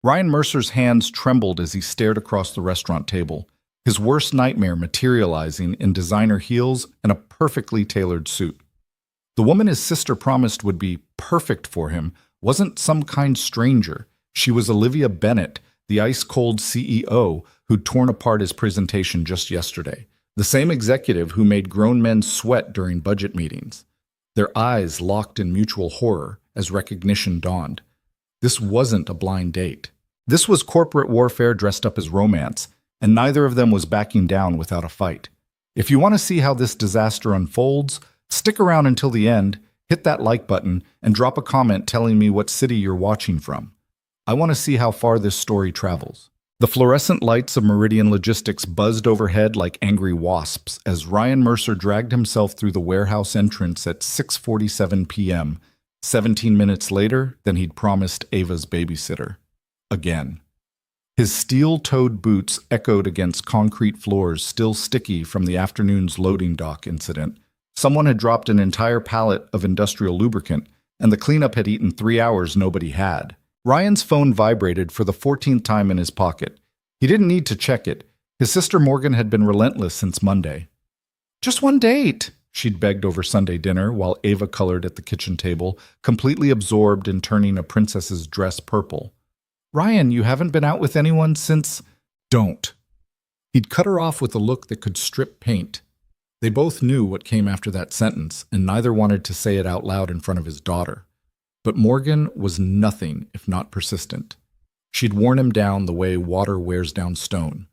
Ryan Mercer's hands trembled as he stared across the restaurant table, his worst nightmare materializing in designer heels and a perfectly tailored suit. The woman his sister promised would be perfect for him wasn't some kind stranger. She was Olivia Bennett, the ice-cold CEO who'd torn apart his presentation just yesterday. The same executive who made grown men sweat during budget meetings. Their eyes locked in mutual horror as recognition dawned. This wasn't a blind date. This was corporate warfare dressed up as romance, and neither of them was backing down without a fight. If you want to see how this disaster unfolds, stick around until the end, hit that like button, and drop a comment telling me what city you're watching from. I want to see how far this story travels. The fluorescent lights of Meridian Logistics buzzed overhead like angry wasps as Ryan Mercer dragged himself through the warehouse entrance at 6:47 p.m., 17 minutes later than he'd promised Ava's babysitter. Again. His steel-toed boots echoed against concrete floors still sticky from the afternoon's loading dock incident. Someone had dropped an entire pallet of industrial lubricant, and the cleanup had eaten 3 hours nobody had. Ryan's phone vibrated for the 14th time in his pocket. He didn't need to check it. His sister Morgan had been relentless since Monday. "Just one date," she'd begged over Sunday dinner while Ava colored at the kitchen table, completely absorbed in turning a princess's dress purple. "Ryan, you haven't been out with anyone since—" "Don't." He'd cut her off with a look that could strip paint. They both knew what came after that sentence, and neither wanted to say it out loud in front of his daughter. But Morgan was nothing if not persistent. She'd worn him down the way water wears down stone,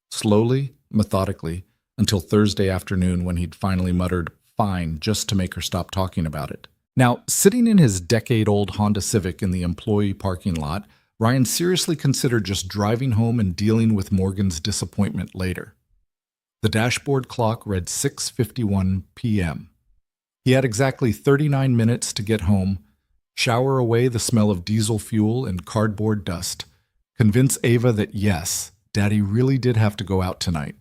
slowly, methodically, until Thursday afternoon when he'd finally muttered, "Fine," just to make her stop talking about it. Now, sitting in his decade-old Honda Civic in the employee parking lot, Ryan seriously considered just driving home and dealing with Morgan's disappointment later. The dashboard clock read 6:51 p.m. He had exactly 39 minutes to get home, shower away the smell of diesel fuel and cardboard dust, convince Ava that yes, Daddy really did have to go out tonight,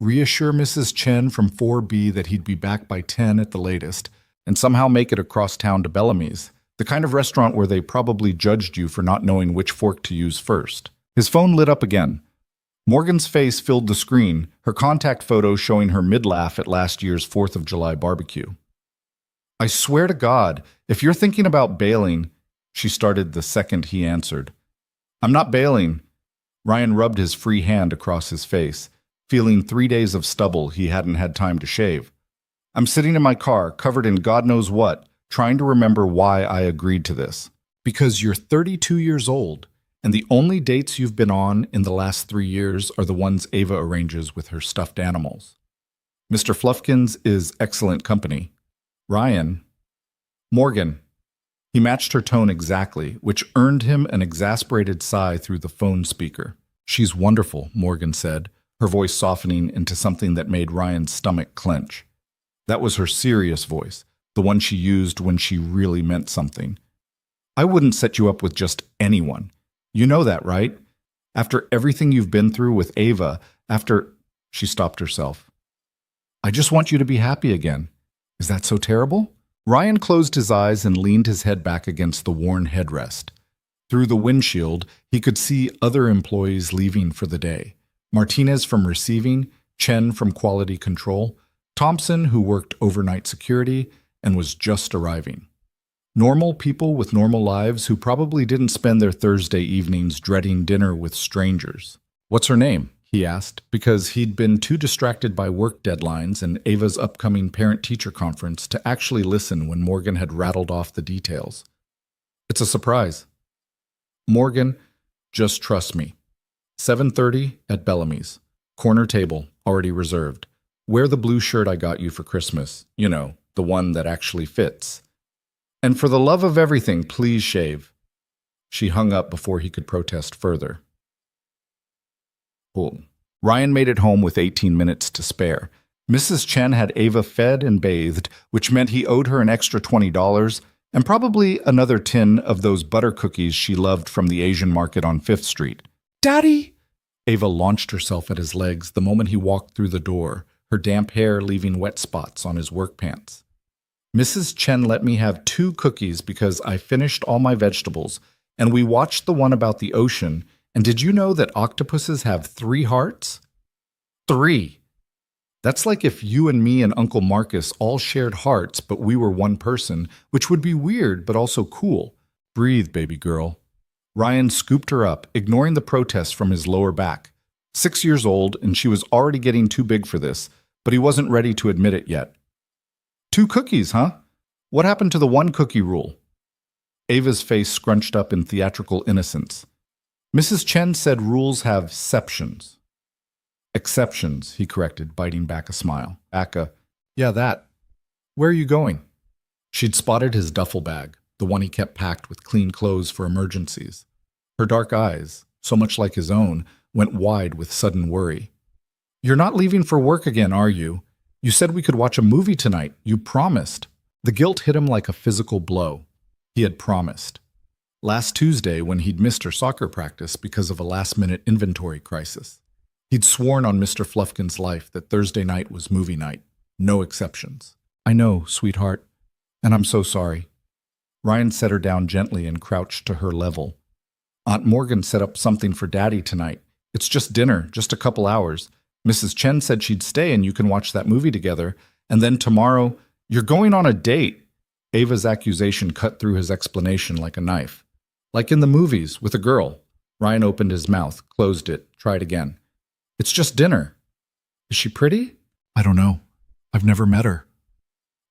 reassure Mrs. Chen from 4B that he'd be back by 10 at the latest, and somehow make it across town to Bellamy's, the kind of restaurant where they probably judged you for not knowing which fork to use first. His phone lit up again. Morgan's face filled the screen, her contact photo showing her mid-laugh at last year's 4th of July barbecue. "I swear to God, if you're thinking about bailing," she started the second he answered. "I'm not bailing." Ryan rubbed his free hand across his face, feeling 3 days of stubble he hadn't had time to shave. "I'm sitting in my car, covered in God knows what, trying to remember why I agreed to this. Because you're 32 years old, and the only dates you've been on in the last 3 years are the ones Ava arranges with her stuffed animals. Mr. Fluffkins is excellent company. Ryan." "Morgan." He matched her tone exactly, which earned him an exasperated sigh through the phone speaker. "She's wonderful," Morgan said, her voice softening into something that made Ryan's stomach clench. That was her serious voice, the one she used when she really meant something. "I wouldn't set you up with just anyone. You know that, right? After everything you've been through with Ava, after—" She stopped herself. "I just want you to be happy again. Is that so terrible?" Ryan closed his eyes and leaned his head back against the worn headrest. Through the windshield, he could see other employees leaving for the day. Martinez from receiving, Chen from quality control, Thompson, who worked overnight security and was just arriving. Normal people with normal lives who probably didn't spend their Thursday evenings dreading dinner with strangers. "What's her name?" he asked, because he'd been too distracted by work deadlines and Ava's upcoming parent-teacher conference to actually listen when Morgan had rattled off the details. "It's a surprise." "Morgan, just trust me. 7:30 at Bellamy's. Corner table, already reserved. Wear the blue shirt I got you for Christmas. You know, the one that actually fits. And for the love of everything, please shave." She hung up before he could protest further. Cool. Ryan made it home with 18 minutes to spare. Mrs. Chen had Ava fed and bathed, which meant he owed her an extra $20 and probably another tin of those butter cookies she loved from the Asian market on 5th Street. "Daddy!" Ava launched herself at his legs the moment he walked through the door, her damp hair leaving wet spots on his work pants. "Mrs. Chen let me have 2 cookies because I finished all my vegetables, and we watched the one about the ocean, And did you know that octopuses have 3 hearts? 3. That's like if you and me and Uncle Marcus all shared hearts, but we were one person, which would be weird but also cool. Breathe, baby girl. Ryan scooped her up, ignoring the protests from his lower back. 6 years old, and she was already getting too big for this, but he wasn't ready to admit it yet. 2 cookies, huh? What happened to the 1 cookie rule? Ava's face scrunched up in theatrical innocence. Mrs. Chen said rules have exceptions. Exceptions, he corrected, biting back a smile. Yeah, that. Where are you going? She'd spotted his duffel bag, the one he kept packed with clean clothes for emergencies. Her dark eyes, so much like his own, went wide with sudden worry. You're not leaving for work again, are you? You said we could watch a movie tonight. You promised. The guilt hit him like a physical blow. He had promised. Last Tuesday, when he'd missed her soccer practice because of a last-minute inventory crisis. He'd sworn on Mr. Fluffkin's life that Thursday night was movie night. No exceptions. I know, sweetheart, and I'm so sorry. Ryan set her down gently and crouched to her level. Aunt Morgan set up something for Daddy tonight. It's just dinner, just a couple hours. Mrs. Chen said she'd stay and you can watch that movie together. And then tomorrow, you're going on a date. Ava's accusation cut through his explanation like a knife. Like in the movies, with a girl. Ryan opened his mouth, closed it, tried again. It's just dinner. Is she pretty? I don't know. I've never met her.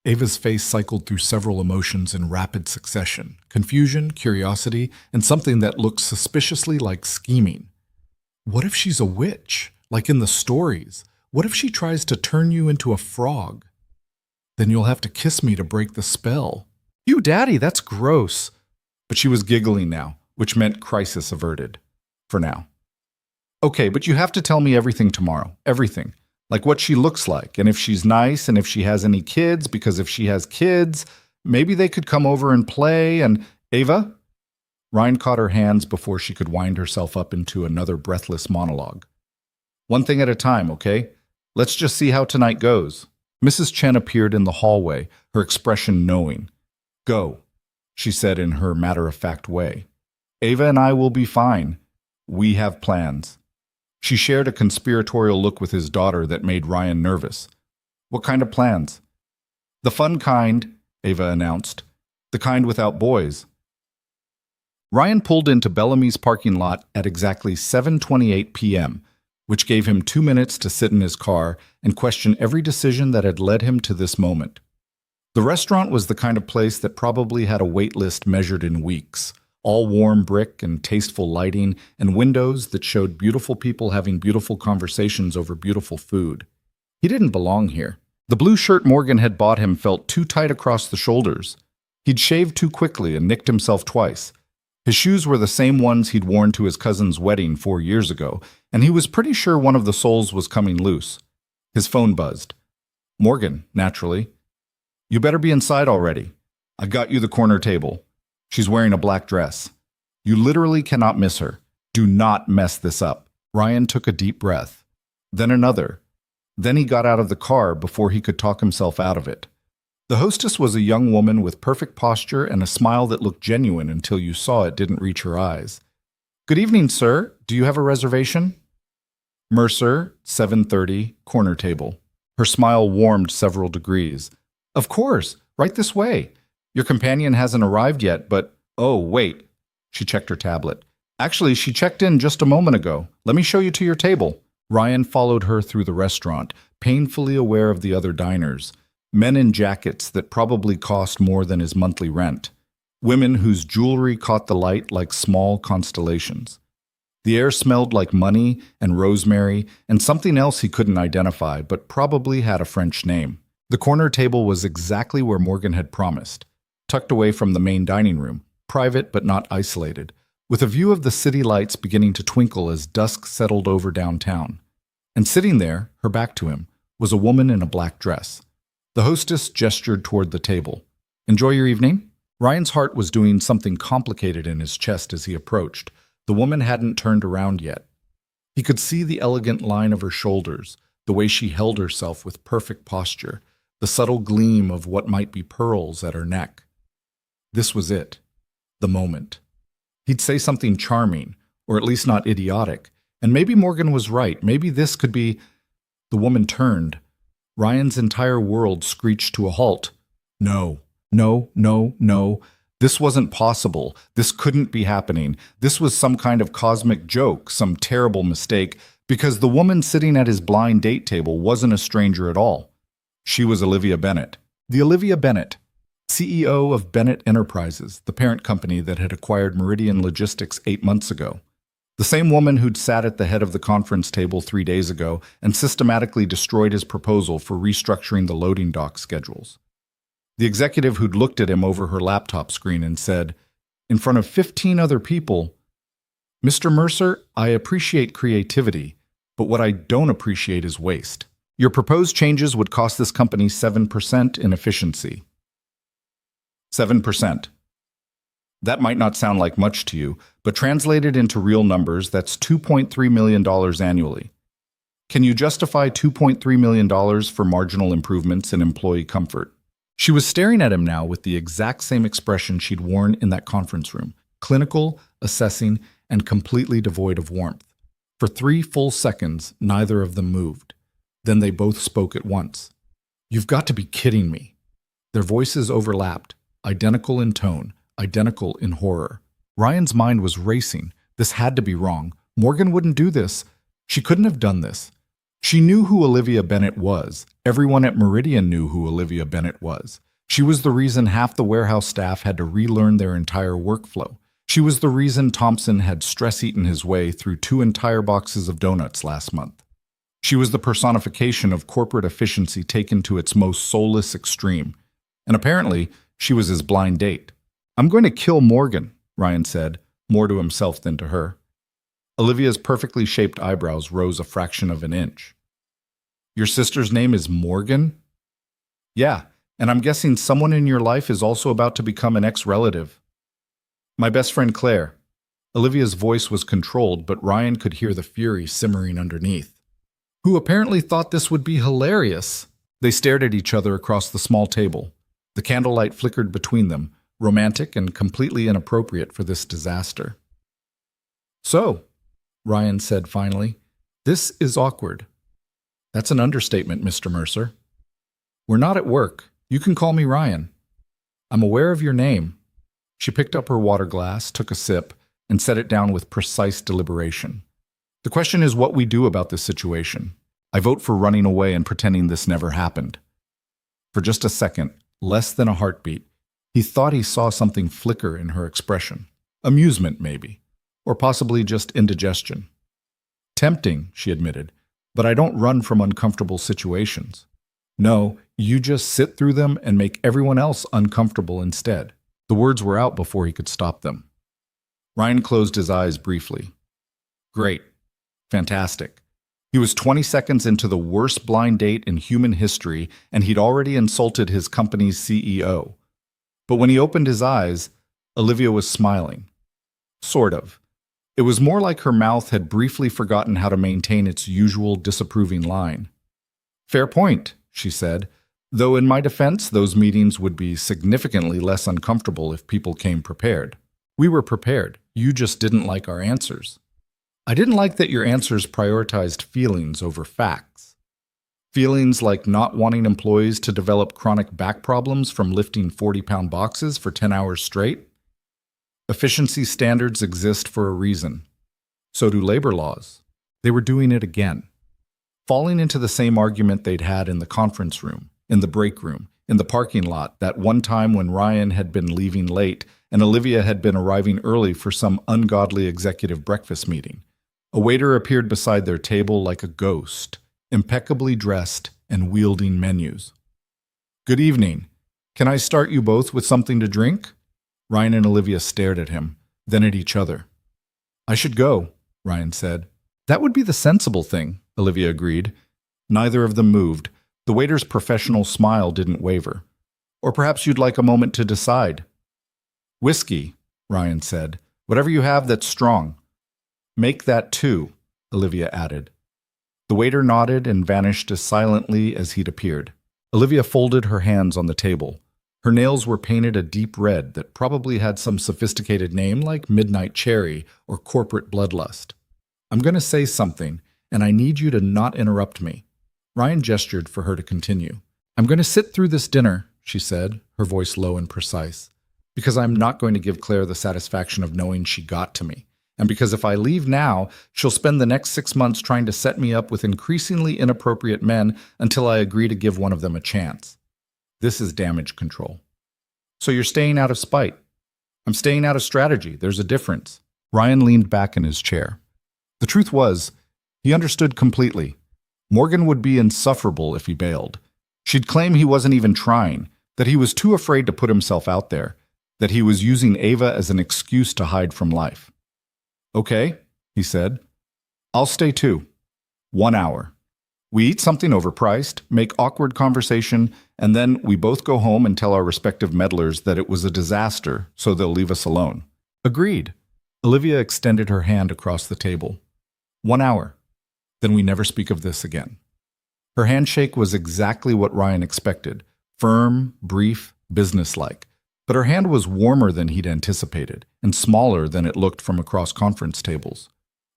Ava's face cycled through several emotions in rapid succession. Confusion, curiosity, and something that looked suspiciously like scheming. What if she's a witch, like in the stories? What if she tries to turn you into a frog? Then you'll have to kiss me to break the spell. You, Daddy, that's gross. But she was giggling now, which meant crisis averted. For now. Okay, but you have to tell me everything tomorrow. Everything. Like what she looks like, and if she's nice, and if she has any kids, because if she has kids, maybe they could come over and play, and... Ava? Ryan caught her hands before she could wind herself up into another breathless monologue. One thing at a time, okay? Let's just see how tonight goes. Mrs. Chen appeared in the hallway, her expression knowing. Go, she said in her matter-of-fact way. Ava and I will be fine. We have plans. She shared a conspiratorial look with his daughter that made Ryan nervous. What kind of plans? The fun kind, Ava announced. The kind without boys. Ryan pulled into Bellamy's parking lot at exactly 7:28 p.m., which gave him 2 minutes to sit in his car and question every decision that had led him to this moment. The restaurant was the kind of place that probably had a wait list measured in weeks. All warm brick and tasteful lighting, and windows that showed beautiful people having beautiful conversations over beautiful food. He didn't belong here. The blue shirt Morgan had bought him felt too tight across the shoulders. He'd shaved too quickly and nicked himself twice. His shoes were the same ones he'd worn to his cousin's wedding 4 years ago, and he was pretty sure one of the soles was coming loose. His phone buzzed. Morgan, naturally. You better be inside already. I got you the corner table. She's wearing a black dress. You literally cannot miss her. Do not mess this up. Ryan took a deep breath. Then another. Then he got out of the car before he could talk himself out of it. The hostess was a young woman with perfect posture and a smile that looked genuine until you saw it didn't reach her eyes. Good evening, sir. Do you have a reservation? Mercer, 7:30, corner table. Her smile warmed several degrees. Of course, right this way. Your companion hasn't arrived yet, but... Oh, wait. She checked her tablet. Actually, she checked in just a moment ago. Let me show you to your table. Ryan followed her through the restaurant, painfully aware of the other diners. Men in jackets that probably cost more than his monthly rent. Women whose jewelry caught the light like small constellations. The air smelled like money and rosemary and something else he couldn't identify, but probably had a French name. The corner table was exactly where Morgan had promised. Tucked away from the main dining room, private but not isolated, with a view of the city lights beginning to twinkle as dusk settled over downtown. And sitting there, her back to him, was a woman in a black dress. The hostess gestured toward the table. Enjoy your evening? Ryan's heart was doing something complicated in his chest as he approached. The woman hadn't turned around yet. He could see the elegant line of her shoulders, the way she held herself with perfect posture, the subtle gleam of what might be pearls at her neck. This was it. The moment. He'd say something charming, or at least not idiotic. And maybe Morgan was right. Maybe this could be... The woman turned. Ryan's entire world screeched to a halt. No, no, no, no. This wasn't possible. This couldn't be happening. This was some kind of cosmic joke, some terrible mistake, because the woman sitting at his blind date table wasn't a stranger at all. She was Olivia Bennett. The Olivia Bennett, CEO of Bennett Enterprises, the parent company that had acquired Meridian Logistics 8 months ago. The same woman who'd sat at the head of the conference table 3 days ago and systematically destroyed his proposal for restructuring the loading dock schedules. The executive who'd looked at him over her laptop screen and said, in front of 15 other people, "Mr. Mercer, I appreciate creativity, but what I don't appreciate is waste. Your proposed changes would cost this company 7% in efficiency." 7%. That might not sound like much to you, but translated into real numbers, that's $2.3 million annually. Can you justify $2.3 million for marginal improvements in employee comfort? She was staring at him now with the exact same expression she'd worn in that conference room, clinical, assessing, and completely devoid of warmth. For 3 full seconds, neither of them moved. Then they both spoke at once. "You've got to be kidding me." Their voices overlapped, identical in tone, identical in horror. Ryan's mind was racing. This had to be wrong. Morgan wouldn't do this. She couldn't have done this. She knew who Olivia Bennett was. Everyone at Meridian knew who Olivia Bennett was. She was the reason half the warehouse staff had to relearn their entire workflow. She was the reason Thompson had stress-eaten his way through 2 entire boxes of donuts last month. She was the personification of corporate efficiency taken to its most soulless extreme. And apparently, she was his blind date. "I'm going to kill Morgan," Ryan said, more to himself than to her. Olivia's perfectly shaped eyebrows rose a fraction of an inch. "Your sister's name is Morgan?" "Yeah, and I'm guessing someone in your life is also about to become an ex-relative." "My best friend Claire." Olivia's voice was controlled, but Ryan could hear the fury simmering underneath. Who apparently thought this would be hilarious. They stared at each other across the small table. The candlelight flickered between them, romantic and completely inappropriate for this disaster. "So," Ryan said finally, "this is awkward." "That's an understatement, Mr. Mercer." "We're not at work. You can call me Ryan." "I'm aware of your name." She picked up her water glass, took a sip, and set it down with precise deliberation. "The question is what we do about this situation. I vote for running away and pretending this never happened." For just a second, less than a heartbeat, he thought he saw something flicker in her expression. Amusement, maybe. Or possibly just indigestion. "Tempting," she admitted, "but I don't run from uncomfortable situations." "No, you just sit through them and make everyone else uncomfortable instead." The words were out before he could stop them. Ryan closed his eyes briefly. Great. Fantastic. He was 20 seconds into the worst blind date in human history, and he'd already insulted his company's CEO. But when he opened his eyes, Olivia was smiling. Sort of. It was more like her mouth had briefly forgotten how to maintain its usual disapproving line. "Fair point," she said, though in my defense, those meetings would be significantly less uncomfortable if people came prepared. We were prepared. You just didn't like our answers. I didn't like that your answers prioritized feelings over facts. Feelings like not wanting employees to develop chronic back problems from lifting 40-pound boxes for 10 hours straight. Efficiency standards exist for a reason. So do labor laws. They were doing it again. Falling into the same argument they'd had in the conference room, in the break room, in the parking lot, that one time when Ryan had been leaving late and Olivia had been arriving early for some ungodly executive breakfast meeting. A waiter appeared beside their table like a ghost, impeccably dressed and wielding menus. "Good evening. Can I start you both with something to drink?" Ryan and Olivia stared at him, then at each other. "I should go," Ryan said. "That would be the sensible thing," Olivia agreed. Neither of them moved. The waiter's professional smile didn't waver. "Or perhaps you'd like a moment to decide." "Whiskey," Ryan said. "Whatever you have that's strong." "Make that 2, Olivia added. The waiter nodded and vanished as silently as he'd appeared. Olivia folded her hands on the table. Her nails were painted a deep red that probably had some sophisticated name like Midnight Cherry or Corporate Bloodlust. I'm going to say something, and I need you to not interrupt me. Ryan gestured for her to continue. I'm going to sit through this dinner, she said, her voice low and precise, because I'm not going to give Claire the satisfaction of knowing she got to me. And because if I leave now, she'll spend the next 6 months trying to set me up with increasingly inappropriate men until I agree to give one of them a chance. This is damage control. So you're staying out of spite. I'm staying out of strategy. There's a difference. Ryan leaned back in his chair. The truth was, he understood completely. Morgan would be insufferable if he bailed. She'd claim he wasn't even trying, that he was too afraid to put himself out there, that he was using Ava as an excuse to hide from life. Okay, he said. I'll stay too. 1 hour. We eat something overpriced, make awkward conversation, and then we both go home and tell our respective meddlers that it was a disaster, so they'll leave us alone. Agreed. Olivia extended her hand across the table. 1 hour. Then we never speak of this again. Her handshake was exactly what Ryan expected, firm, brief, businesslike. But her hand was warmer than he'd anticipated, and smaller than it looked from across conference tables.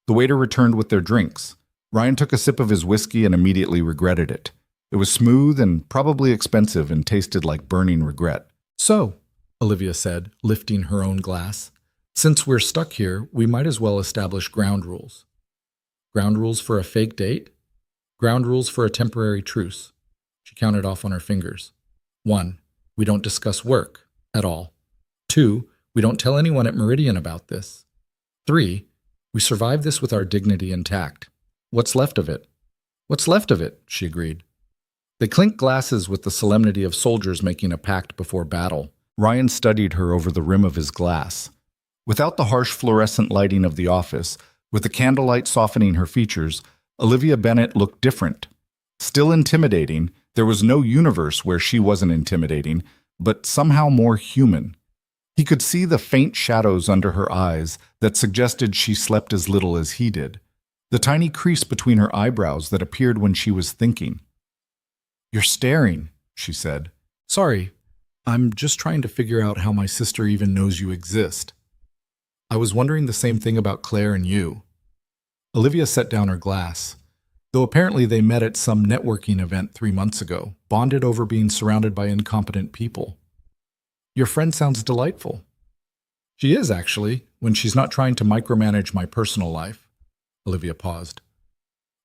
The waiter returned with their drinks. Ryan took a sip of his whiskey and immediately regretted it. It was smooth and probably expensive and tasted like burning regret. So, Olivia said, lifting her own glass, since we're stuck here, we might as well establish ground rules. Ground rules for a fake date? Ground rules for a temporary truce. She counted off on her fingers. 1. We don't discuss work. At all. 2, we don't tell anyone at Meridian about this. 3, we survive this with our dignity intact. What's left of it? What's left of it, she agreed. They clinked glasses with the solemnity of soldiers making a pact before battle. Ryan studied her over the rim of his glass. Without the harsh fluorescent lighting of the office, with the candlelight softening her features, Olivia Bennett looked different. Still intimidating, there was no universe where she wasn't intimidating, but somehow more human. He could see the faint shadows under her eyes that suggested she slept as little as he did, the tiny crease between her eyebrows that appeared when she was thinking. You're staring, she said. Sorry, I'm just trying to figure out how my sister even knows you exist. I was wondering the same thing about Claire and you. Olivia set down her glass. Though apparently they met at some networking event 3 months ago, bonded over being surrounded by incompetent people. Your friend sounds delightful. She is, actually, when she's not trying to micromanage my personal life. Olivia paused.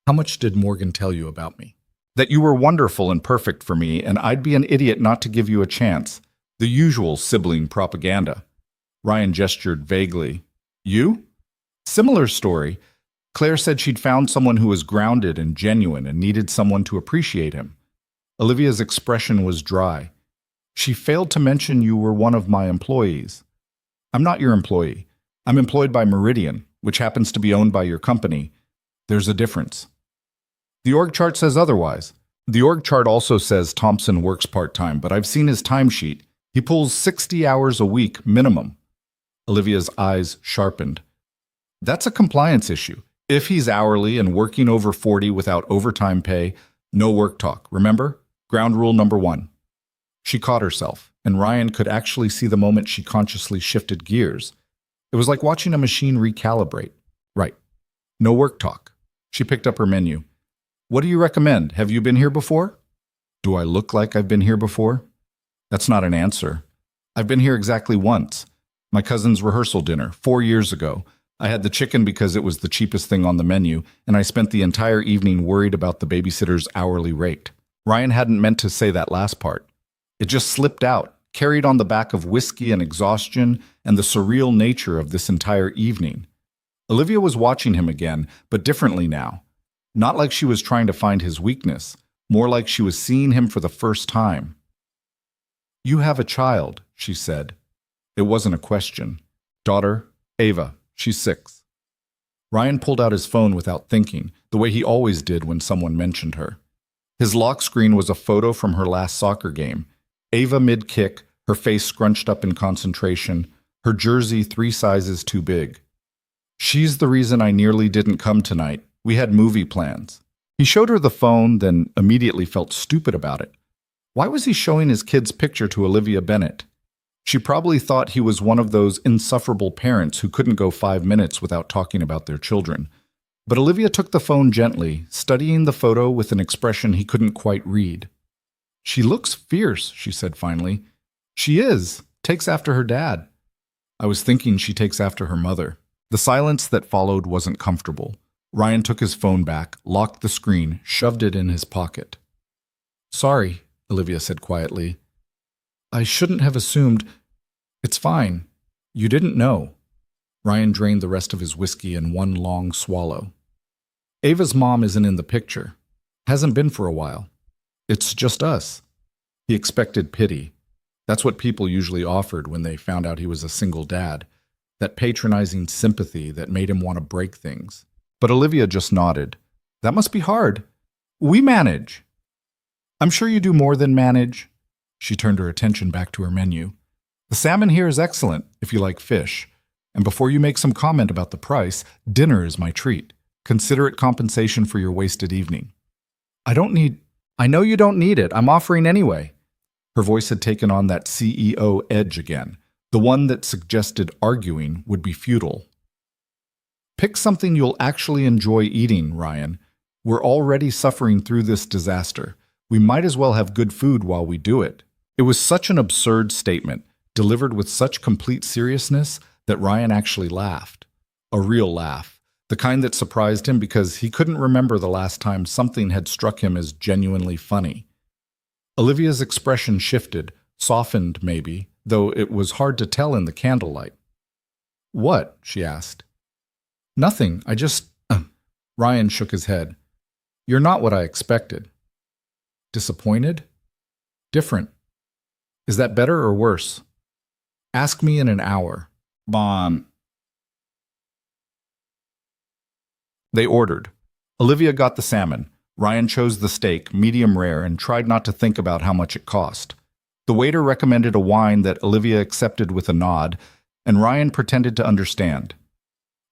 How much did Morgan tell you about me? That you were wonderful and perfect for me, and I'd be an idiot not to give you a chance. The usual sibling propaganda. Ryan gestured vaguely. You? Similar story. Claire said she'd found someone who was grounded and genuine and needed someone to appreciate him. Olivia's expression was dry. She failed to mention you were one of my employees. I'm not your employee. I'm employed by Meridian, which happens to be owned by your company. There's a difference. The org chart says otherwise. The org chart also says Thompson works part-time, but I've seen his timesheet. He pulls 60 hours a week minimum. Olivia's eyes sharpened. That's a compliance issue. If he's hourly and working over 40 without overtime pay, no work talk. Remember? Ground rule number 1. She caught herself, and Ryan could actually see the moment she consciously shifted gears. It was like watching a machine recalibrate. Right. No work talk. She picked up her menu. What do you recommend? Have you been here before? Do I look like I've been here before? That's not an answer. I've been here exactly once. My cousin's rehearsal dinner, 4 years ago. I had the chicken because it was the cheapest thing on the menu, and I spent the entire evening worried about the babysitter's hourly rate. Ryan hadn't meant to say that last part. It just slipped out, carried on the back of whiskey and exhaustion and the surreal nature of this entire evening. Olivia was watching him again, but differently now. Not like she was trying to find his weakness, more like she was seeing him for the first time. You have a child, she said. It wasn't a question. Daughter, Ava. She's 6. Ryan pulled out his phone without thinking, the way he always did when someone mentioned her. His lock screen was a photo from her last soccer game. Ava mid-kick, her face scrunched up in concentration, her jersey 3 sizes too big. She's the reason I nearly didn't come tonight. We had movie plans. He showed her the phone, then immediately felt stupid about it. Why was he showing his kid's picture to Olivia Bennett? She probably thought he was one of those insufferable parents who couldn't go 5 minutes without talking about their children. But Olivia took the phone gently, studying the photo with an expression he couldn't quite read. "She looks fierce," she said finally. "She is. Takes after her dad." "I was thinking she takes after her mother." The silence that followed wasn't comfortable. Ryan took his phone back, locked the screen, shoved it in his pocket. "Sorry," Olivia said quietly. "I shouldn't have assumed." "It's fine. You didn't know." Ryan drained the rest of his whiskey in one long swallow. "Ava's mom isn't in the picture. Hasn't been for a while. It's just us." He expected pity. That's what people usually offered when they found out he was a single dad, that patronizing sympathy that made him want to break things. But Olivia just nodded. "That must be hard. We manage." "I'm sure you do more than manage." She turned her attention back to her menu. "The salmon here is excellent, if you like fish. And before you make some comment about the price, dinner is my treat. Consider it compensation for your wasted evening." I know you don't need it. I'm offering anyway." Her voice had taken on that CEO edge again, the one that suggested arguing would be futile. "Pick something you'll actually enjoy eating, Ryan. We're already suffering through this disaster. We might as well have good food while we do it." It was such an absurd statement, delivered with such complete seriousness, that Ryan actually laughed. A real laugh. The kind that surprised him because he couldn't remember the last time something had struck him as genuinely funny. Olivia's expression shifted, softened maybe, though it was hard to tell in the candlelight. "What?" she asked. "Nothing. I just..." Ryan shook his head. "You're not what I expected." "Disappointed?" "Different." "Is that better or worse?" "Ask me in an hour." "Bon." They ordered. Olivia got the salmon. Ryan chose the steak, medium rare, and tried not to think about how much it cost. The waiter recommended a wine that Olivia accepted with a nod, and Ryan pretended to understand.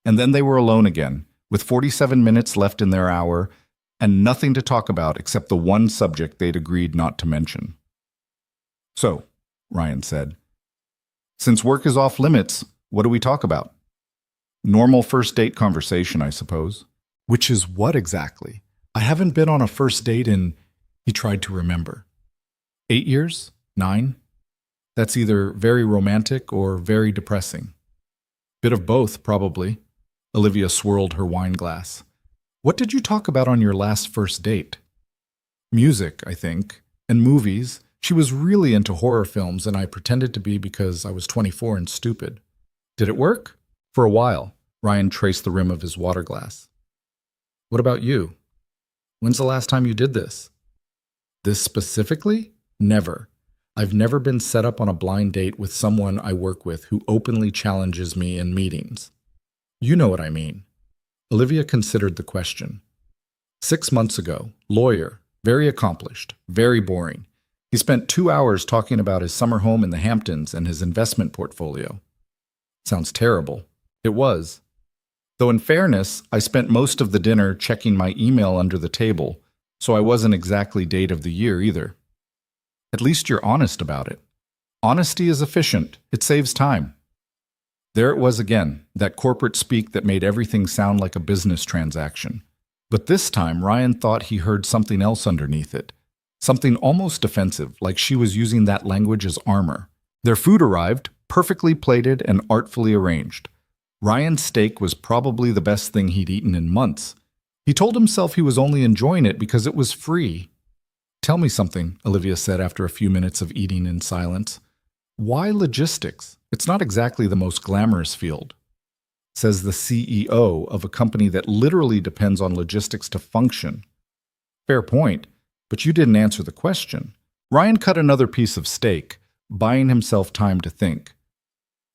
And then they were alone again, with 47 minutes left in their hour, and nothing to talk about except the one subject they'd agreed not to mention. "So," Ryan said, "since work is off limits, what do we talk about?" "Normal first date conversation, I suppose." "Which is what exactly? I haven't been on a first date in..." He tried to remember. 8 years? 9? That's either very romantic or very depressing. Bit of both, probably. Olivia swirled her wine glass. "What did you talk about on your last first date?" "Music, I think, and movies. She was really into horror films, and I pretended to be because I was 24 and stupid." "Did it work?" "For a while." Ryan traced the rim of his water glass. "What about you? When's the last time you did this?" "This specifically? Never. I've never been set up on a blind date with someone I work with who openly challenges me in meetings." "You know what I mean." Olivia considered the question. 6 months ago, lawyer, very accomplished, very boring. He spent 2 hours talking about his summer home in the Hamptons and his investment portfolio. Sounds terrible. It was. Though in fairness, I spent most of the dinner checking my email under the table, so I wasn't exactly date of the year either. At least you're honest about it. Honesty is efficient. It saves time. There it was again, that corporate speak that made everything sound like a business transaction. But this time, Ryan thought he heard something else underneath it. Something almost offensive, like she was using that language as armor. Their food arrived, perfectly plated and artfully arranged. Ryan's steak was probably the best thing he'd eaten in months. He told himself he was only enjoying it because it was free. "Tell me something," Olivia said after a few minutes of eating in silence. "Why logistics? It's not exactly the most glamorous field." Says the CEO of a company that literally depends on logistics to function. Fair point, but you didn't answer the question. Ryan cut another piece of steak, buying himself time to think.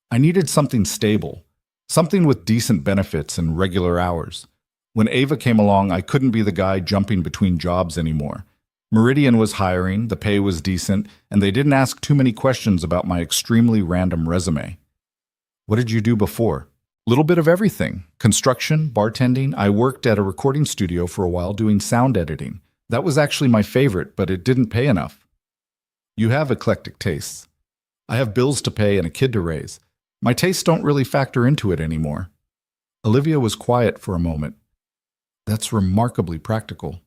"I needed something stable. Something with decent benefits and regular hours. When Ava came along, I couldn't be the guy jumping between jobs anymore. Meridian was hiring, the pay was decent, and they didn't ask too many questions about my extremely random resume." "What did you do before?" "Little bit of everything. Construction, bartending. I worked at a recording studio for a while doing sound editing. That was actually my favorite, but it didn't pay enough." You have eclectic tastes. I have bills to pay and a kid to raise. My tastes don't really factor into it anymore. Olivia was quiet for a moment. That's remarkably practical.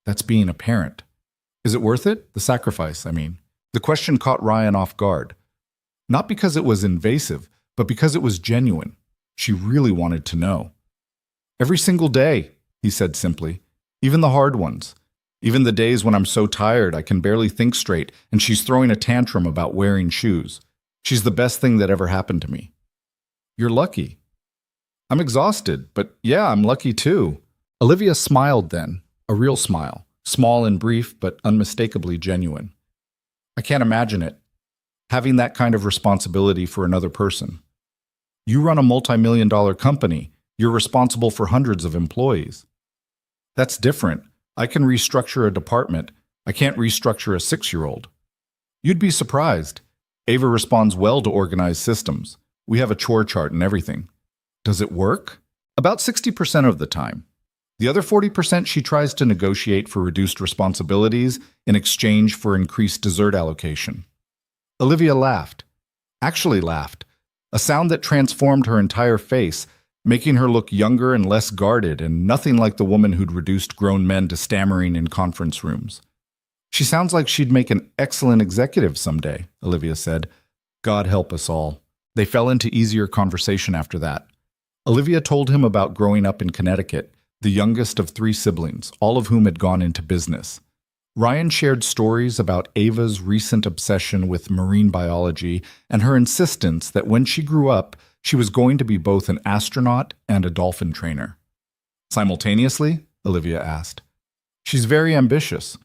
That's being a parent. Is it worth it? The sacrifice, I mean. The question caught Ryan off guard. Not because it was invasive, but because it was genuine. She really wanted to know. Every single day, he said simply. Even the hard ones. Even the days when I'm so tired I can barely think straight and she's throwing a tantrum about wearing shoes. She's the best thing that ever happened to me. You're lucky. I'm exhausted, but yeah, I'm lucky too. Olivia smiled then, a real smile, small and brief but unmistakably genuine. I can't imagine it, having that kind of responsibility for another person. You run a multi-million-dollar company. You're responsible for hundreds of employees. That's different. I can restructure a department. I can't restructure a 6-year-old. You'd be surprised. Ava responds well to organized systems. We have a chore chart and everything. Does it work? About 60% of the time. The other 40% she tries to negotiate for reduced responsibilities in exchange for increased dessert allocation. Olivia laughed. Actually laughed. A sound that transformed her entire face, making her look younger and less guarded and nothing like the woman who'd reduced grown men to stammering in conference rooms. She sounds like she'd make an excellent executive someday, Olivia said. God help us all. They fell into easier conversation after that. Olivia told him about growing up in Connecticut, the youngest of 3 siblings, all of whom had gone into business. Ryan shared stories about Ava's recent obsession with marine biology and her insistence that when she grew up, she was going to be both an astronaut and a dolphin trainer. Simultaneously? Olivia asked. She's very ambitious.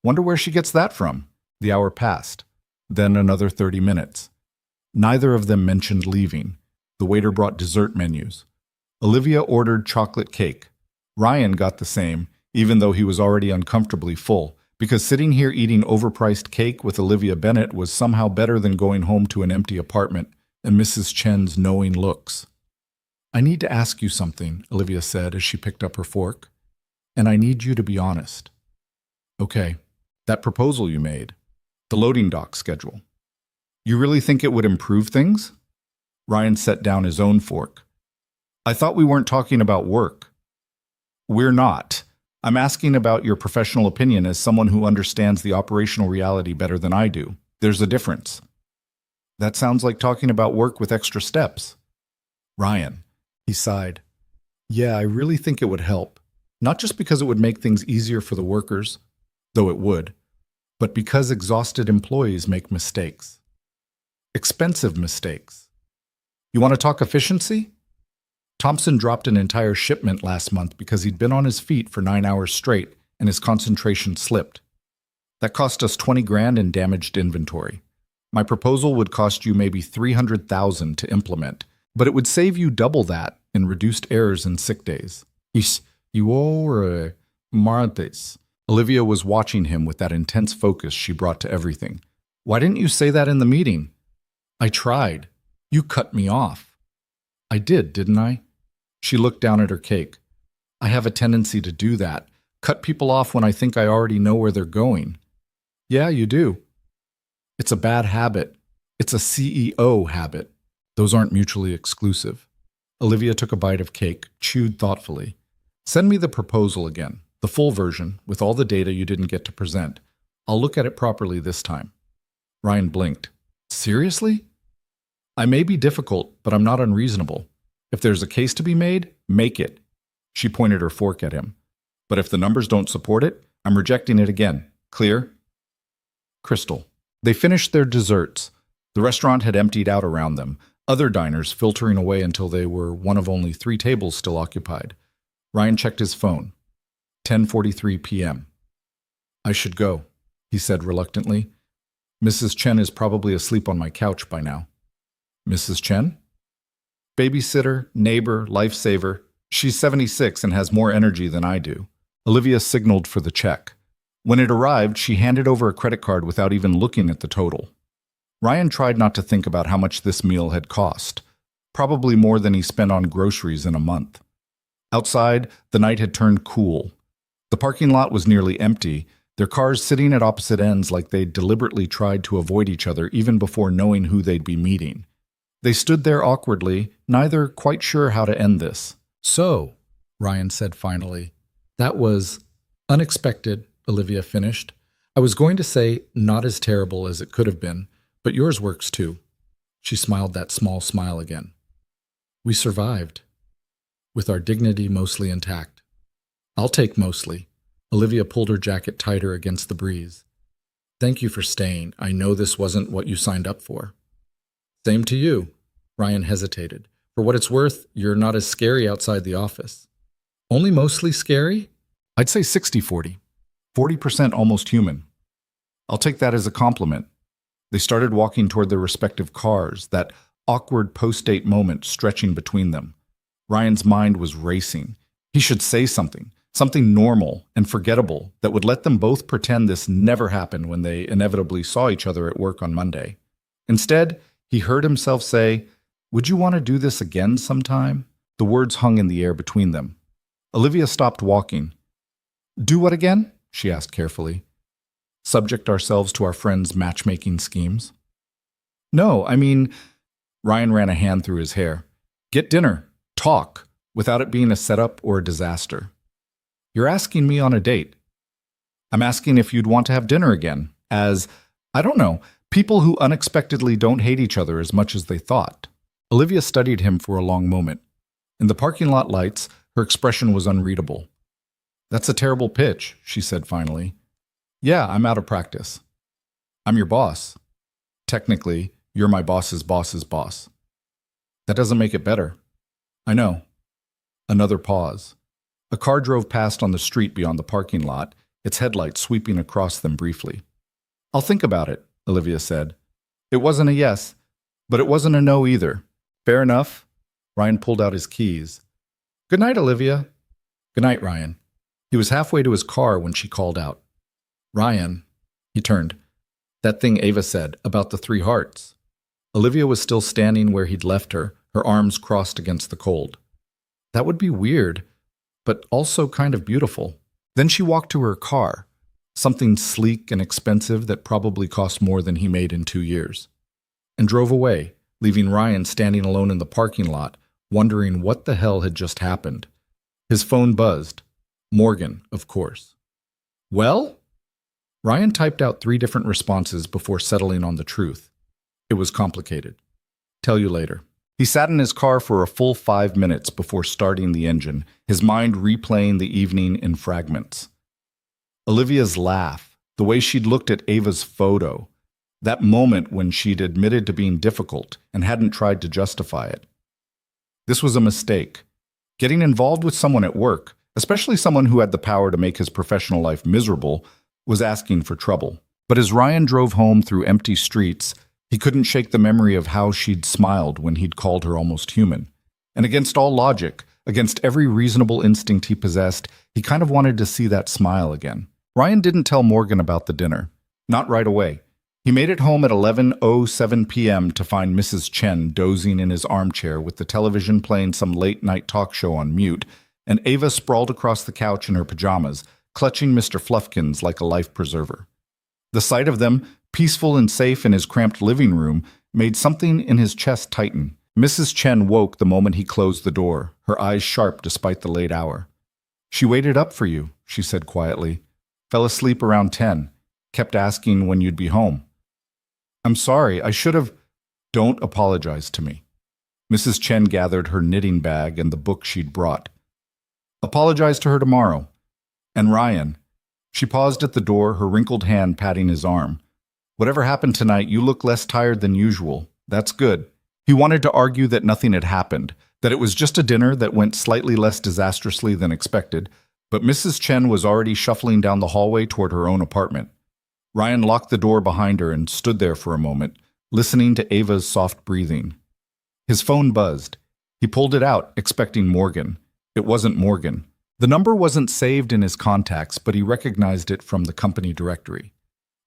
Wonder where she gets that from. The hour passed. Then another 30 minutes. Neither of them mentioned leaving. The waiter brought dessert menus. Olivia ordered chocolate cake. Ryan got the same, even though he was already uncomfortably full, because sitting here eating overpriced cake with Olivia Bennett was somehow better than going home to an empty apartment and Mrs. Chen's knowing looks. I need to ask you something, Olivia said as she picked up her fork. And I need you to be honest. Okay, that proposal you made, the loading dock schedule. You really think it would improve things? Ryan set down his own fork. I thought we weren't talking about work. We're not. I'm asking about your professional opinion as someone who understands the operational reality better than I do. There's a difference. That sounds like talking about work with extra steps. Ryan, he sighed. Yeah, I really think it would help. Not just because it would make things easier for the workers, though it would, but because exhausted employees make mistakes. Expensive mistakes. You want to talk efficiency? Thompson dropped an entire shipment last month because he'd been on his feet for 9 hours straight and his concentration slipped. That cost us $20,000 in damaged inventory. My proposal would cost you maybe $300,000 to implement, but it would save you double that in reduced errors and sick days. Martes. Olivia was watching him with that intense focus she brought to everything. Why didn't you say that in the meeting? I tried. You cut me off. I did, didn't I? She looked down at her cake. I have a tendency to do that. Cut people off when I think I already know where they're going. Yeah, you do. It's a bad habit. It's a CEO habit. Those aren't mutually exclusive. Olivia took a bite of cake, chewed thoughtfully. Send me the proposal again, the full version, with all the data you didn't get to present. I'll look at it properly this time. Ryan blinked. Seriously? I may be difficult, but I'm not unreasonable. If there's a case to be made, make it. She pointed her fork at him. But if the numbers don't support it, I'm rejecting it again. Clear? Crystal. They finished their desserts. The restaurant had emptied out around them, other diners filtering away until they were one of only 3 tables still occupied. Ryan checked his phone. 10:43 p.m. I should go, he said reluctantly. Mrs. Chen is probably asleep on my couch by now. Mrs. Chen? Babysitter, neighbor, lifesaver. She's 76 and has more energy than I do. Olivia signaled for the check. When it arrived, she handed over a credit card without even looking at the total. Ryan tried not to think about how much this meal had cost. Probably more than he spent on groceries in a month. Outside, the night had turned cool. The parking lot was nearly empty, their cars sitting at opposite ends like they deliberately tried to avoid each other even before knowing who they'd be meeting. They stood there awkwardly, neither quite sure how to end this. "So," Ryan said finally. "That was unexpected," Olivia finished. "I was going to say not as terrible as it could have been, but yours works too." She smiled that small smile again. "We survived, with our dignity mostly intact." "I'll take mostly." Olivia pulled her jacket tighter against the breeze. "Thank you for staying. I know this wasn't what you signed up for." "Same to you." Ryan hesitated. "For what it's worth, you're not as scary outside the office." "Only mostly scary?" "I'd say 60-40. 40% almost human." "I'll take that as a compliment." They started walking toward their respective cars, that awkward post-date moment stretching between them. Ryan's mind was racing. He should say something normal and forgettable that would let them both pretend this never happened when they inevitably saw each other at work on Monday. Instead, he heard himself say, "Would you want to do this again sometime?" The words hung in the air between them. Olivia stopped walking. "Do what again?" she asked carefully. "Subject ourselves to our friends' matchmaking schemes?" "No, I mean," Ryan ran a hand through his hair. "Get dinner, talk, without it being a setup or a disaster." "You're asking me on a date." "I'm asking if you'd want to have dinner again, as, I don't know, people who unexpectedly don't hate each other as much as they thought." Olivia studied him for a long moment. In the parking lot lights, her expression was unreadable. "That's a terrible pitch," she said finally. "Yeah, I'm out of practice." "I'm your boss. Technically, you're my boss's boss's boss." "That doesn't make it better." "I know." Another pause. A car drove past on the street beyond the parking lot, its headlights sweeping across them briefly. "I'll think about it," Olivia said. It wasn't a yes, but it wasn't a no either. "Fair enough." Ryan pulled out his keys. "Good night, Olivia." "Good night, Ryan." He was halfway to his car when she called out. "Ryan." He turned. "That thing Ava said about the 3 hearts." Olivia was still standing where he'd left her, her arms crossed against the cold. "That would be weird, but also kind of beautiful." Then she walked to her car, something sleek and expensive that probably cost more than he made in 2 years, and drove away, leaving Ryan standing alone in the parking lot, wondering what the hell had just happened. His phone buzzed. Morgan, of course. "Well?" Ryan typed out 3 different responses before settling on the truth. It was complicated. "Tell you later." He sat in his car for a full 5 minutes before starting the engine, his mind replaying the evening in fragments. Olivia's laugh, the way she'd looked at Ava's photo, that moment when she'd admitted to being difficult and hadn't tried to justify it. This was a mistake. Getting involved with someone at work, especially someone who had the power to make his professional life miserable, was asking for trouble. But as Ryan drove home through empty streets, he couldn't shake the memory of how she'd smiled when he'd called her almost human. And against all logic, against every reasonable instinct he possessed, he kind of wanted to see that smile again. Ryan didn't tell Morgan about the dinner. Not right away. He made it home at 11:07 p.m. to find Mrs. Chen dozing in his armchair with the television playing some late-night talk show on mute, and Ava sprawled across the couch in her pajamas, clutching Mr. Fluffkins like a life preserver. The sight of them, peaceful and safe in his cramped living room, made something in his chest tighten. Mrs. Chen woke the moment he closed the door, her eyes sharp despite the late hour. "She waited up for you," she said quietly. "Fell asleep around 10. Kept asking when you'd be home." "I'm sorry, I should have—" "Don't apologize to me." Mrs. Chen gathered her knitting bag and the book she'd brought. "Apologize to her tomorrow. And Ryan." She paused at the door, her wrinkled hand patting his arm. "Whatever happened tonight, you look less tired than usual. That's good." He wanted to argue that nothing had happened, that it was just a dinner that went slightly less disastrously than expected, but Mrs. Chen was already shuffling down the hallway toward her own apartment. Ryan locked the door behind her and stood there for a moment, listening to Ava's soft breathing. His phone buzzed. He pulled it out, expecting Morgan. It wasn't Morgan. The number wasn't saved in his contacts, but he recognized it from the company directory.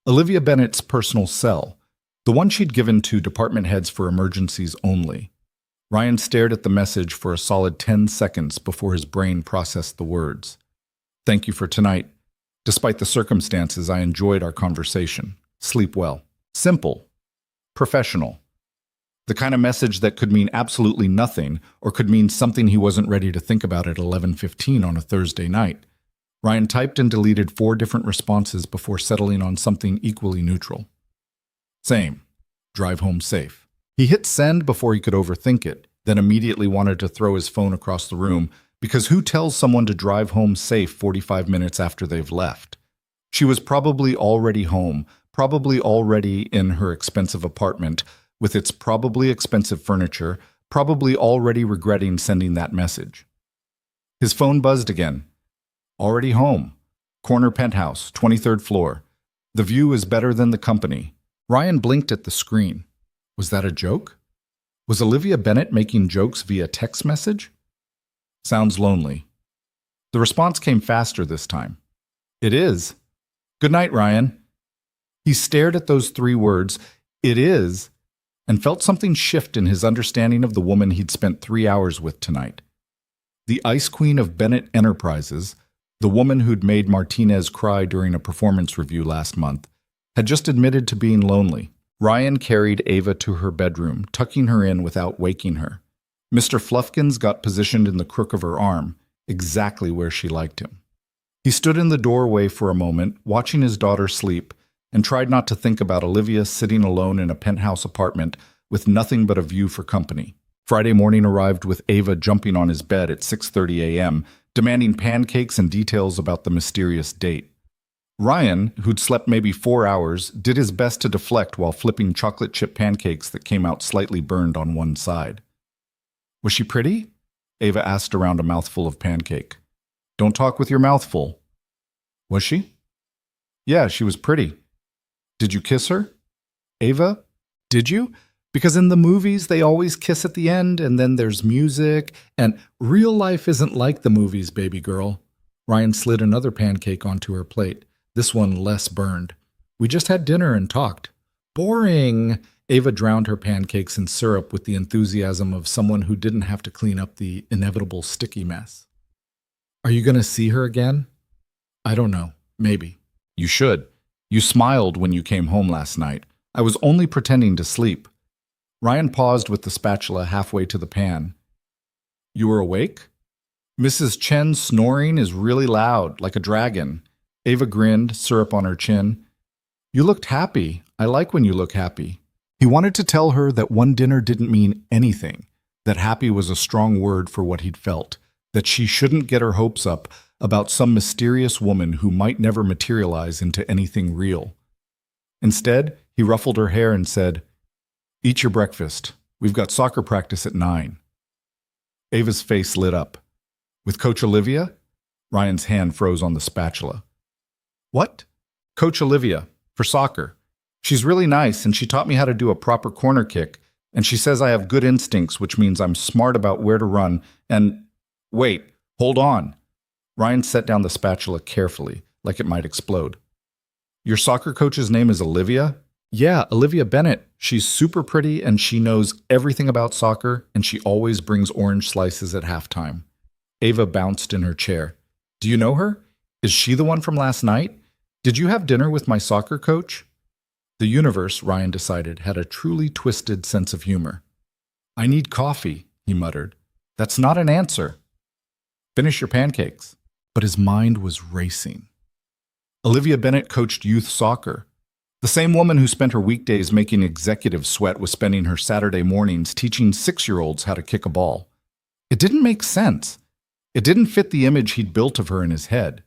Olivia Bennett's personal cell, the one she'd given to department heads for emergencies only. Ryan stared at the message for a solid 10 seconds before his brain processed the words. "Thank you for tonight. Despite the circumstances, I enjoyed our conversation. Sleep well. Simple. Professional. The kind of message that could mean absolutely nothing or could mean something he wasn't ready to think about at 11:15 on a Thursday night. Ryan typed and deleted 4 different responses before settling on something equally neutral. Same. Drive home safe. He hit send before he could overthink it, then immediately wanted to throw his phone across the room because who tells someone to drive home safe 45 minutes after they've left? She was probably already home, probably already in her expensive apartment with its probably expensive furniture, probably already regretting sending that message. His phone buzzed again. Already home. Corner penthouse, 23rd floor. The view is better than the company. Ryan blinked at the screen. Was that a joke? Was Olivia Bennett making jokes via text message? Sounds lonely. The response came faster this time. It is. Good night, Ryan. He stared at those 3 words, it is, and felt something shift in his understanding of the woman he'd spent 3 hours with tonight. The Ice Queen of Bennett Enterprises, the woman who'd made Martinez cry during a performance review last month, had just admitted to being lonely. Ryan carried Ava to her bedroom, tucking her in without waking her. Mr. Fluffkins got positioned in the crook of her arm, exactly where she liked him. He stood in the doorway for a moment, watching his daughter sleep, and tried not to think about Olivia sitting alone in a penthouse apartment with nothing but a view for company. Friday morning arrived with Ava jumping on his bed at 6:30 a.m., demanding pancakes and details about the mysterious date. Ryan, who'd slept maybe 4 hours, did his best to deflect while flipping chocolate chip pancakes that came out slightly burned on one side. Was she pretty? Ava asked around a mouthful of pancake. Don't talk with your mouth full. Was she? Yeah, she was pretty. Did you kiss her? Ava, did you? Because in the movies, they always kiss at the end, and then there's music, and real life isn't like the movies, baby girl. Ryan slid another pancake onto her plate, this one less burned. We just had dinner and talked. Boring. Ava drowned her pancakes in syrup with the enthusiasm of someone who didn't have to clean up the inevitable sticky mess. Are you going to see her again? I don't know. Maybe. You should. You smiled when you came home last night. I was only pretending to sleep. Ryan paused with the spatula halfway to the pan. You were awake? Mrs. Chen's snoring is really loud, like a dragon. Ava grinned, syrup on her chin. You looked happy. I like when you look happy. He wanted to tell her that one dinner didn't mean anything, that happy was a strong word for what he'd felt, that she shouldn't get her hopes up about some mysterious woman who might never materialize into anything real. Instead, he ruffled her hair and said, Eat your breakfast. We've got soccer practice at 9. Ava's face lit up. With Coach Olivia? Ryan's hand froze on the spatula. What? Coach Olivia, for soccer. She's really nice, and she taught me how to do a proper corner kick, and she says I have good instincts, which means I'm smart about where to run, and… Wait, hold on. Ryan set down the spatula carefully, like it might explode. Your soccer coach's name is Olivia? Yeah, Olivia Bennett. She's super pretty, and she knows everything about soccer, and she always brings orange slices at halftime. Ava bounced in her chair. Do you know her? Is she the one from last night? Did you have dinner with my soccer coach? The universe, Ryan decided, had a truly twisted sense of humor. I need coffee, he muttered. That's not an answer. Finish your pancakes. But his mind was racing. Olivia Bennett coached youth soccer. The same woman who spent her weekdays making executives sweat was spending her Saturday mornings teaching 6-year-olds how to kick a ball. It didn't make sense. It didn't fit the image he'd built of her in his head.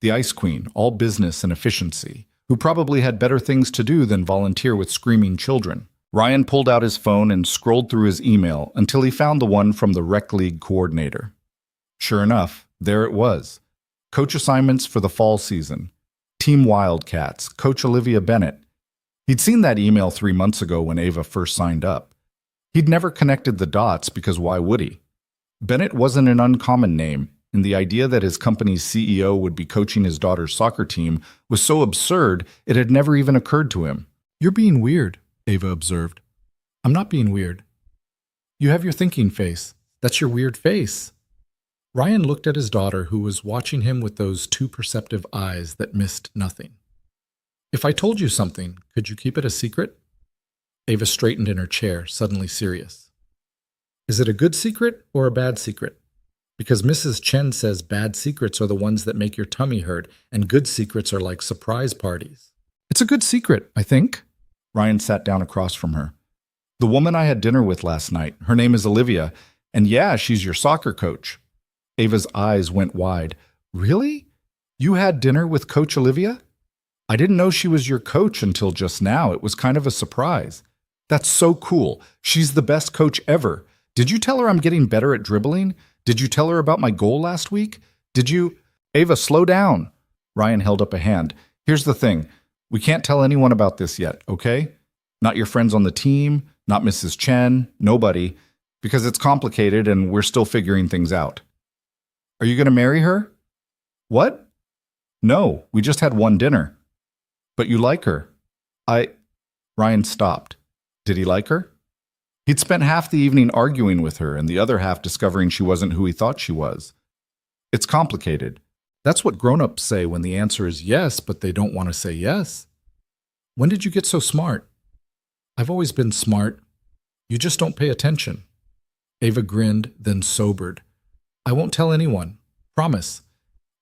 The Ice Queen, all business and efficiency, who probably had better things to do than volunteer with screaming children. Ryan pulled out his phone and scrolled through his email until he found the one from the rec league coordinator. Sure enough, there it was. Coach assignments for the fall season. Team Wildcats, Coach Olivia Bennett. He'd seen that email 3 months ago when Ava first signed up. He'd never connected the dots because why would he? Bennett wasn't an uncommon name, and the idea that his company's CEO would be coaching his daughter's soccer team was so absurd it had never even occurred to him. You're being weird, Ava observed. I'm not being weird. You have your thinking face. That's your weird face. Ryan looked at his daughter, who was watching him with those two perceptive eyes that missed nothing. If I told you something, could you keep it a secret? Ava straightened in her chair, suddenly serious. Is it a good secret or a bad secret? Because Mrs. Chen says bad secrets are the ones that make your tummy hurt, and good secrets are like surprise parties. It's a good secret, I think. Ryan sat down across from her. The woman I had dinner with last night, her name is Olivia, and yeah, she's your soccer coach. Ava's eyes went wide. Really? You had dinner with Coach Olivia? I didn't know she was your coach until just now. It was kind of a surprise. That's so cool. She's the best coach ever. Did you tell her I'm getting better at dribbling? Did you tell her about my goal last week? Did you? Ava, slow down. Ryan held up a hand. Here's the thing. We can't tell anyone about this yet, okay? Not your friends on the team, not Mrs. Chen, nobody, because it's complicated and we're still figuring things out. Are you going to marry her? What? No, we just had one dinner. But you like her. Ryan stopped. Did he like her? He'd spent half the evening arguing with her and the other half discovering she wasn't who he thought she was. It's complicated. That's what grown-ups say when the answer is yes, but they don't want to say yes. When did you get so smart? I've always been smart. You just don't pay attention. Ava grinned, then sobered. I won't tell anyone. Promise.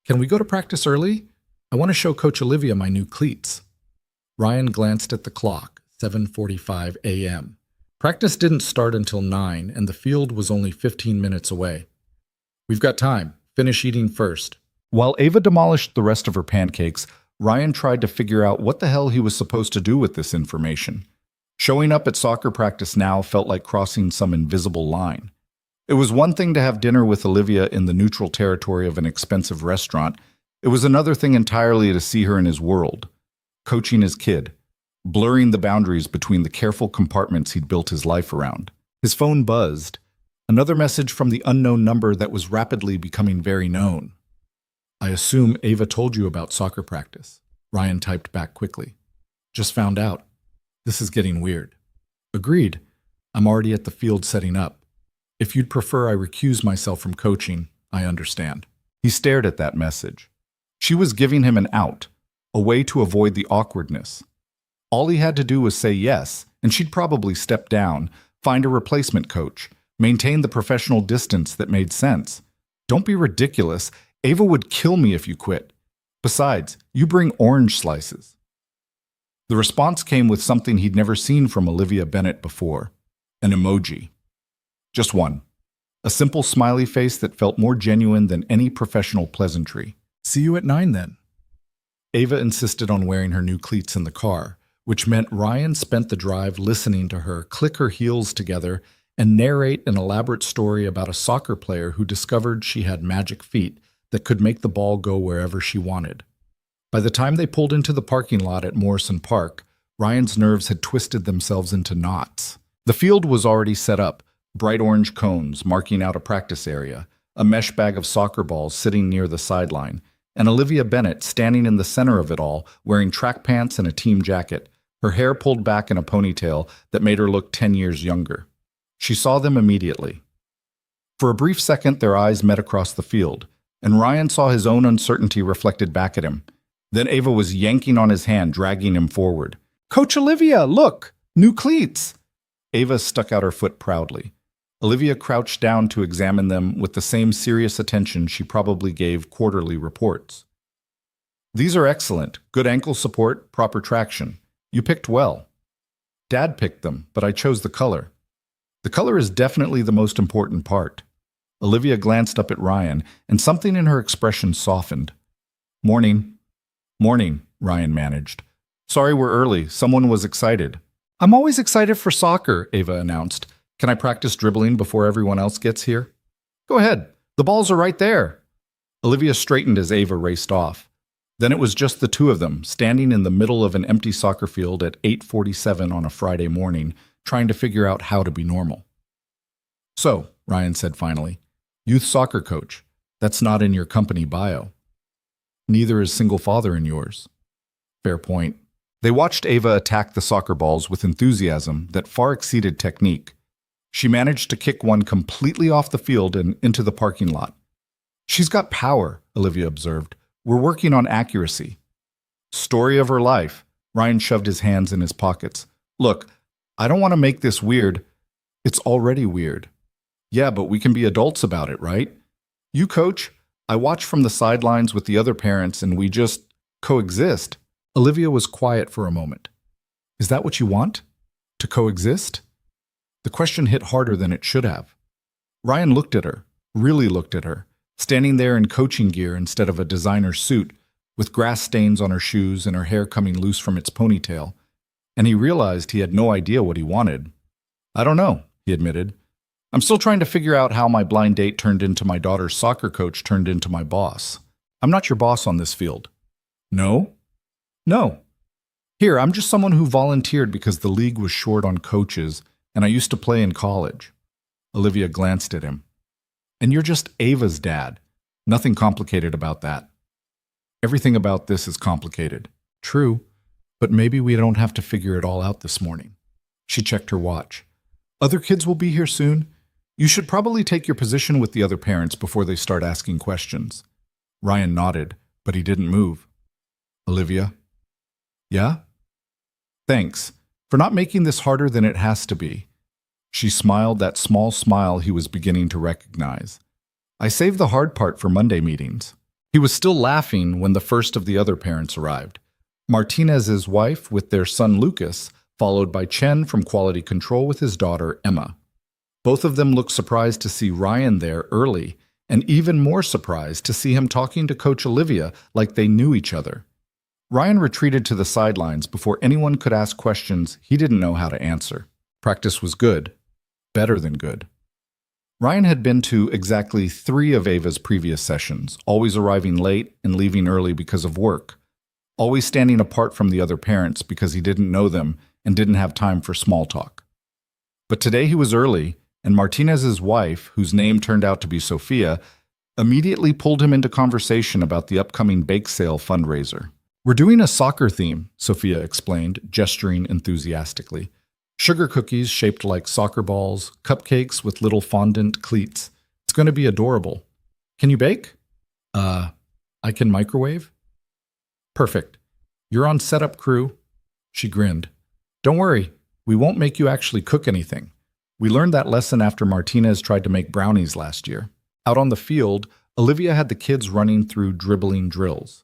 Can we go to practice early? I want to show Coach Olivia my new cleats. Ryan glanced at the clock, 7:45 a.m. Practice didn't start until 9, and the field was only 15 minutes away. We've got time. Finish eating first. While Ava demolished the rest of her pancakes, Ryan tried to figure out what the hell he was supposed to do with this information. Showing up at soccer practice now felt like crossing some invisible line. It was one thing to have dinner with Olivia in the neutral territory of an expensive restaurant. It was another thing entirely to see her in his world, coaching his kid, blurring the boundaries between the careful compartments he'd built his life around. His phone buzzed. Another message from the unknown number that was rapidly becoming very known. I assume Ava told you about soccer practice. Ryan typed back quickly. Just found out. This is getting weird. Agreed. I'm already at the field setting up. If you'd prefer I recuse myself from coaching, I understand. He stared at that message. She was giving him an out, a way to avoid the awkwardness. All he had to do was say yes, and she'd probably step down, find a replacement coach, maintain the professional distance that made sense. Don't be ridiculous. Ava would kill me if you quit. Besides, you bring orange slices. The response came with something he'd never seen from Olivia Bennett before. An emoji. Just one. A simple smiley face that felt more genuine than any professional pleasantry. See you at 9 then. Ava insisted on wearing her new cleats in the car, which meant Ryan spent the drive listening to her click her heels together and narrate an elaborate story about a soccer player who discovered she had magic feet that could make the ball go wherever she wanted. By the time they pulled into the parking lot at Morrison Park, Ryan's nerves had twisted themselves into knots. The field was already set up, bright orange cones marking out a practice area, a mesh bag of soccer balls sitting near the sideline, and Olivia Bennett standing in the center of it all, wearing track pants and a team jacket, her hair pulled back in a ponytail that made her look 10 years younger. She saw them immediately. For a brief second, their eyes met across the field, and Ryan saw his own uncertainty reflected back at him. Then Ava was yanking on his hand, dragging him forward. Coach Olivia, look! New cleats! Ava stuck out her foot proudly. Olivia crouched down to examine them with the same serious attention she probably gave quarterly reports. These are excellent. Good ankle support, proper traction. You picked well. Dad picked them, but I chose the color. The color is definitely the most important part. Olivia glanced up at Ryan, and something in her expression softened. Morning. Morning, Ryan managed. Sorry we're early. Someone was excited. I'm always excited for soccer, Ava announced. Can I practice dribbling before everyone else gets here? Go ahead. The balls are right there. Olivia straightened as Ava raced off. Then it was just the two of them, standing in the middle of an empty soccer field at 8:47 on a Friday morning, trying to figure out how to be normal. So, Ryan said finally, youth soccer coach. That's not in your company bio. Neither is single father in yours. Fair point. They watched Ava attack the soccer balls with enthusiasm that far exceeded technique. She managed to kick one completely off the field and into the parking lot. She's got power, Olivia observed. We're working on accuracy. Story of her life. Ryan shoved his hands in his pockets. Look, I don't want to make this weird. It's already weird. Yeah, but we can be adults about it, right? You coach, I watch from the sidelines with the other parents, and we just coexist. Olivia was quiet for a moment. Is that what you want? To coexist? The question hit harder than it should have. Ryan looked at her, really looked at her, standing there in coaching gear instead of a designer suit, with grass stains on her shoes and her hair coming loose from its ponytail, and he realized he had no idea what he wanted. I don't know, he admitted. I'm still trying to figure out how my blind date turned into my daughter's soccer coach turned into my boss. I'm not your boss on this field. No? No. Here, I'm just someone who volunteered because the league was short on coaches, and I used to play in college. Olivia glanced at him. And you're just Ava's dad. Nothing complicated about that. Everything about this is complicated. True, but maybe we don't have to figure it all out this morning. She checked her watch. Other kids will be here soon. You should probably take your position with the other parents before they start asking questions. Ryan nodded, but he didn't move. Olivia? Yeah? Thanks for not making this harder than it has to be. She smiled that small smile he was beginning to recognize. I saved the hard part for Monday meetings. He was still laughing when the first of the other parents arrived. Martinez's wife with their son Lucas, followed by Chen from Quality Control with his daughter Emma. Both of them looked surprised to see Ryan there early, and even more surprised to see him talking to Coach Olivia like they knew each other. Ryan retreated to the sidelines before anyone could ask questions he didn't know how to answer. Practice was good. Better than good. Ryan had been to exactly 3 of Ava's previous sessions, always arriving late and leaving early because of work, always standing apart from the other parents because he didn't know them and didn't have time for small talk. But today he was early, and Martinez's wife, whose name turned out to be Sophia, immediately pulled him into conversation about the upcoming bake sale fundraiser. We're doing a soccer theme, Sophia explained, gesturing enthusiastically. Sugar cookies shaped like soccer balls, cupcakes with little fondant cleats. It's going to be adorable. Can you bake? I can microwave? Perfect. You're on setup crew. She grinned. Don't worry, we won't make you actually cook anything. We learned that lesson after Martinez tried to make brownies last year. Out on the field, Olivia had the kids running through dribbling drills.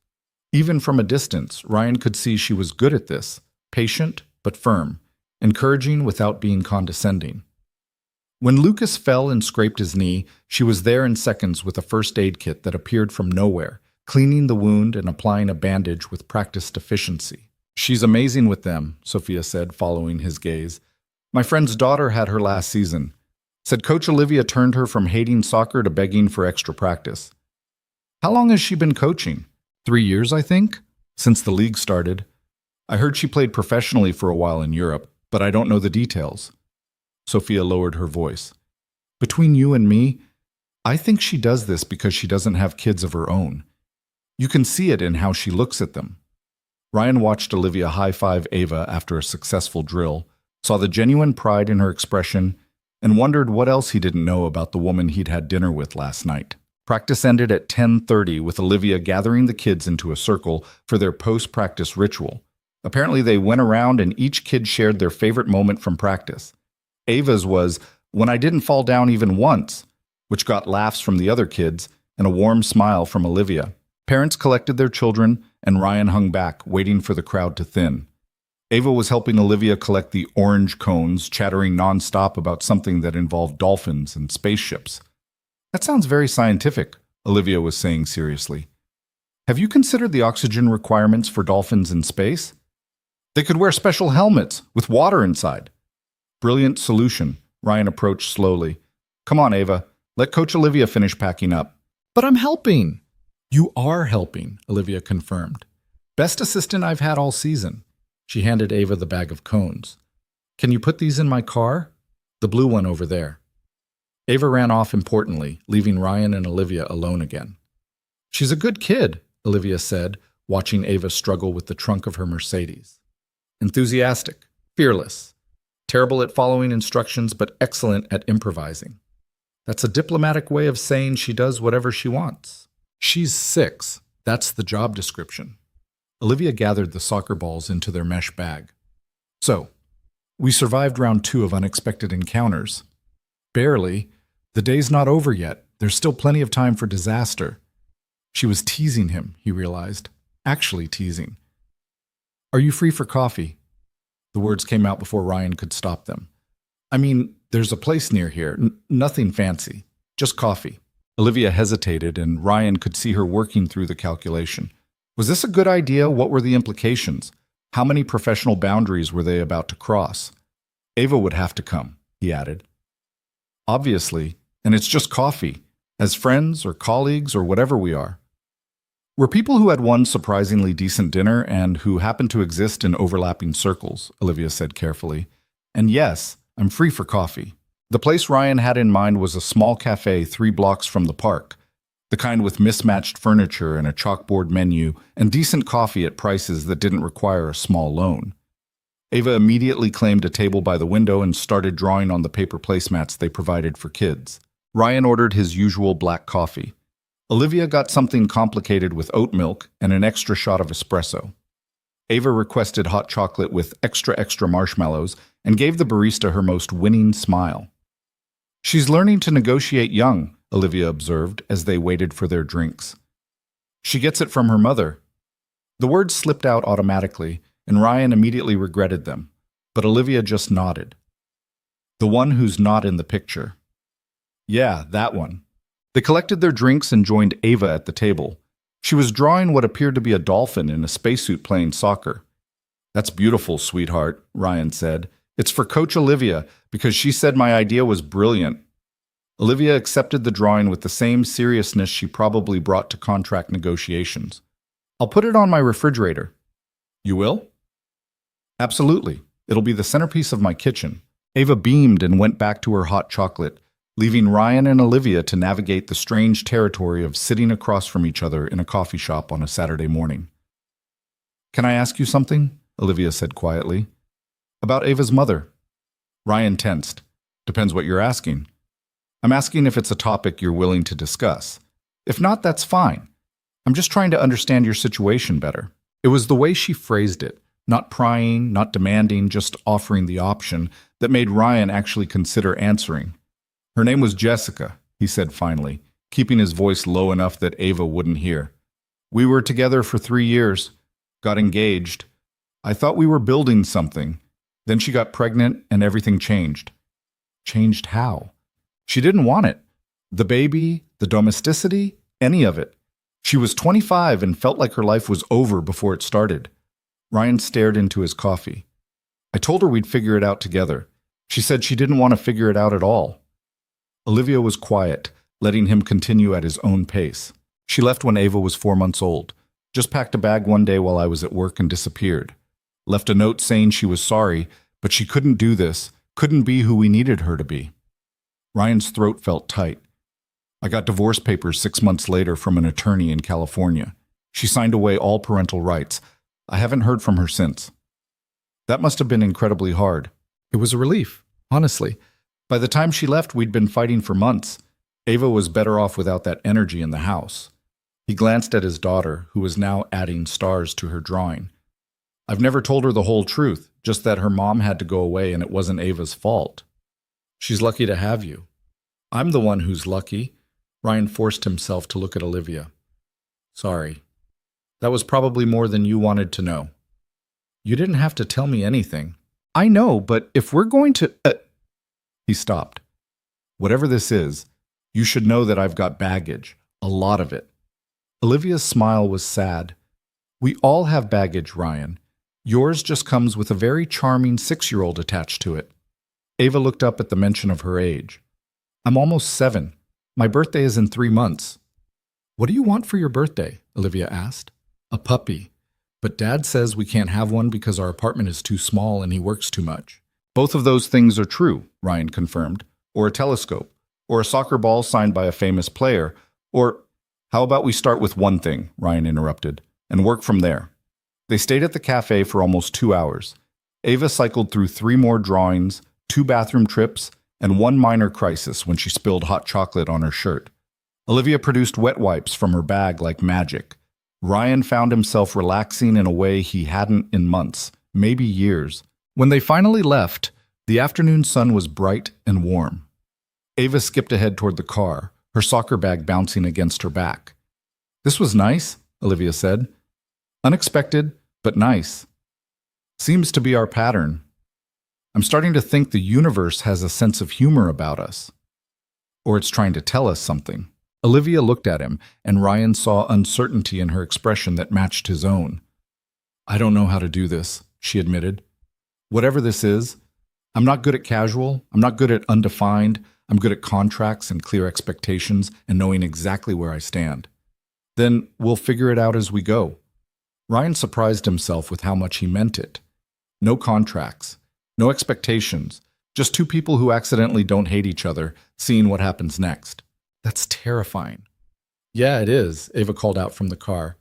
Even from a distance, Ryan could see she was good at this, patient but firm, encouraging without being condescending. When Lucas fell and scraped his knee, she was there in seconds with a first aid kit that appeared from nowhere, cleaning the wound and applying a bandage with practiced efficiency. She's amazing with them, Sophia said, following his gaze. My friend's daughter had her last season. Said Coach Olivia turned her from hating soccer to begging for extra practice. How long has she been coaching? 3 years, I think? Since the league started. I heard she played professionally for a while in Europe, but I don't know the details. Sophia lowered her voice. Between you and me, I think she does this because she doesn't have kids of her own. You can see it in how she looks at them. Ryan watched Olivia high-five Ava after a successful drill, saw the genuine pride in her expression, and wondered what else he didn't know about the woman he'd had dinner with last night. Practice ended at 10:30 with Olivia gathering the kids into a circle for their post-practice ritual. Apparently they went around and each kid shared their favorite moment from practice. Ava's was, when I didn't fall down even once, which got laughs from the other kids and a warm smile from Olivia. Parents collected their children, and Ryan hung back, waiting for the crowd to thin. Ava was helping Olivia collect the orange cones, chattering nonstop about something that involved dolphins and spaceships. That sounds very scientific, Olivia was saying seriously. Have you considered the oxygen requirements for dolphins in space? They could wear special helmets with water inside. Brilliant solution, Ryan approached slowly. Come on, Ava, let Coach Olivia finish packing up. But I'm helping. You are helping, Olivia confirmed. Best assistant I've had all season. She handed Ava the bag of cones. Can you put these in my car? The blue one over there. Ava ran off importantly, leaving Ryan and Olivia alone again. She's a good kid, Olivia said, watching Ava struggle with the trunk of her Mercedes. Enthusiastic, fearless, terrible at following instructions but excellent at improvising. That's a diplomatic way of saying she does whatever she wants. She's 6. That's the job description. Olivia gathered the soccer balls into their mesh bag. So, we survived round 2 of unexpected encounters. Barely. The day's not over yet. There's still plenty of time for disaster. She was teasing him, he realized. Actually teasing. Are you free for coffee? The words came out before Ryan could stop them. I mean, there's a place near here. Nothing fancy. Just coffee. Olivia hesitated, and Ryan could see her working through the calculation. Was this a good idea? What were the implications? How many professional boundaries were they about to cross? Ava would have to come, he added. Obviously, and it's just coffee, as friends or colleagues or whatever we are. We're people who had one surprisingly decent dinner and who happen to exist in overlapping circles, Olivia said carefully. And yes, I'm free for coffee. The place Ryan had in mind was a small cafe 3 blocks from the park, the kind with mismatched furniture and a chalkboard menu and decent coffee at prices that didn't require a small loan. Ava immediately claimed a table by the window and started drawing on the paper placemats they provided for kids. Ryan ordered his usual black coffee. Olivia got something complicated with oat milk and an extra shot of espresso. Ava requested hot chocolate with extra marshmallows and gave the barista her most winning smile. She's learning to negotiate young, Olivia observed as they waited for their drinks. She gets it from her mother. The words slipped out automatically, and Ryan immediately regretted them, but Olivia just nodded. The one who's not in the picture. Yeah, that one. They collected their drinks and joined Ava at the table. She was drawing what appeared to be a dolphin in a spacesuit playing soccer. That's beautiful, sweetheart, Ryan said. It's for Coach Olivia, because she said my idea was brilliant. Olivia accepted the drawing with the same seriousness she probably brought to contract negotiations. I'll put it on my refrigerator. You will? Absolutely. It'll be the centerpiece of my kitchen. Ava beamed and went back to her hot chocolate, leaving Ryan and Olivia to navigate the strange territory of sitting across from each other in a coffee shop on a Saturday morning. Can I ask you something? Olivia said quietly. About Ava's mother. Ryan tensed. Depends what you're asking. I'm asking if it's a topic you're willing to discuss. If not, that's fine. I'm just trying to understand your situation better. It was the way she phrased it, not prying, not demanding, just offering the option, that made Ryan actually consider answering. Her name was Jessica, he said finally, keeping his voice low enough that Ava wouldn't hear. We were together for 3 years, got engaged. I thought we were building something. Then she got pregnant and everything changed. Changed how? She didn't want it. The baby, the domesticity, any of it. She was 25 and felt like her life was over before it started. Ryan stared into his coffee. I told her we'd figure it out together. She said she didn't want to figure it out at all. Olivia was quiet, letting him continue at his own pace. She left when Ava was 4 months old. Just packed a bag one day while I was at work and disappeared. Left a note saying she was sorry, but she couldn't do this, couldn't be who we needed her to be. Ryan's throat felt tight. I got divorce papers 6 months later from an attorney in California. She signed away all parental rights. I haven't heard from her since. That must have been incredibly hard. It was a relief, honestly. By the time she left, we'd been fighting for months. Ava was better off without that energy in the house. He glanced at his daughter, who was now adding stars to her drawing. I've never told her the whole truth, just that her mom had to go away and it wasn't Ava's fault. She's lucky to have you. I'm the one who's lucky. Ryan forced himself to look at Olivia. Sorry. That was probably more than you wanted to know. You didn't have to tell me anything. I know, but if we're going to... He stopped. Whatever this is, you should know that I've got baggage, a lot of it. Olivia's smile was sad. We all have baggage, Ryan. Yours just comes with a very charming 6-year-old attached to it. Ava looked up at the mention of her age. I'm almost 7. My birthday is in 3 months. What do you want for your birthday? Olivia asked. A puppy. But Dad says we can't have one because our apartment is too small and he works too much. Both of those things are true, Ryan confirmed. Or a telescope. Or a soccer ball signed by a famous player. Or, how about we start with one thing, Ryan interrupted, and work from there. They stayed at the cafe for almost 2 hours. Ava cycled through 3 more drawings, 2 bathroom trips, and one minor crisis when she spilled hot chocolate on her shirt. Olivia produced wet wipes from her bag like magic. Ryan found himself relaxing in a way he hadn't in months, maybe years. When they finally left, the afternoon sun was bright and warm. Ava skipped ahead toward the car, her soccer bag bouncing against her back. "This was nice," Olivia said. "Unexpected, but nice. Seems to be our pattern. I'm starting to think the universe has a sense of humor about us. Or it's trying to tell us something." Olivia looked at him, and Ryan saw uncertainty in her expression that matched his own. "I don't know how to do this," she admitted. "Whatever this is, I'm not good at casual, I'm not good at undefined, I'm good at contracts and clear expectations and knowing exactly where I stand. Then we'll figure it out as we go." Ryan surprised himself with how much he meant it. No contracts, no expectations, just two people who accidentally don't hate each other, seeing what happens next. That's terrifying. "Yeah, it is," Ava called out from the car.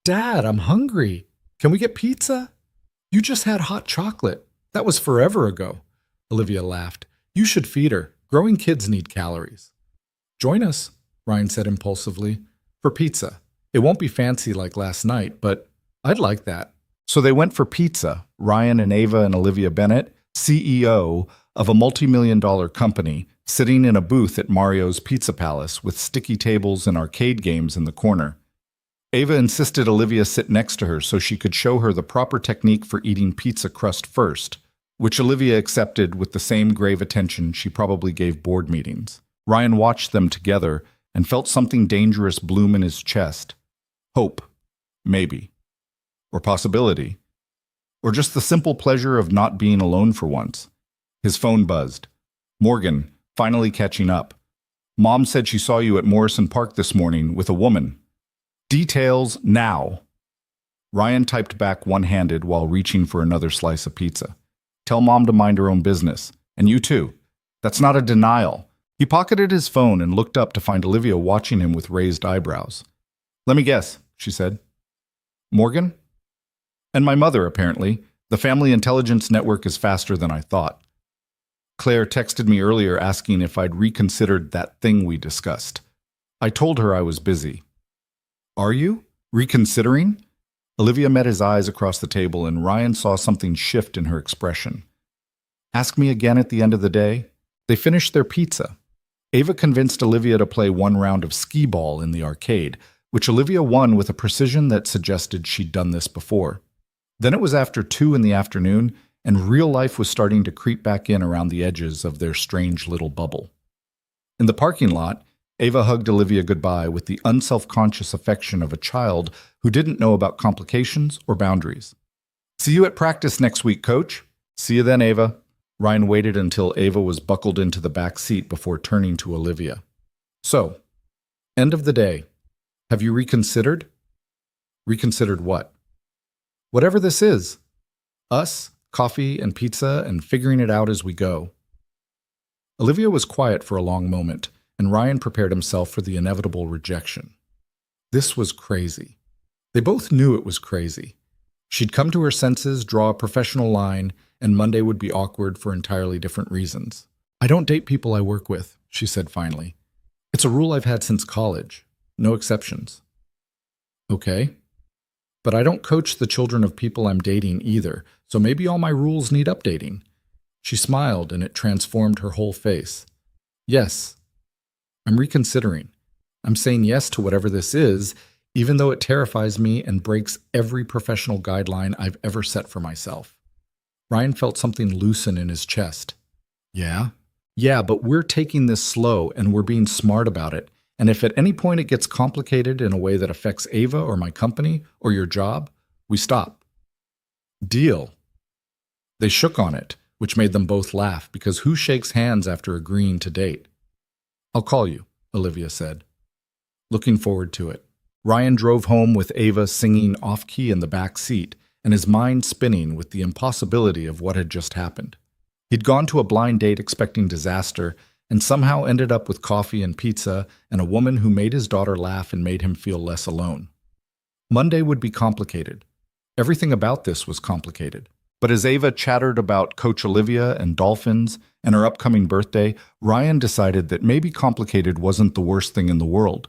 "Dad, I'm hungry. Can we get pizza?" "You just had hot chocolate. That was forever ago." Olivia laughed. "You should feed her. Growing kids need calories." "Join us," Ryan said impulsively, "for pizza. It won't be fancy like last night, but I'd like that." So they went for pizza, Ryan and Ava and Olivia Bennett, CEO of a multi-million-dollar company, sitting in a booth at Mario's Pizza Palace with sticky tables and arcade games in the corner. Ava insisted Olivia sit next to her so she could show her the proper technique for eating pizza crust first, which Olivia accepted with the same grave attention she probably gave board meetings. Ryan watched them together and felt something dangerous bloom in his chest. Hope, maybe. Or possibility. Or just the simple pleasure of not being alone for once. His phone buzzed. "Morgan, finally catching up. Mom said she saw you at Morrison Park this morning with a woman. Details now." Ryan typed back one-handed while reaching for another slice of pizza. "Tell Mom to mind her own business. And you too. That's not a denial." He pocketed his phone and looked up to find Olivia watching him with raised eyebrows. "Let me guess," she said. "Morgan?" "And my mother, apparently. The family intelligence network is faster than I thought. Claire texted me earlier asking if I'd reconsidered that thing we discussed. I told her I was busy." "Are you? Reconsidering?" Olivia met his eyes across the table, and Ryan saw something shift in her expression. "Ask me again at the end of the day." They finished their pizza. Ava convinced Olivia to play one round of skee ball in the arcade, which Olivia won with a precision that suggested she'd done this before. Then it was after 2 in the afternoon, and real life was starting to creep back in around the edges of their strange little bubble. In the parking lot, Ava hugged Olivia goodbye with the unselfconscious affection of a child who didn't know about complications or boundaries. "See you at practice next week, Coach." "See you then, Ava." Ryan waited until Ava was buckled into the back seat before turning to Olivia. "So, end of the day, have you reconsidered?" "Reconsidered what?" "Whatever this is. Us, coffee and pizza, and figuring it out as we go." Olivia was quiet for a long moment, and Ryan prepared himself for the inevitable rejection. This was crazy. They both knew it was crazy. She'd come to her senses, draw a professional line, and Monday would be awkward for entirely different reasons. "I don't date people I work with," she said finally. "It's a rule I've had since college. No exceptions." "Okay. But I don't coach the children of people I'm dating either, so maybe all my rules need updating." She smiled, and it transformed her whole face. "Yes. I'm reconsidering. I'm saying yes to whatever this is, even though it terrifies me and breaks every professional guideline I've ever set for myself." Ryan felt something loosen in his chest. "Yeah? Yeah, but we're taking this slow and we're being smart about it. And if at any point it gets complicated in a way that affects Ava or my company or your job, we stop." "Deal." They shook on it, which made them both laugh, because who shakes hands after agreeing to date? "I'll call you," Olivia said. "Looking forward to it." Ryan drove home with Ava singing off-key in the back seat, and his mind spinning with the impossibility of what had just happened. He'd gone to a blind date expecting disaster, and somehow ended up with coffee and pizza and a woman who made his daughter laugh and made him feel less alone. Monday would be complicated. Everything about this was complicated. But as Ava chattered about Coach Olivia and dolphins and her upcoming birthday, Ryan decided that maybe complicated wasn't the worst thing in the world.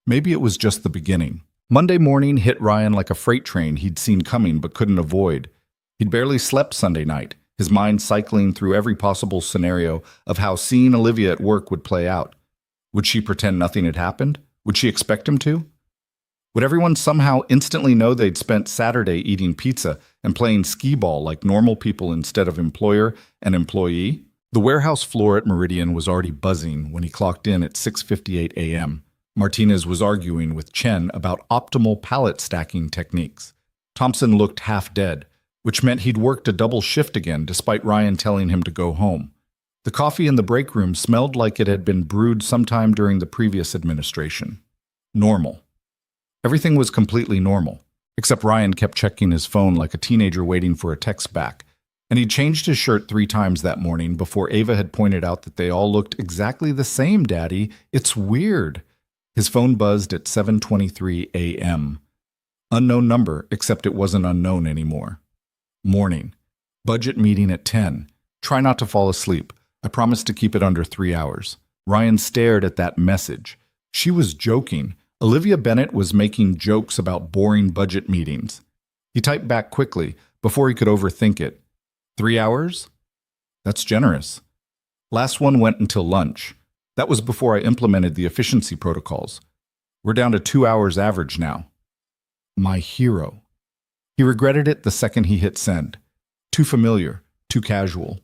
Maybe it was just the beginning. Monday morning hit Ryan like a freight train he'd seen coming but couldn't avoid. He'd barely slept Sunday night, his mind cycling through every possible scenario of how seeing Olivia at work would play out. Would she pretend nothing had happened? Would she expect him to? Would everyone somehow instantly know they'd spent Saturday eating pizza and playing skee-ball like normal people instead of employer and employee? The warehouse floor at Meridian was already buzzing when he clocked in at 6:58 a.m. Martinez was arguing with Chen about optimal pallet stacking techniques. Thompson looked half dead, which meant he'd worked a double shift again despite Ryan telling him to go home. The coffee in the break room smelled like it had been brewed sometime during the previous administration. Normal. Everything was completely normal, except Ryan kept checking his phone like a teenager waiting for a text back. And he changed his shirt 3 times that morning before Ava had pointed out that they all looked exactly the same, Daddy. It's weird. His phone buzzed at 7:23 a.m. Unknown number, except it wasn't unknown anymore. Morning. Budget meeting at 10. Try not to fall asleep. I promise to keep it under 3 hours. Ryan stared at that message. She was joking. Olivia Bennett was making jokes about boring budget meetings. He typed back quickly before he could overthink it. 3 hours? That's generous. Last one went until lunch. That was before I implemented the efficiency protocols. We're down to 2 hours average now. My hero. He regretted it the second he hit send. Too familiar, too casual.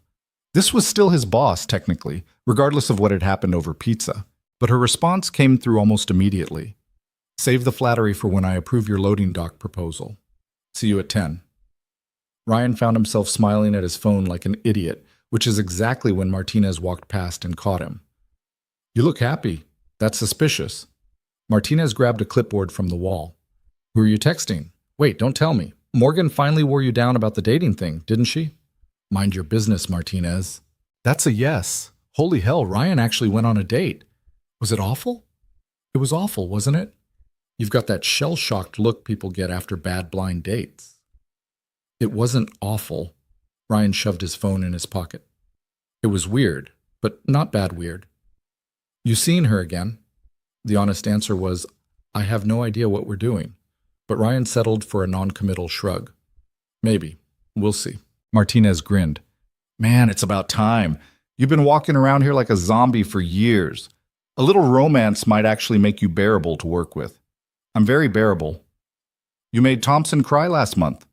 This was still his boss, technically, regardless of what had happened over pizza. But her response came through almost immediately. Save the flattery for when I approve your loading dock proposal. See you at 10. Ryan found himself smiling at his phone like an idiot, which is exactly when Martinez walked past and caught him. You look happy. That's suspicious. Martinez grabbed a clipboard from the wall. Who are you texting? Wait, don't tell me. Morgan finally wore you down about the dating thing, didn't she? Mind your business, Martinez. That's a yes. Holy hell, Ryan actually went on a date. Was it awful? It was awful, wasn't it? You've got that shell-shocked look people get after bad blind dates. It wasn't awful. Ryan shoved his phone in his pocket. It was weird, but not bad weird. You seen her again? The honest answer was, I have no idea what we're doing. But Ryan settled for a non-committal shrug. Maybe. We'll see. Martinez grinned. Man, it's about time. You've been walking around here like a zombie for years. A little romance might actually make you bearable to work with. I'm very bearable. You made Thompson cry last month.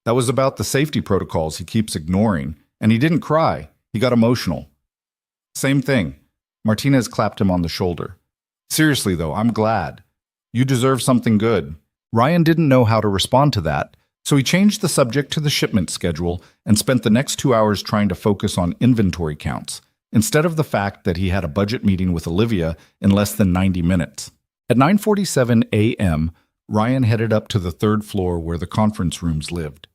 That was about the safety protocols he keeps ignoring, and he didn't cry. He got emotional. Same thing. Martinez clapped him on the shoulder. Seriously, though, I'm glad. You deserve something good. Ryan didn't know how to respond to that, so he changed the subject to the shipment schedule and spent the next 2 hours trying to focus on inventory counts, instead of the fact that he had a budget meeting with Olivia in less than 90 minutes. At 9:47 a.m., Ryan headed up to the 3rd floor where the conference rooms lived.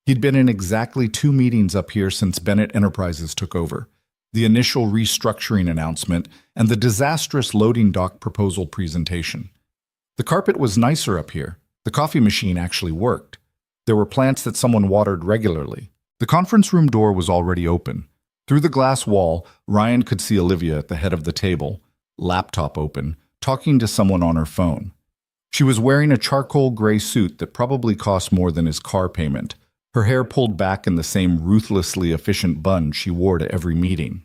He'd been in exactly 2 meetings up here since Bennett Enterprises took over. The initial restructuring announcement, and the disastrous loading dock proposal presentation. The carpet was nicer up here. The coffee machine actually worked. There were plants that someone watered regularly. The conference room door was already open. Through the glass wall, Ryan could see Olivia at the head of the table, laptop open, talking to someone on her phone. She was wearing a charcoal gray suit that probably cost more than his car payment, her hair pulled back in the same ruthlessly efficient bun she wore to every meeting.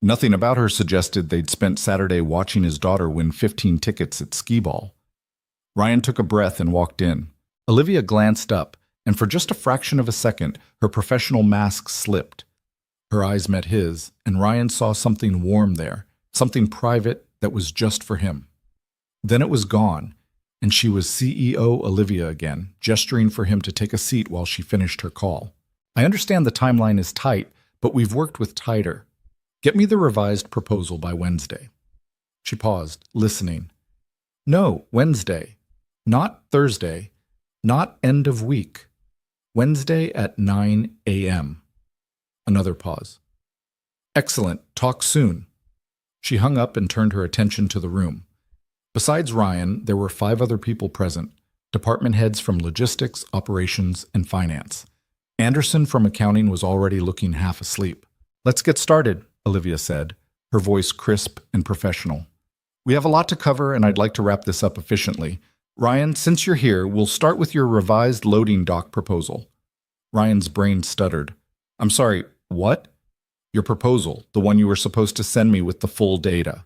Nothing about her suggested they'd spent Saturday watching his daughter win 15 tickets at skee-ball. Ryan took a breath and walked in. Olivia glanced up, and for just a fraction of a second, her professional mask slipped. Her eyes met his, and Ryan saw something warm there, something private that was just for him. Then it was gone, and she was CEO Olivia again, gesturing for him to take a seat while she finished her call. I understand the timeline is tight, but we've worked with tighter. Get me the revised proposal by Wednesday. She paused, listening. No, Wednesday. Not Thursday. Not end of week. Wednesday at 9 a.m. Another pause. Excellent. Talk soon. She hung up and turned her attention to the room. Besides Ryan, there were 5 other people present, department heads from logistics, operations, and finance. Anderson from accounting was already looking half asleep. "Let's get started," Olivia said, her voice crisp and professional. "We have a lot to cover, and I'd like to wrap this up efficiently. Ryan, since you're here, we'll start with your revised loading dock proposal." Ryan's brain stuttered. "I'm sorry, what?" "Your proposal, the one you were supposed to send me with the full data."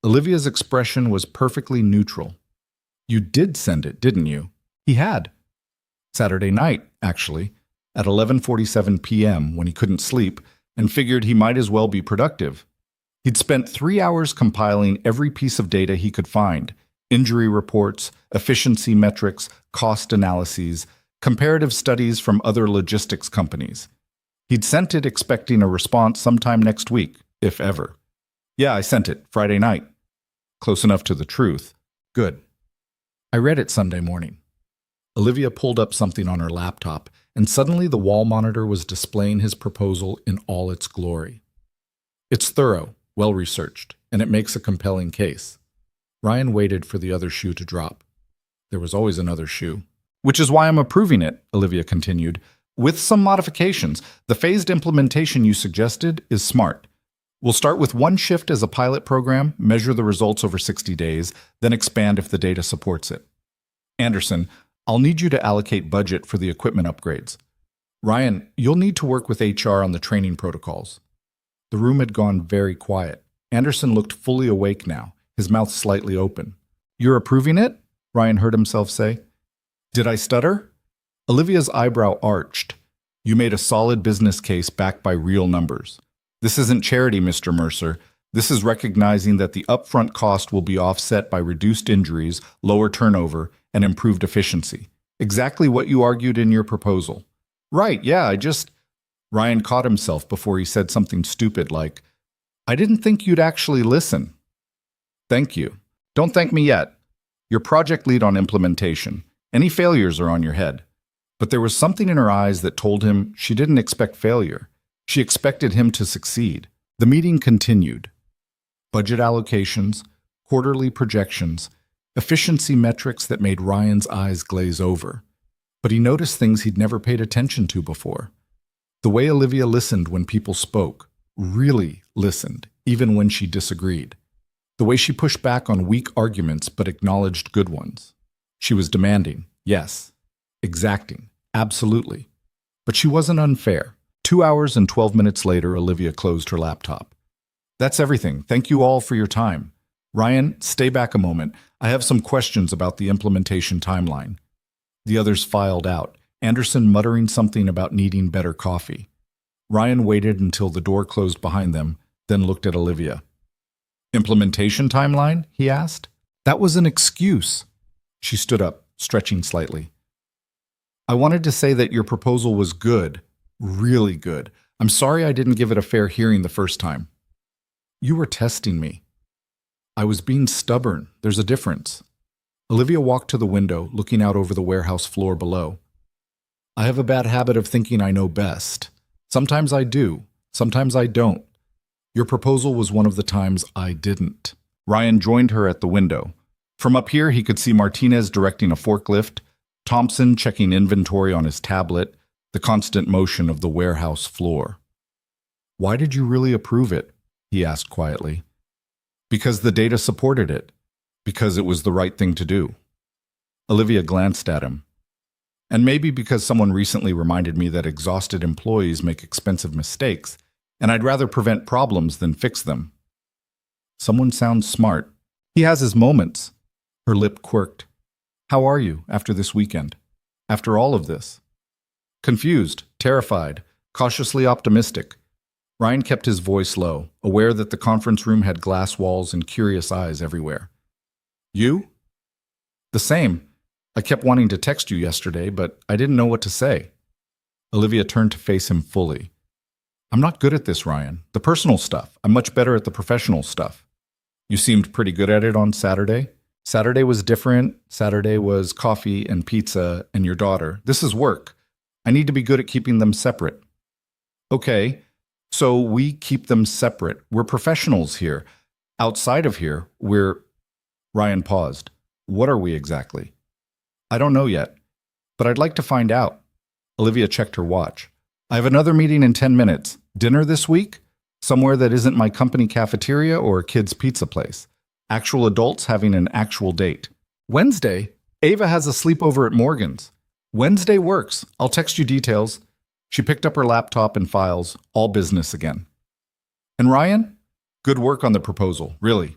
Olivia's expression was perfectly neutral. "You did send it, didn't you?" He had. Saturday night, actually, at 11:47 p.m. when he couldn't sleep and figured he might as well be productive. He'd spent 3 hours compiling every piece of data he could find: injury reports, efficiency metrics, cost analyses, comparative studies from other logistics companies. He'd sent it expecting a response sometime next week, if ever. "Yeah, I sent it, Friday night." Close enough to the truth. "Good. I read it Sunday morning." Olivia pulled up something on her laptop, and suddenly the wall monitor was displaying his proposal in all its glory. "It's thorough, well-researched, and it makes a compelling case." Ryan waited for the other shoe to drop. There was always another shoe. "Which is why I'm approving it," Olivia continued, "with some modifications. The phased implementation you suggested is smart. We'll start with one shift as a pilot program, measure the results over 60 days, then expand if the data supports it. Anderson, I'll need you to allocate budget for the equipment upgrades. Ryan, you'll need to work with HR on the training protocols." The room had gone very quiet. Anderson looked fully awake now, his mouth slightly open. "You're approving it?" Ryan heard himself say. "Did I stutter?" Olivia's eyebrow arched. "You made a solid business case backed by real numbers. This isn't charity, Mr. Mercer. This is recognizing that the upfront cost will be offset by reduced injuries, lower turnover, and improved efficiency. Exactly what you argued in your proposal." "Right, yeah, Ryan caught himself before he said something stupid like, "I didn't think you'd actually listen." "Thank you. Don't thank me yet. You're project lead on implementation. Any failures are on your head." But there was something in her eyes that told him she didn't expect failure. She expected him to succeed. The meeting continued. Budget allocations, quarterly projections, efficiency metrics that made Ryan's eyes glaze over. But he noticed things he'd never paid attention to before. The way Olivia listened when people spoke, really listened, even when she disagreed. The way she pushed back on weak arguments but acknowledged good ones. She was demanding, yes. Exacting, absolutely. But she wasn't unfair. 2 hours and 12 minutes later, Olivia closed her laptop. "That's everything. Thank you all for your time. Ryan, stay back a moment. I have some questions about the implementation timeline." The others filed out, Anderson muttering something about needing better coffee. Ryan waited until the door closed behind them, then looked at Olivia. "Implementation timeline?" he asked. "That was an excuse." She stood up, stretching slightly. "I wanted to say that your proposal was good. Really good. I'm sorry I didn't give it a fair hearing the first time." "You were testing me." "I was being stubborn. There's a difference." Olivia walked to the window, looking out over the warehouse floor below. "I have a bad habit of thinking I know best. Sometimes I do. Sometimes I don't. Your proposal was one of the times I didn't." Ryan joined her at the window. From up here, he could see Martinez directing a forklift, Thompson checking inventory on his tablet, the constant motion of the warehouse floor. "Why did you really approve it?" he asked quietly. "Because the data supported it. Because it was the right thing to do." Olivia glanced at him. "And maybe because someone recently reminded me that exhausted employees make expensive mistakes, and I'd rather prevent problems than fix them." "Someone sounds smart." "He has his moments." Her lip quirked. "How are you after this weekend? After all of this?" "Confused, terrified, cautiously optimistic." Ryan kept his voice low, aware that the conference room had glass walls and curious eyes everywhere. "You?" "The same. I kept wanting to text you yesterday, but I didn't know what to say." Olivia turned to face him fully. "I'm not good at this, Ryan. The personal stuff. I'm much better at the professional stuff." "You seemed pretty good at it on Saturday." "Saturday was different. Saturday was coffee and pizza and your daughter. This is work. I need to be good at keeping them separate." "Okay, so we keep them separate. We're professionals here. Outside of here, we're—" Ryan paused. "What are we exactly?" "I don't know yet, but I'd like to find out." Olivia checked her watch. I have another meeting in 10 minutes. Dinner this week? Somewhere that isn't my company cafeteria or a kid's pizza place. Actual adults having an actual date. Wednesday? Ava has a sleepover at Morgan's. Wednesday works. I'll text you details. She picked up her laptop and files, all business again. And Ryan? Good work on the proposal, really.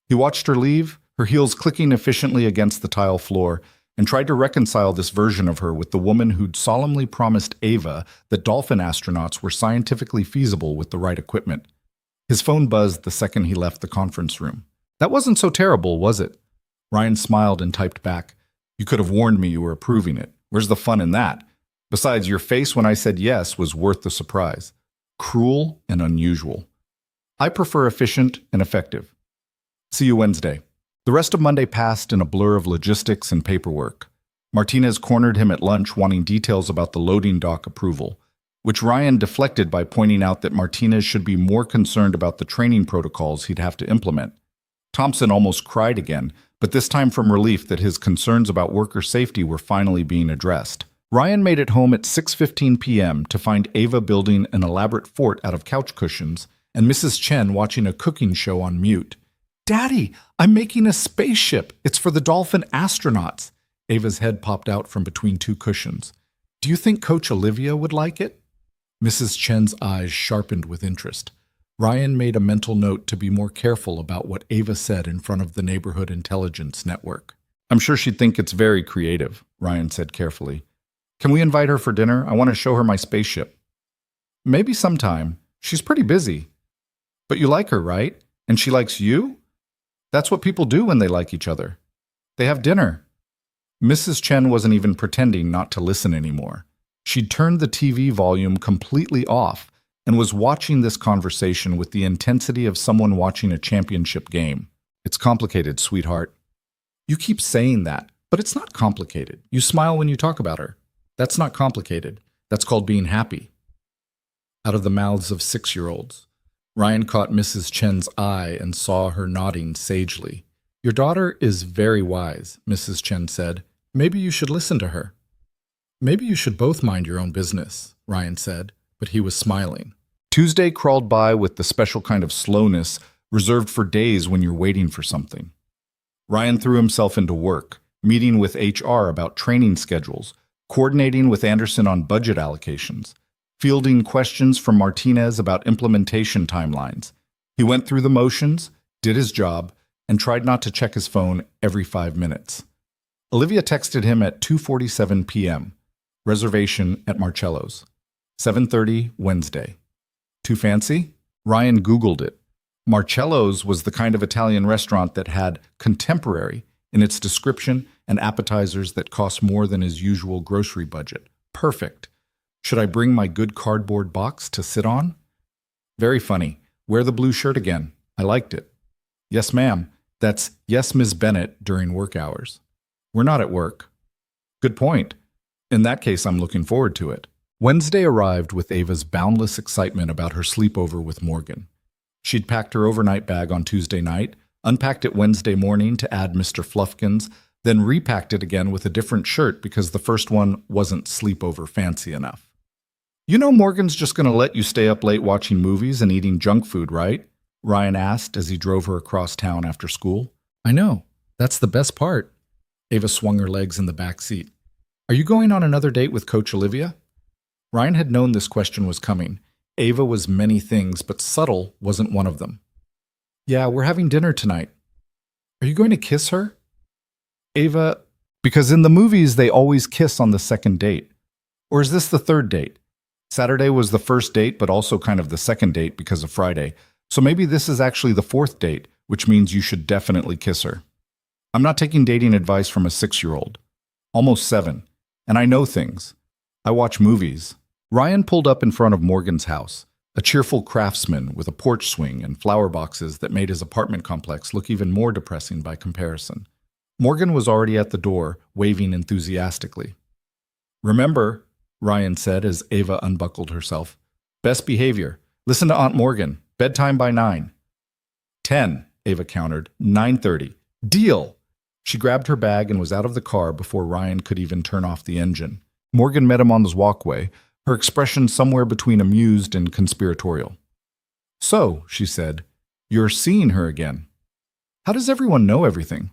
He watched her leave, her heels clicking efficiently against the tile floor, and tried to reconcile this version of her with the woman who'd solemnly promised Ava that dolphin astronauts were scientifically feasible with the right equipment. His phone buzzed the second he left the conference room. That wasn't so terrible, was it? Ryan smiled and typed back. You could have warned me you were approving it. Where's the fun in that? Besides, your face when I said yes was worth the surprise. Cruel and unusual. I prefer efficient and effective. See you Wednesday. The rest of Monday passed in a blur of logistics and paperwork. Martinez cornered him at lunch wanting details about the loading dock approval, which Ryan deflected by pointing out that Martinez should be more concerned about the training protocols he'd have to implement. Thompson almost cried again, but this time from relief that his concerns about worker safety were finally being addressed. Ryan made it home at 6:15 p.m. to find Ava building an elaborate fort out of couch cushions and Mrs. Chen watching a cooking show on mute. Daddy, I'm making a spaceship. It's for the dolphin astronauts. Ava's head popped out from between two cushions. Do you think Coach Olivia would like it? Mrs. Chen's eyes sharpened with interest. Ryan made a mental note to be more careful about what Ava said in front of the neighborhood intelligence network. I'm sure she'd think it's very creative, Ryan said carefully. Can we invite her for dinner? I want to show her my spaceship. Maybe sometime. She's pretty busy. But you like her, right? And she likes you? That's what people do when they like each other. They have dinner. Mrs. Chen wasn't even pretending not to listen anymore. She'd turned the TV volume completely off and was watching this conversation with the intensity of someone watching a championship game. It's complicated, sweetheart. You keep saying that, but it's not complicated. You smile when you talk about her. That's not complicated. That's called being happy. Out of the mouths of 6-year-olds. Ryan caught Mrs. Chen's eye and saw her nodding sagely. Your daughter is very wise, Mrs. Chen said. Maybe you should listen to her. Maybe you should both mind your own business, Ryan said, but he was smiling. Tuesday crawled by with the special kind of slowness reserved for days when you're waiting for something. Ryan threw himself into work, meeting with HR about training schedules, coordinating with Anderson on budget allocations, fielding questions from Martinez about implementation timelines. He went through the motions, did his job, and tried not to check his phone every 5 minutes. Olivia texted him at 2:47 p.m. Reservation at Marcello's. 7:30 Wednesday. Too fancy? Ryan Googled it. Marcello's was the kind of Italian restaurant that had contemporary in its description and appetizers that cost more than his usual grocery budget. Perfect. Should I bring my good cardboard box to sit on? Very funny. Wear the blue shirt again. I liked it. Yes, ma'am. That's yes, Ms. Bennett during work hours. We're not at work. Good point. In that case, I'm looking forward to it. Wednesday arrived with Ava's boundless excitement about her sleepover with Morgan. She'd packed her overnight bag on Tuesday night, unpacked it Wednesday morning to add Mr. Fluffkins, then repacked it again with a different shirt because the first one wasn't sleepover fancy enough. You know Morgan's just going to let you stay up late watching movies and eating junk food, right? Ryan asked as he drove her across town after school. I know. That's the best part. Ava swung her legs in the back seat. Are you going on another date with Coach Olivia? Ryan had known this question was coming. Ava was many things, but subtle wasn't one of them. Yeah, we're having dinner tonight. Are you going to kiss her? Ava, because in the movies they always kiss on the second date. Or is this the third date? Saturday was the first date, but also kind of the second date because of Friday. So maybe this is actually the fourth date, which means you should definitely kiss her. I'm not taking dating advice from a 6-year-old. Almost 7. And I know things. I watch movies. Ryan pulled up in front of Morgan's house, a cheerful craftsman with a porch swing and flower boxes that made his apartment complex look even more depressing by comparison. Morgan was already at the door, waving enthusiastically. Remember, Ryan said as Ava unbuckled herself. Best behavior. Listen to Aunt Morgan. Bedtime by 9. 10, Ava countered. 9:30. Deal! She grabbed her bag and was out of the car before Ryan could even turn off the engine. Morgan met him on the walkway, her expression somewhere between amused and conspiratorial. "So," she said, "you're seeing her again. How does everyone know everything?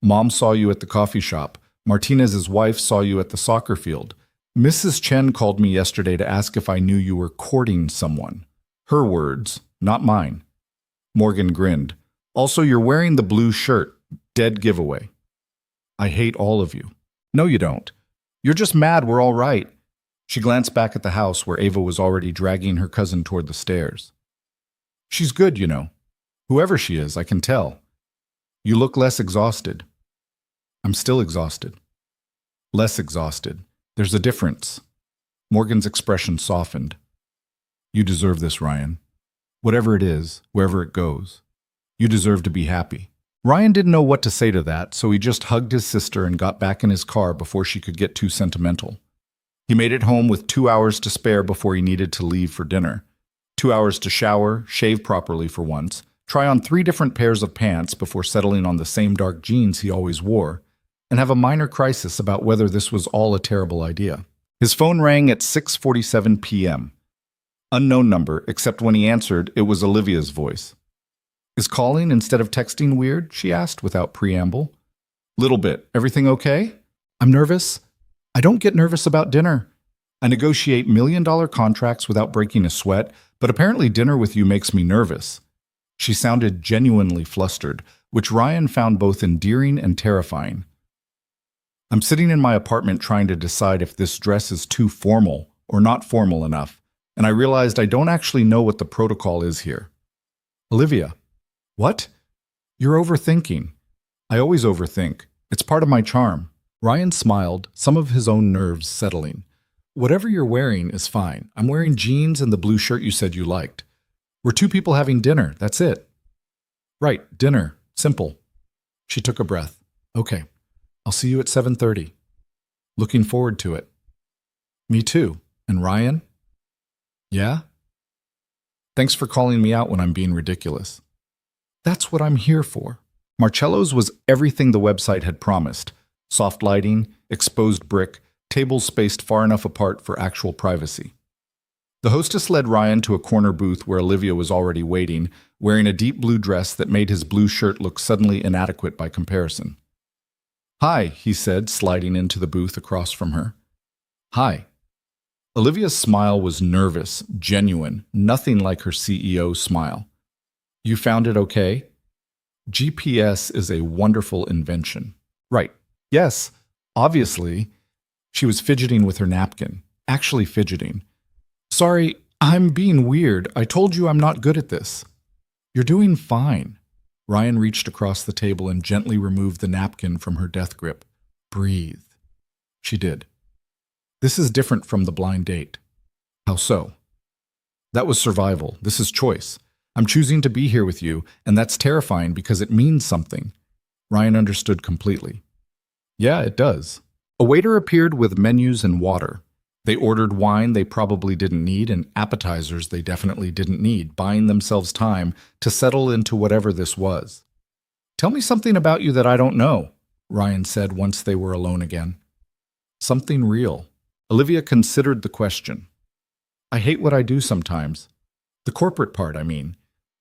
Mom saw you at the coffee shop. Martinez's wife saw you at the soccer field. Mrs. Chen called me yesterday to ask if I knew you were courting someone. Her words, not mine." Morgan grinned. "Also, you're wearing the blue shirt. Dead giveaway." "I hate all of you." "No, you don't. You're just mad we're all right." She glanced back at the house where Ava was already dragging her cousin toward the stairs. "She's good, you know. Whoever she is, I can tell. You look less exhausted." "I'm still exhausted." "Less exhausted. There's a difference." Morgan's expression softened. "You deserve this, Ryan. Whatever it is, wherever it goes. You deserve to be happy." Ryan didn't know what to say to that, so he just hugged his sister and got back in his car before she could get too sentimental. He made it home with 2 hours to spare before he needed to leave for dinner. 2 hours to shower, shave properly for once, try on 3 different pairs of pants before settling on the same dark jeans he always wore, and have a minor crisis about whether this was all a terrible idea. His phone rang at 6:47 p.m. Unknown number, except when he answered, it was Olivia's voice. "Is calling instead of texting weird?" she asked without preamble. "Little bit. Everything okay?" "I'm nervous. I don't get nervous about dinner. I negotiate million-dollar contracts without breaking a sweat, but apparently dinner with you makes me nervous." She sounded genuinely flustered, which Ryan found both endearing and terrifying. "I'm sitting in my apartment trying to decide if this dress is too formal or not formal enough, and I realized I don't actually know what the protocol is here." "Olivia." "What?" "You're overthinking." "I always overthink. It's part of my charm." Ryan smiled, some of his own nerves settling. "Whatever you're wearing is fine. I'm wearing jeans and the blue shirt you said you liked. We're 2 people having dinner, that's it." "Right, dinner. Simple." She took a breath. "Okay. I'll see you at 7:30. "Looking forward to it." "Me too. And Ryan?" "Yeah?" "Thanks for calling me out when I'm being ridiculous." "That's what I'm here for." Marcello's was everything the website had promised. Soft lighting, exposed brick, tables spaced far enough apart for actual privacy. The hostess led Ryan to a corner booth where Olivia was already waiting, wearing a deep blue dress that made his blue shirt look suddenly inadequate by comparison. "Hi," he said, sliding into the booth across from her. "Hi." Olivia's smile was nervous, genuine, nothing like her CEO smile. "You found it okay?" GPS is a wonderful invention. "Right. Yes, obviously." She was fidgeting with her napkin, actually fidgeting. "Sorry, I'm being weird. I told you I'm not good at this." "You're doing fine." Ryan reached across the table and gently removed the napkin from her death grip. "Breathe." She did. "This is different from the blind date." "How so?" "That was survival. This is choice. I'm choosing to be here with you, and that's terrifying because it means something." Ryan understood completely. "Yeah, it does." A waiter appeared with menus and water. They ordered wine they probably didn't need and appetizers they definitely didn't need, buying themselves time to settle into whatever this was. "Tell me something about you that I don't know," Ryan said once they were alone again. "Something real." Olivia considered the question. "I hate what I do sometimes. The corporate part, I mean.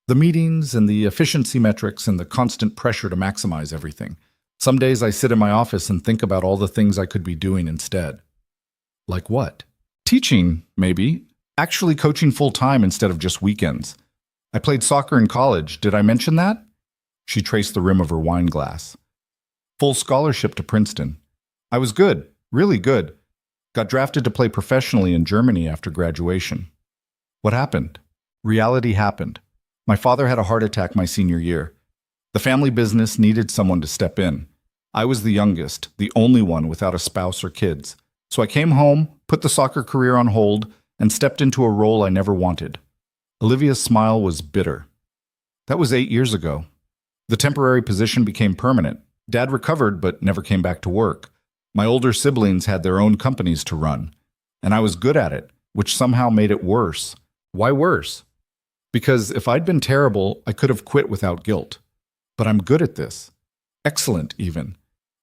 The meetings and the efficiency metrics and the constant pressure to maximize everything. Some days I sit in my office and think about all the things I could be doing instead." "Like what?" "Teaching, maybe. Actually coaching full-time instead of just weekends. I played soccer in college. Did I mention that?" She traced the rim of her wine glass. "Full scholarship to Princeton. I was good, really good. Got drafted to play professionally in Germany after graduation." "What happened?" "Reality happened. My father had a heart attack my senior year. The family business needed someone to step in. I was the youngest, the only one without a spouse or kids. So I came home, put the soccer career on hold, and stepped into a role I never wanted." Olivia's smile was bitter. "That was 8 years ago. The temporary position became permanent. Dad recovered but never came back to work. My older siblings had their own companies to run. And I was good at it, which somehow made it worse." "Why worse?" "Because if I'd been terrible, I could have quit without guilt. But I'm good at this. Excellent, even.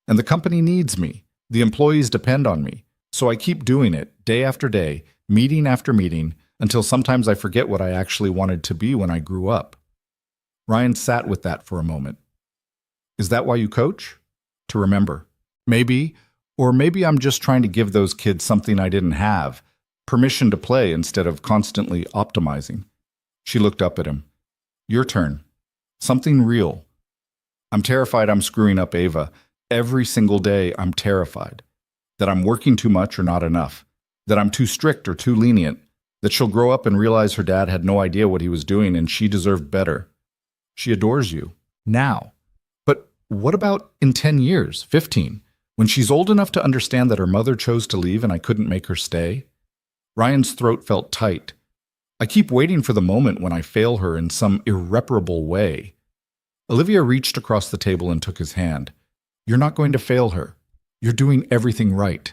And the company needs me. The employees depend on me. So I keep doing it, day after day, meeting after meeting, until sometimes I forget what I actually wanted to be when I grew up. Ryan sat with that for a moment. Is that why you coach? To remember. Maybe, or maybe I'm just trying to give those kids something I didn't have, permission to play instead of constantly optimizing. She looked up at him. Your turn. Something real. I'm terrified I'm screwing up Ava. Every single day I'm terrified. That I'm working too much or not enough. That I'm too strict or too lenient. That she'll grow up and realize her dad had no idea what he was doing and she deserved better. She adores you. Now. But what about in 10 years, 15, when she's old enough to understand that her mother chose to leave and I couldn't make her stay? Ryan's throat felt tight. I keep waiting for the moment when I fail her in some irreparable way. Olivia reached across the table and took his hand. You're not going to fail her. You're doing everything right.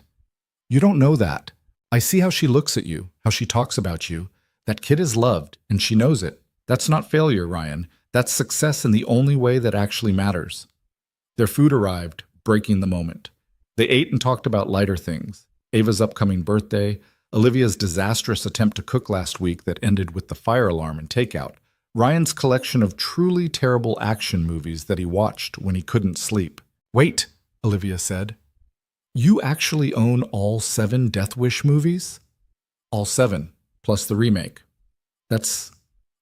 You don't know that. I see how she looks at you, how she talks about you. That kid is loved, and she knows it. That's not failure, Ryan. That's success in the only way that actually matters. Their food arrived, breaking the moment. They ate and talked about lighter things. Ava's upcoming birthday, Olivia's disastrous attempt to cook last week that ended with the fire alarm and takeout, Ryan's collection of truly terrible action movies that he watched when he couldn't sleep. Wait, Olivia said. You actually own all 7 Death Wish movies? All 7, plus the remake. That's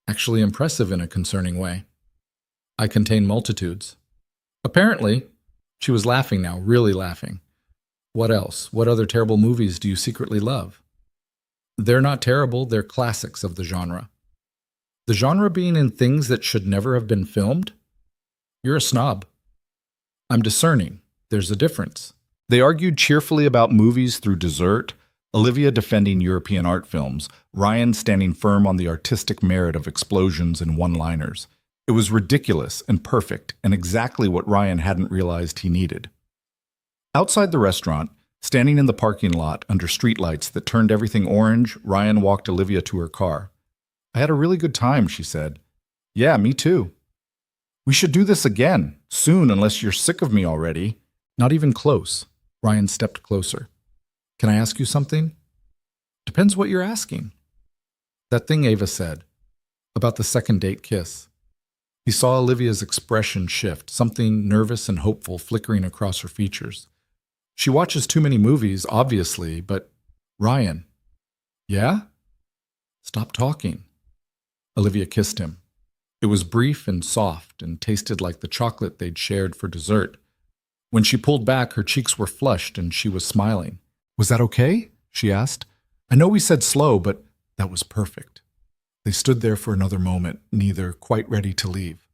actually impressive in a concerning way. I contain multitudes. Apparently, she was laughing now, really laughing. What else? What other terrible movies do you secretly love? They're not terrible, they're classics of the genre. The genre being in things that should never have been filmed? You're a snob. I'm discerning. There's a difference. They argued cheerfully about movies through dessert, Olivia defending European art films, Ryan standing firm on the artistic merit of explosions and one-liners. It was ridiculous and perfect, and exactly what Ryan hadn't realized he needed. Outside the restaurant, standing in the parking lot under streetlights that turned everything orange, Ryan walked Olivia to her car. I had a really good time, she said. Yeah, me too. We should do this again, soon, unless you're sick of me already. Not even close. Ryan stepped closer. Can I ask you something? Depends what you're asking. That thing Ava said, about the second date kiss. He saw Olivia's expression shift, something nervous and hopeful flickering across her features. She watches too many movies, obviously, but Ryan. Yeah? Stop talking. Olivia kissed him. It was brief and soft and tasted like the chocolate they'd shared for dessert. When she pulled back, her cheeks were flushed and she was smiling. Was that okay? She asked. I know we said slow, but that was perfect. They stood there for another moment, neither quite ready to leave.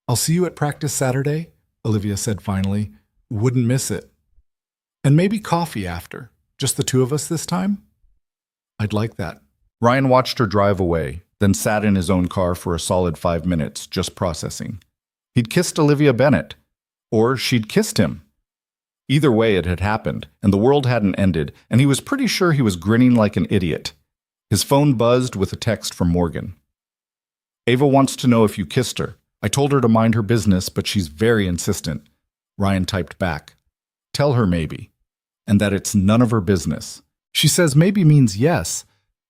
I'll see you at practice Saturday, Olivia said finally. Wouldn't miss it. And maybe coffee after. Just the two of us this time? I'd like that. Ryan watched her drive away, then sat in his own car for a solid 5 minutes, just processing. He'd kissed Olivia Bennett. Or she'd kissed him. Either way, it had happened, and the world hadn't ended, and he was pretty sure he was grinning like an idiot. His phone buzzed with a text from Morgan. Ava wants to know if you kissed her. I told her to mind her business, but she's very insistent. Ryan typed back. Tell her maybe. And that it's none of her business. She says maybe means yes.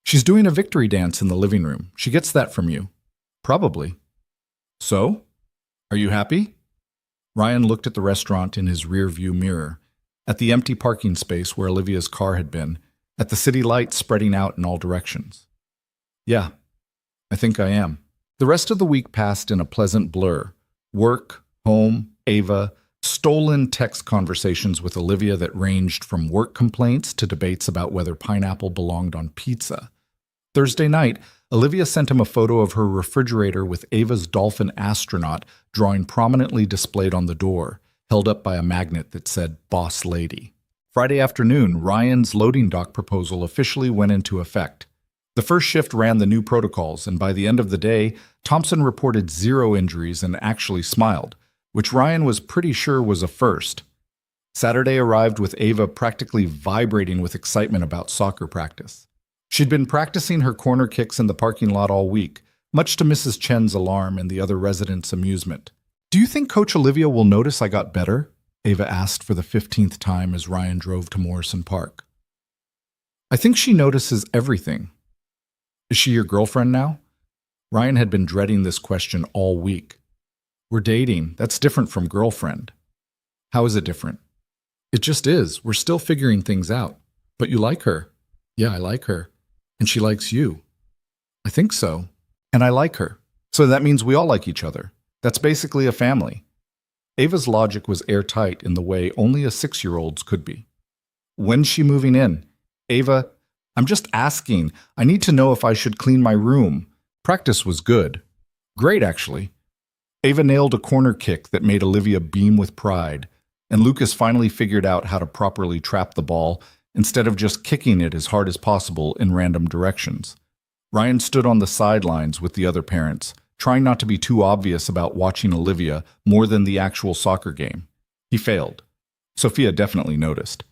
She's doing a victory dance in the living room. She gets that from you. Probably. So? Are you happy? Ryan looked at the restaurant in his rear-view mirror, at the empty parking space where Olivia's car had been, at the city lights spreading out in all directions. Yeah, I think I am. The rest of the week passed in a pleasant blur. Work, home, Ava, stolen text conversations with Olivia that ranged from work complaints to debates about whether pineapple belonged on pizza. Thursday night, Olivia sent him a photo of her refrigerator with Ava's dolphin astronaut drawing prominently displayed on the door, held up by a magnet that said Boss Lady. Friday afternoon, Ryan's loading dock proposal officially went into effect. The first shift ran the new protocols, and by the end of the day, Thompson reported 0 injuries and actually smiled, which Ryan was pretty sure was a first. Saturday arrived with Ava practically vibrating with excitement about soccer practice. She'd been practicing her corner kicks in the parking lot all week, much to Mrs. Chen's alarm and the other residents' amusement. Do you think Coach Olivia will notice I got better? Ava asked for the 15th time as Ryan drove to Morrison Park. I think she notices everything. Is she your girlfriend now? Ryan had been dreading this question all week. We're dating. That's different from girlfriend. How is it different? It just is. We're still figuring things out. But you like her. Yeah, I like her. And she likes you. I think so. And I like her. So that means we all like each other. That's basically a family. Ava's logic was airtight in the way only a 6-year-old's could be. When's she moving in? Ava, I'm just asking. I need to know if I should clean my room. Practice was good. Great, actually. Ava nailed a corner kick that made Olivia beam with pride, and Lucas finally figured out how to properly trap the ball instead of just kicking it as hard as possible in random directions. Ryan stood on the sidelines with the other parents, trying not to be too obvious about watching Olivia more than the actual soccer game. He failed. Sophia definitely noticed.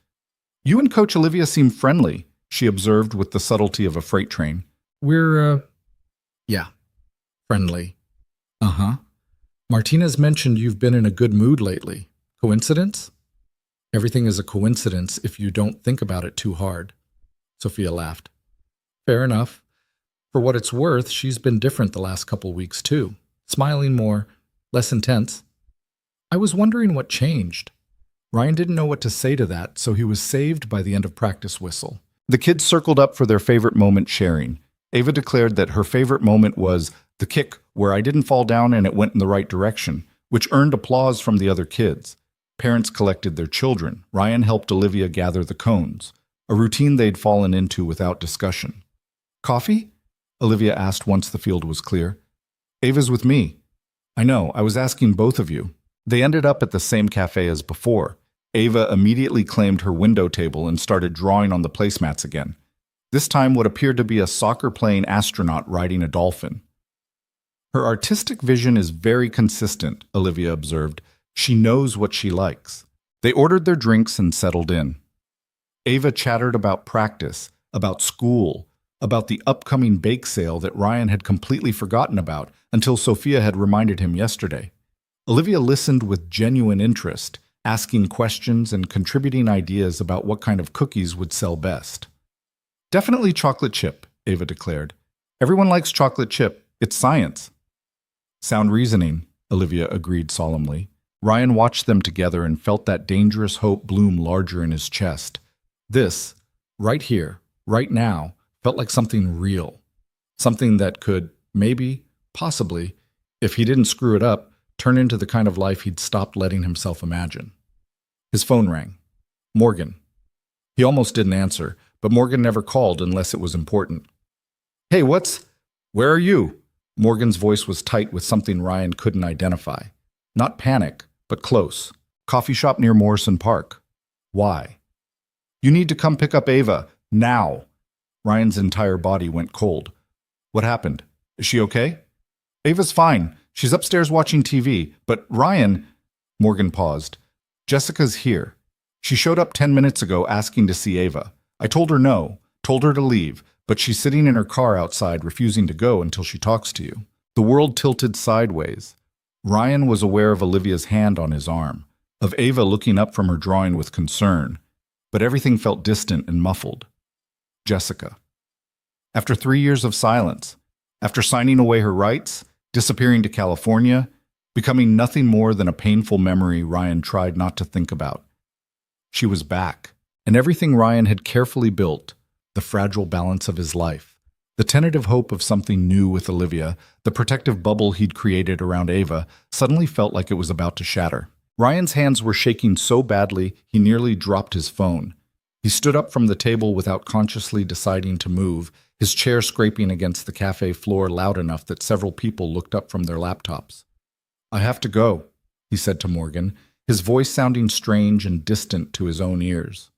You and Coach Olivia seem friendly, she observed with the subtlety of a freight train. Yeah, friendly. Uh-huh. Martinez mentioned you've been in a good mood lately. Coincidence? Everything is a coincidence if you don't think about it too hard. Sophia laughed. Fair enough. For what it's worth, she's been different the last couple weeks too. Smiling more, less intense. I was wondering what changed. Ryan didn't know what to say to that, so he was saved by the end of practice whistle. The kids circled up for their favorite moment sharing. Ava declared that her favorite moment was the kick where I didn't fall down and it went in the right direction, which earned applause from the other kids. Parents collected their children. Ryan helped Olivia gather the cones, a routine they'd fallen into without discussion. Coffee? Olivia asked once the field was clear. Ava's with me. I know, I was asking both of you. They ended up at the same cafe as before. Ava immediately claimed her window table and started drawing on the placemats again. This time what appeared to be a soccer-playing astronaut riding a dolphin. Her artistic vision is very consistent, Olivia observed. She knows what she likes. They ordered their drinks and settled in. Ava chattered about practice, about school, about the upcoming bake sale that Ryan had completely forgotten about until Sophia had reminded him yesterday. Olivia listened with genuine interest, asking questions and contributing ideas about what kind of cookies would sell best. Definitely chocolate chip, Ava declared. Everyone likes chocolate chip. It's science. Sound reasoning, Olivia agreed solemnly. Ryan watched them together and felt that dangerous hope bloom larger in his chest. This, right here, right now, felt like something real. Something that could, maybe, possibly, if he didn't screw it up, turn into the kind of life he'd stopped letting himself imagine. His phone rang. Morgan. He almost didn't answer, but Morgan never called unless it was important. Hey, where are you? Morgan's voice was tight with something Ryan couldn't identify. Not panic, but close. Coffee shop near Morrison Park. Why? You need to come pick up Ava, now. Ryan's entire body went cold. What happened? Is she okay? Ava's fine. She's upstairs watching TV, but Ryan... Morgan paused. Jessica's here. She showed up 10 minutes ago asking to see Ava. I told her no, told her to leave, but she's sitting in her car outside refusing to go until she talks to you. The world tilted sideways. Ryan was aware of Olivia's hand on his arm, of Ava looking up from her drawing with concern, but everything felt distant and muffled. Jessica. After 3 years of silence, after signing away her rights, disappearing to California, becoming nothing more than a painful memory Ryan tried not to think about. She was back, and everything Ryan had carefully built, the fragile balance of his life, the tentative hope of something new with Olivia, the protective bubble he'd created around Ava, suddenly felt like it was about to shatter. Ryan's hands were shaking so badly he nearly dropped his phone. He stood up from the table without consciously deciding to move, his chair scraping against the cafe floor loud enough that several people looked up from their laptops. I have to go, he said to Morgan, his voice sounding strange and distant to his own ears.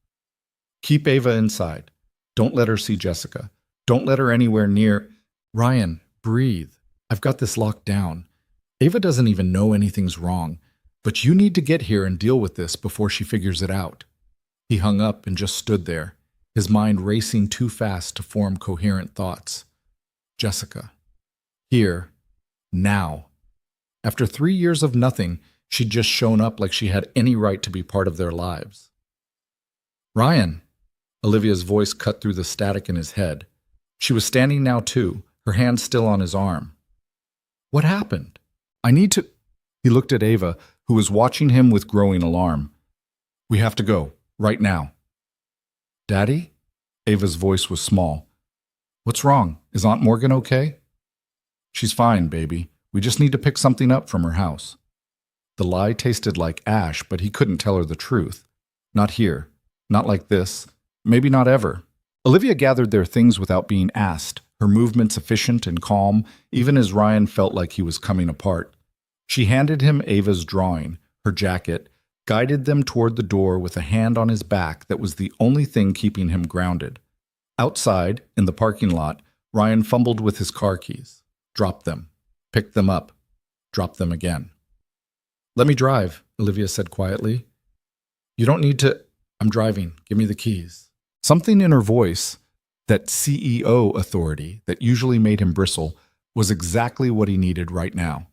Keep Ava inside. Don't let her see Jessica. Don't let her anywhere near... Ryan, breathe. I've got this locked down. Ava doesn't even know anything's wrong, but you need to get here and deal with this before she figures it out. He hung up and just stood there, his mind racing too fast to form coherent thoughts. Jessica. Here. Now. After 3 years of nothing, she'd just shown up like she had any right to be part of their lives. Ryan. Olivia's voice cut through the static in his head. She was standing now too, her hand still on his arm. What happened? I need to... He looked at Ava, who was watching him with growing alarm. We have to go, right now. Daddy? Ava's voice was small. What's wrong? Is Aunt Morgan okay? She's fine, baby. We just need to pick something up from her house. The lie tasted like ash, but he couldn't tell her the truth. Not here. Not like this. Maybe not ever. Olivia gathered their things without being asked, her movements efficient and calm, even as Ryan felt like he was coming apart. She handed him Ava's drawing, her jacket, guided them toward the door with a hand on his back that was the only thing keeping him grounded. Outside, in the parking lot, Ryan fumbled with his car keys, dropped them, picked them up, dropped them again. Let me drive, Olivia said quietly. You don't need to... I'm driving. Give me the keys. Something in her voice, that CEO authority that usually made him bristle, was exactly what he needed right now.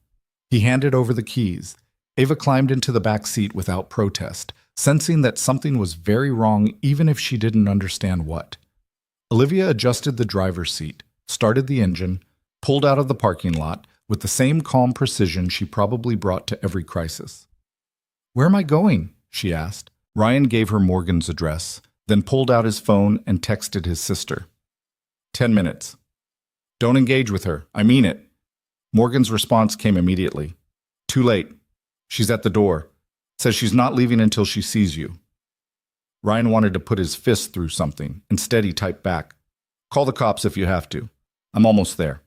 He handed over the keys. Ava climbed into the back seat without protest, sensing that something was very wrong even if she didn't understand what. Olivia adjusted the driver's seat, started the engine, pulled out of the parking lot with the same calm precision she probably brought to every crisis. Where am I going? She asked. Ryan gave her Morgan's address, then pulled out his phone and texted his sister. 10 minutes. Don't engage with her. I mean it. Morgan's response came immediately. Too late. She's at the door. Says she's not leaving until she sees you. Ryan wanted to put his fist through something. Instead, he typed back. Call the cops if you have to. I'm almost there.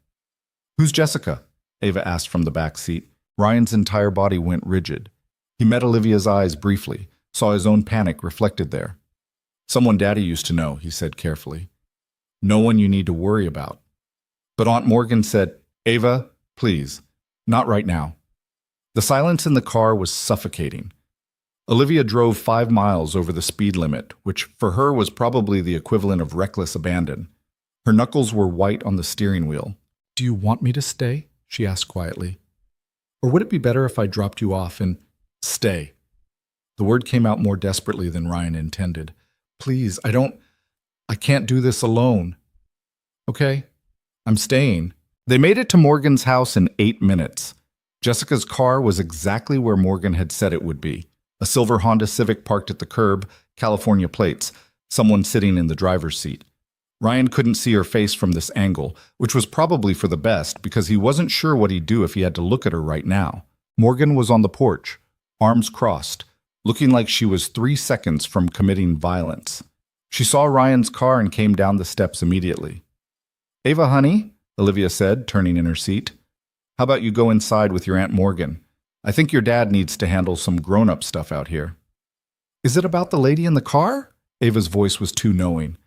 Who's Jessica? Ava asked from the back seat. Ryan's entire body went rigid. He met Olivia's eyes briefly, saw his own panic reflected there. Someone Daddy used to know, he said carefully. No one you need to worry about. But Aunt Morgan said, Ava, please, not right now. The silence in the car was suffocating. Olivia drove 5 miles over the speed limit, which for her was probably the equivalent of reckless abandon. Her knuckles were white on the steering wheel. Do you want me to stay? She asked quietly. Or would it be better if I dropped you off and stay? The word came out more desperately than Ryan intended. Please, I can't do this alone. Okay, I'm staying. They made it to Morgan's house in 8 minutes. Jessica's car was exactly where Morgan had said it would be. A silver Honda Civic parked at the curb, California plates, someone sitting in the driver's seat. Ryan couldn't see her face from this angle, which was probably for the best because he wasn't sure what he'd do if he had to look at her right now. Morgan was on the porch, arms crossed, looking like she was 3 seconds from committing violence. She saw Ryan's car and came down the steps immediately. Ava, honey, Olivia said, turning in her seat. How about you go inside with your Aunt Morgan? I think your dad needs to handle some grown-up stuff out here. Is it about the lady in the car? Ava's voice was too knowing.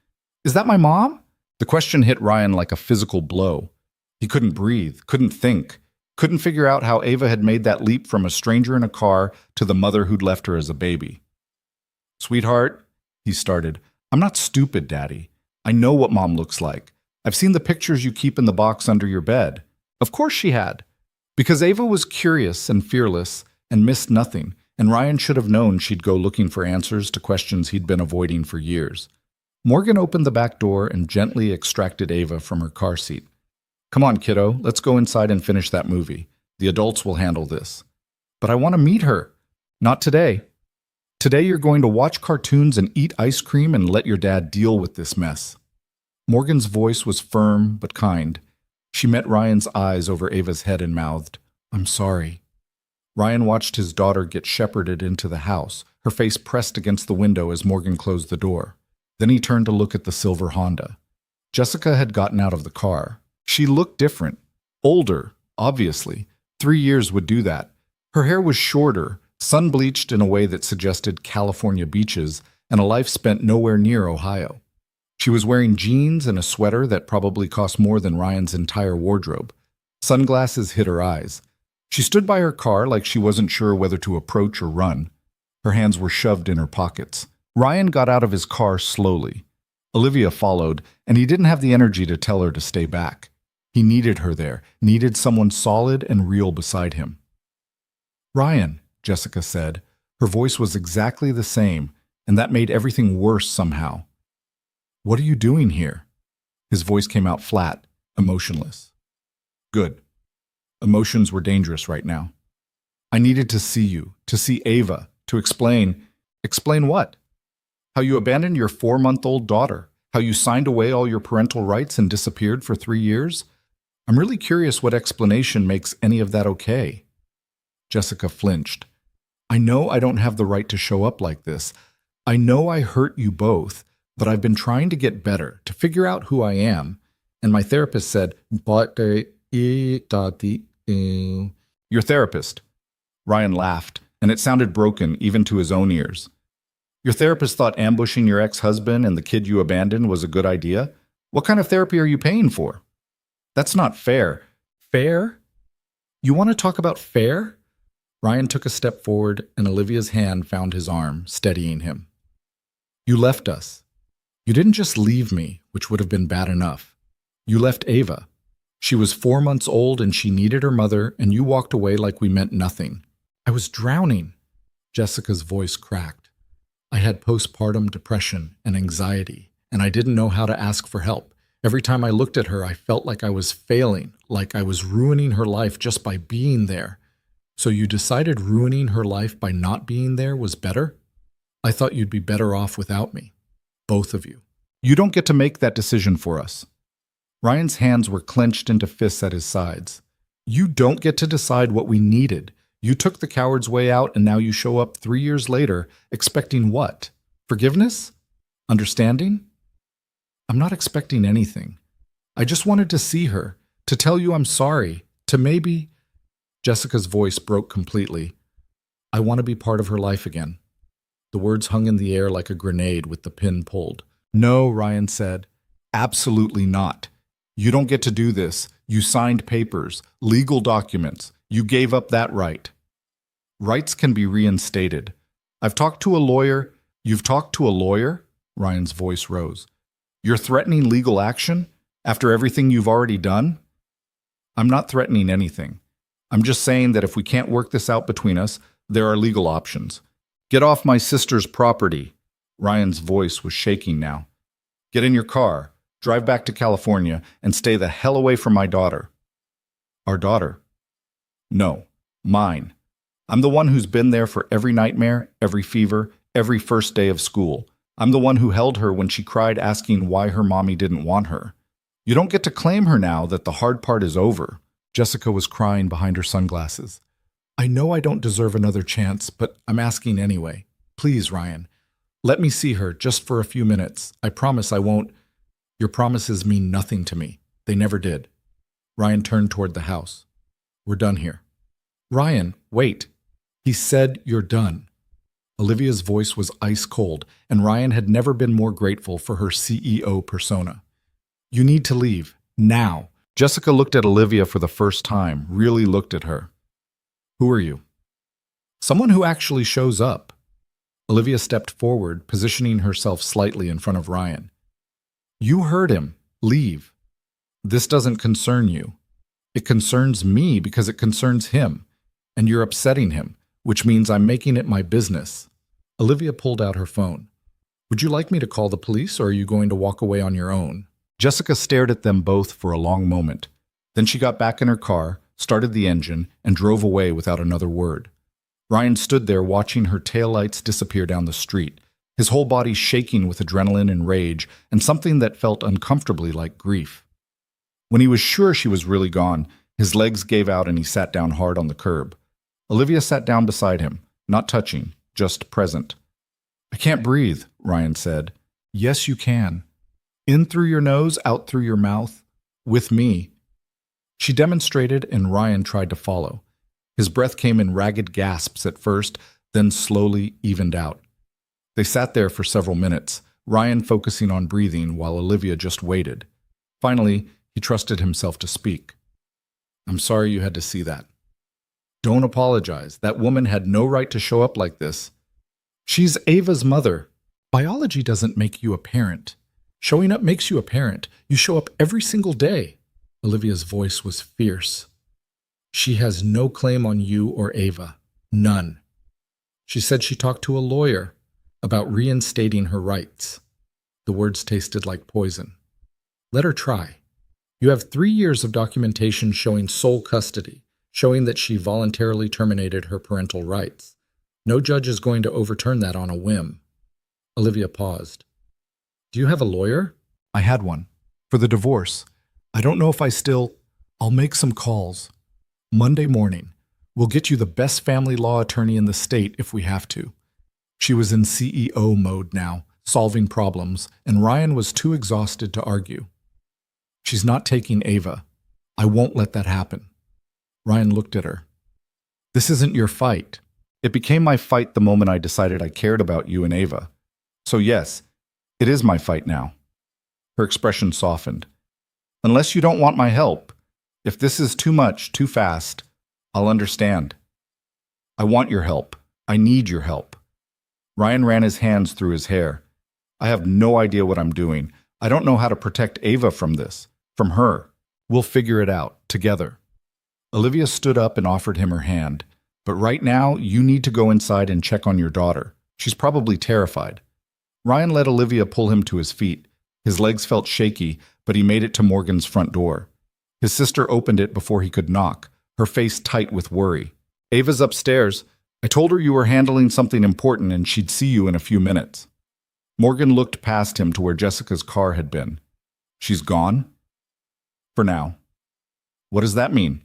Is that my mom? The question hit Ryan like a physical blow. He couldn't breathe, couldn't think, couldn't figure out how Ava had made that leap from a stranger in a car to the mother who'd left her as a baby. Sweetheart, he started, I'm not stupid, Daddy. I know what Mom looks like. I've seen the pictures you keep in the box under your bed. Of course she had. Because Ava was curious and fearless and missed nothing, and Ryan should have known she'd go looking for answers to questions he'd been avoiding for years. Morgan opened the back door and gently extracted Ava from her car seat. Come on, kiddo, let's go inside and finish that movie. The adults will handle this. But I want to meet her. Not today. Today you're going to watch cartoons and eat ice cream and let your dad deal with this mess. Morgan's voice was firm but kind. She met Ryan's eyes over Ava's head and mouthed, I'm sorry. Ryan watched his daughter get shepherded into the house, her face pressed against the window as Morgan closed the door. Then he turned to look at the silver Honda. Jessica had gotten out of the car. She looked different. Older, obviously. 3 years would do that. Her hair was shorter, sun-bleached in a way that suggested California beaches and a life spent nowhere near Ohio. She was wearing jeans and a sweater that probably cost more than Ryan's entire wardrobe. Sunglasses hid her eyes. She stood by her car like she wasn't sure whether to approach or run. Her hands were shoved in her pockets. Ryan got out of his car slowly. Olivia followed, and he didn't have the energy to tell her to stay back. He needed her there, needed someone solid and real beside him. Ryan, Jessica said. Her voice was exactly the same, and that made everything worse somehow. What are you doing here? His voice came out flat, emotionless. Good. Emotions were dangerous right now. I needed to see you, to see Ava, to explain. Explain what? How you abandoned your 4-month-old daughter, how you signed away all your parental rights and disappeared for 3 years? I'm really curious what explanation makes any of that okay. Jessica flinched. I know I don't have the right to show up like this. I know I hurt you both, but I've been trying to get better, to figure out who I am. And my therapist said, Your therapist. Ryan laughed, and it sounded broken even to his own ears. Your therapist thought ambushing your ex-husband and the kid you abandoned was a good idea? What kind of therapy are you paying for? That's not fair. Fair? You want to talk about fair? Ryan took a step forward, and Olivia's hand found his arm, steadying him. You left us. You didn't just leave me, which would have been bad enough. You left Ava. She was 4 months old and she needed her mother, and you walked away like we meant nothing. I was drowning. Jessica's voice cracked. I had postpartum depression and anxiety, and I didn't know how to ask for help. Every time I looked at her, I felt like I was failing, like I was ruining her life just by being there. So you decided ruining her life by not being there was better? I thought you'd be better off without me. Both of you. You don't get to make that decision for us. Ryan's hands were clenched into fists at his sides. You don't get to decide what we needed. You took the coward's way out, and now you show up 3 years later expecting what? Forgiveness? Understanding? I'm not expecting anything. I just wanted to see her, to tell you I'm sorry, to maybe... Jessica's voice broke completely. I want to be part of her life again. The words hung in the air like a grenade with the pin pulled. No, Ryan said. Absolutely not. You don't get to do this. You signed papers, legal documents. You gave up that right. Rights can be reinstated. I've talked to a lawyer. You've talked to a lawyer? Ryan's voice rose. You're threatening legal action after everything you've already done? I'm not threatening anything. I'm just saying that if we can't work this out between us, there are legal options. Get off my sister's property. Ryan's voice was shaking now. Get in your car, drive back to California, and stay the hell away from my daughter. Our daughter? No, mine. I'm the one who's been there for every nightmare, every fever, every first day of school. I'm the one who held her when she cried asking why her mommy didn't want her. You don't get to claim her now that the hard part is over. Jessica was crying behind her sunglasses. I know I don't deserve another chance, but I'm asking anyway. Please, Ryan, let me see her just for a few minutes. I promise I won't. Your promises mean nothing to me. They never did. Ryan turned toward the house. We're done here. Ryan, wait. He said you're done. Olivia's voice was ice cold, and Ryan had never been more grateful for her CEO persona. You need to leave. Now. Jessica looked at Olivia for the first time, really looked at her. Who are you? Someone who actually shows up. Olivia stepped forward, positioning herself slightly in front of Ryan. You heard him. Leave. This doesn't concern you. It concerns me because it concerns him, and you're upsetting him, which means I'm making it my business. Olivia pulled out her phone. Would you like me to call the police, or are you going to walk away on your own? Jessica stared at them both for a long moment. Then she got back in her car, started the engine, and drove away without another word. Ryan stood there watching her taillights disappear down the street, his whole body shaking with adrenaline and rage, and something that felt uncomfortably like grief. When he was sure she was really gone, his legs gave out and he sat down hard on the curb. Olivia sat down beside him, not touching, just present. I can't breathe, Ryan said. Yes, you can. In through your nose, out through your mouth. With me. She demonstrated, and Ryan tried to follow. His breath came in ragged gasps at first, then slowly evened out. They sat there for several minutes, Ryan focusing on breathing while Olivia just waited. Finally, he trusted himself to speak. I'm sorry you had to see that. Don't apologize. That woman had no right to show up like this. She's Ava's mother. Biology doesn't make you a parent. Showing up makes you a parent. You show up every single day. Olivia's voice was fierce. She has no claim on you or Ava. None. She said she talked to a lawyer about reinstating her rights. The words tasted like poison. Let her try. You have 3 years of documentation showing sole custody, showing that she voluntarily terminated her parental rights. No judge is going to overturn that on a whim. Olivia paused. Do you have a lawyer? I had one. For the divorce. I don't know if I still... I'll make some calls. Monday morning. We'll get you the best family law attorney in the state if we have to. She was in CEO mode now, solving problems, and Ryan was too exhausted to argue. She's not taking Ava. I won't let that happen. Ryan looked at her. This isn't your fight. It became my fight the moment I decided I cared about you and Ava. So yes, it is my fight now. Her expression softened. Unless you don't want my help, if this is too much, too fast, I'll understand. I want your help. I need your help. Ryan ran his hands through his hair. I have no idea what I'm doing. I don't know how to protect Ava from this, from her. We'll figure it out, together. Olivia stood up and offered him her hand. But right now, you need to go inside and check on your daughter. She's probably terrified. Ryan let Olivia pull him to his feet. His legs felt shaky, but he made it to Morgan's front door. His sister opened it before he could knock, her face tight with worry. Ava's upstairs. I told her you were handling something important and she'd see you in a few minutes. Morgan looked past him to where Jessica's car had been. She's gone? For now. What does that mean?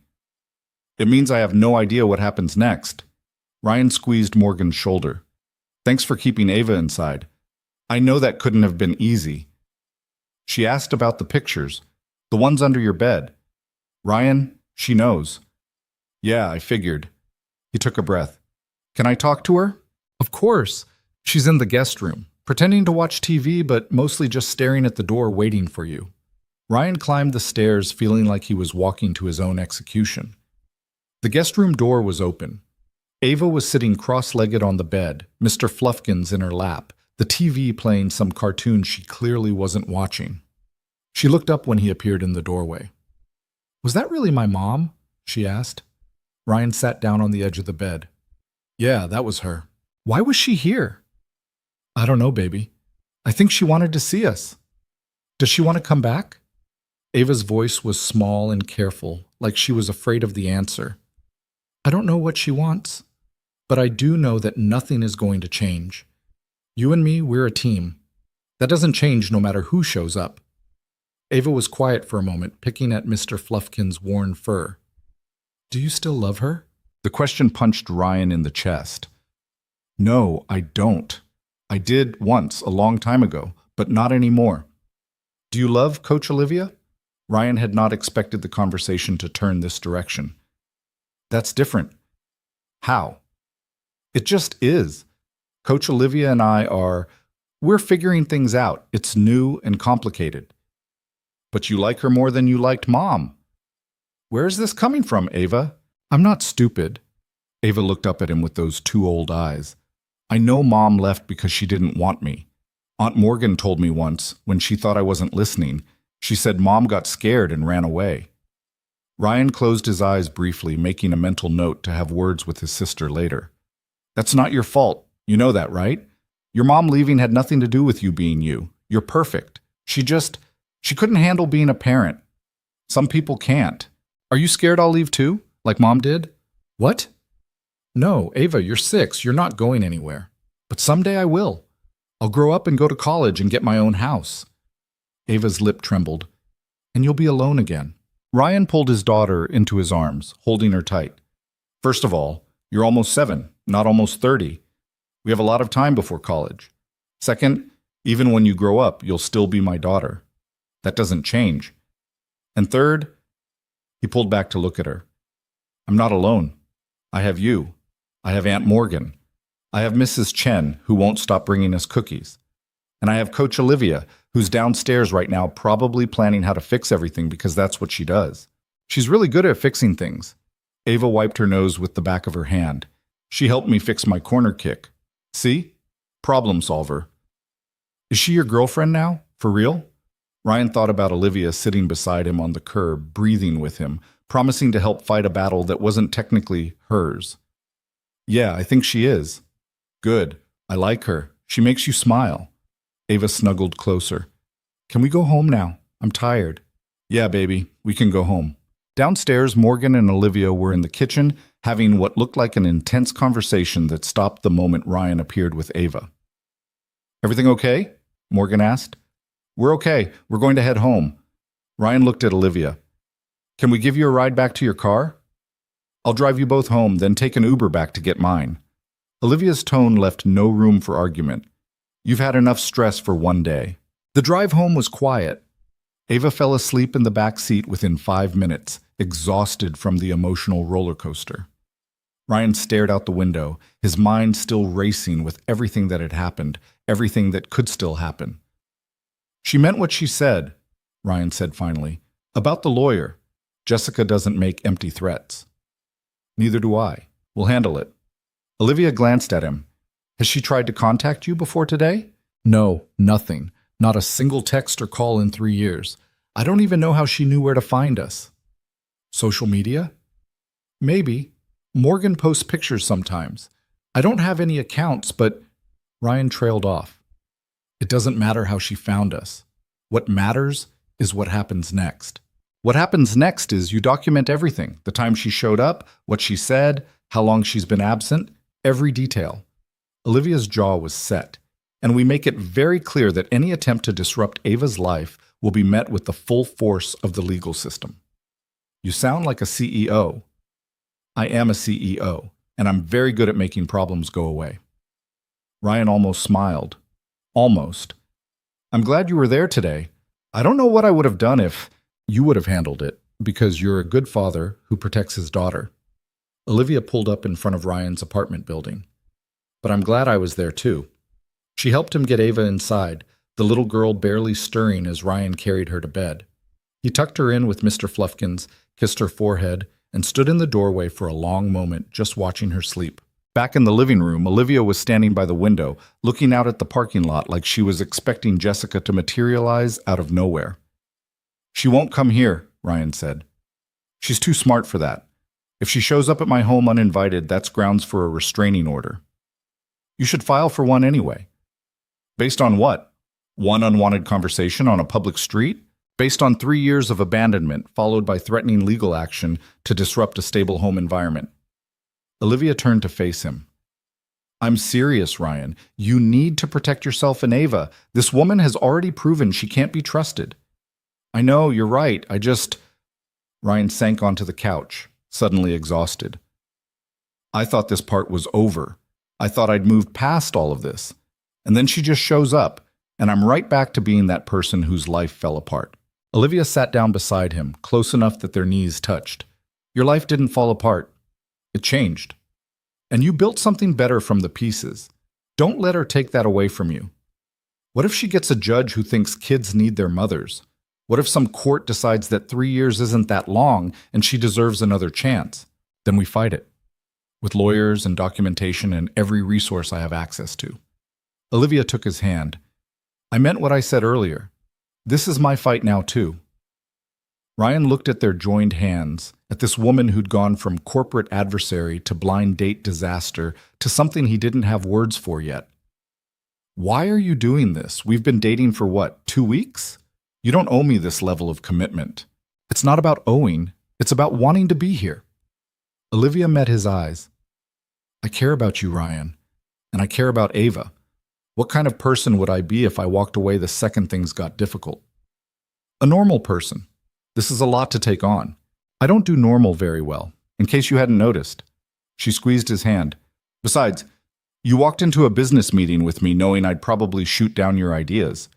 It means I have no idea what happens next. Ryan squeezed Morgan's shoulder. Thanks for keeping Ava inside. I know that couldn't have been easy. She asked about the pictures, the ones under your bed. Ryan, she knows. Yeah, I figured. He took a breath. Can I talk to her? Of course. She's in the guest room, pretending to watch TV, but mostly just staring at the door waiting for you. Ryan climbed the stairs, feeling like he was walking to his own execution. The guest room door was open. Ava was sitting cross-legged on the bed, Mr. Fluffkins in her lap, the TV playing some cartoon she clearly wasn't watching. She looked up when he appeared in the doorway. Was that really my mom? She asked. Ryan sat down on the edge of the bed. Yeah, that was her. Why was she here? I don't know, baby. I think she wanted to see us. Does she want to come back? Ava's voice was small and careful, like she was afraid of the answer. I don't know what she wants, but I do know that nothing is going to change. You and me, we're a team. That doesn't change no matter who shows up. Ava was quiet for a moment, picking at Mr. Fluffkin's worn fur. Do you still love her? The question punched Ryan in the chest. No, I don't. I did once, a long time ago, but not anymore. Do you love Coach Olivia? Ryan had not expected the conversation to turn this direction. That's different. How? It just is. Coach Olivia and we're figuring things out. It's new and complicated. But you like her more than you liked Mom. Where is this coming from, Ava? I'm not stupid. Ava looked up at him with those two old eyes. I know Mom left because she didn't want me. Aunt Morgan told me once, when she thought I wasn't listening, she said Mom got scared and ran away. Ryan closed his eyes briefly, making a mental note to have words with his sister later. That's not your fault. You know that, right? Your mom leaving had nothing to do with you being you. You're perfect. She couldn't handle being a parent. Some people can't. Are you scared I'll leave too, like Mom did? What? No, Ava, you're 6. You're not going anywhere. But someday I will. I'll grow up and go to college and get my own house. Ava's lip trembled. And you'll be alone again. Ryan pulled his daughter into his arms, holding her tight. First of all, you're almost 7, not almost 30. We have a lot of time before college. Second, even when you grow up, you'll still be my daughter. That doesn't change. And third, he pulled back to look at her. I'm not alone. I have you. I have Aunt Morgan. I have Mrs. Chen, who won't stop bringing us cookies. And I have Coach Olivia, who's downstairs right now probably planning how to fix everything because that's what she does. She's really good at fixing things. Ava wiped her nose with the back of her hand. She helped me fix my corner kick. See? Problem solver. Is she your girlfriend now? For real? Ryan thought about Olivia sitting beside him on the curb, breathing with him, promising to help fight a battle that wasn't technically hers. Yeah, I think she is. Good. I like her. She makes you smile. Ava snuggled closer. Can we go home now? I'm tired. Yeah, baby, we can go home. Downstairs, Morgan and Olivia were in the kitchen, having what looked like an intense conversation that stopped the moment Ryan appeared with Ava. Everything okay? Morgan asked. We're okay. We're going to head home. Ryan looked at Olivia. Can we give you a ride back to your car? I'll drive you both home, then take an Uber back to get mine. Olivia's tone left no room for argument. You've had enough stress for one day. The drive home was quiet. Ava fell asleep in the back seat within 5 minutes, exhausted from the emotional roller coaster. Ryan stared out the window, his mind still racing with everything that had happened, everything that could still happen. She meant what she said, Ryan said finally. About the lawyer. Jessica doesn't make empty threats. Neither do I. We'll handle it. Olivia glanced at him. Has she tried to contact you before today? No, nothing. Not a single text or call in 3 years. I don't even know how she knew where to find us. Social media? Maybe. Morgan posts pictures sometimes. I don't have any accounts, but Ryan trailed off. It doesn't matter how she found us. What matters is what happens next. What happens next is you document everything, the time she showed up, what she said, how long she's been absent, every detail. Olivia's jaw was set, and we make it very clear that any attempt to disrupt Ava's life will be met with the full force of the legal system. You sound like a CEO. I am a CEO, and I'm very good at making problems go away. Ryan almost smiled. Almost. I'm glad you were there today. I don't know what I would have done if you would have handled it, because you're a good father who protects his daughter. Olivia pulled up in front of Ryan's apartment building. But I'm glad I was there too. She helped him get Ava inside, the little girl barely stirring as Ryan carried her to bed. He tucked her in with Mr. Fluffkins, kissed her forehead, and stood in the doorway for a long moment, just watching her sleep. Back in the living room, Olivia was standing by the window, looking out at the parking lot like she was expecting Jessica to materialize out of nowhere. She won't come here, Ryan said. She's too smart for that. If she shows up at my home uninvited, that's grounds for a restraining order. You should file for one anyway. Based on what? One unwanted conversation on a public street? Based on 3 years of abandonment, followed by threatening legal action to disrupt a stable home environment. Olivia turned to face him. I'm serious, Ryan. You need to protect yourself and Ava. This woman has already proven she can't be trusted. I know, you're right. Ryan sank onto the couch, suddenly exhausted. I thought this part was over. I thought I'd moved past all of this. And then she just shows up, and I'm right back to being that person whose life fell apart. Olivia sat down beside him, close enough that their knees touched. Your life didn't fall apart. It changed. And you built something better from the pieces. Don't let her take that away from you. What if she gets a judge who thinks kids need their mothers? What if some court decides that 3 years isn't that long and she deserves another chance? Then we fight it. With lawyers and documentation and every resource I have access to. Olivia took his hand. I meant what I said earlier. This is my fight now too. Ryan looked at their joined hands, at this woman who'd gone from corporate adversary to blind date disaster to something he didn't have words for yet. Why are you doing this? We've been dating for what, 2 weeks? You don't owe me this level of commitment. It's not about owing, it's about wanting to be here. Olivia met his eyes. I care about you, Ryan, and I care about Ava. What kind of person would I be if I walked away the second things got difficult? A normal person. This is a lot to take on. I don't do normal very well, in case you hadn't noticed. She squeezed his hand. Besides, you walked into a business meeting with me knowing I'd probably shoot down your ideas.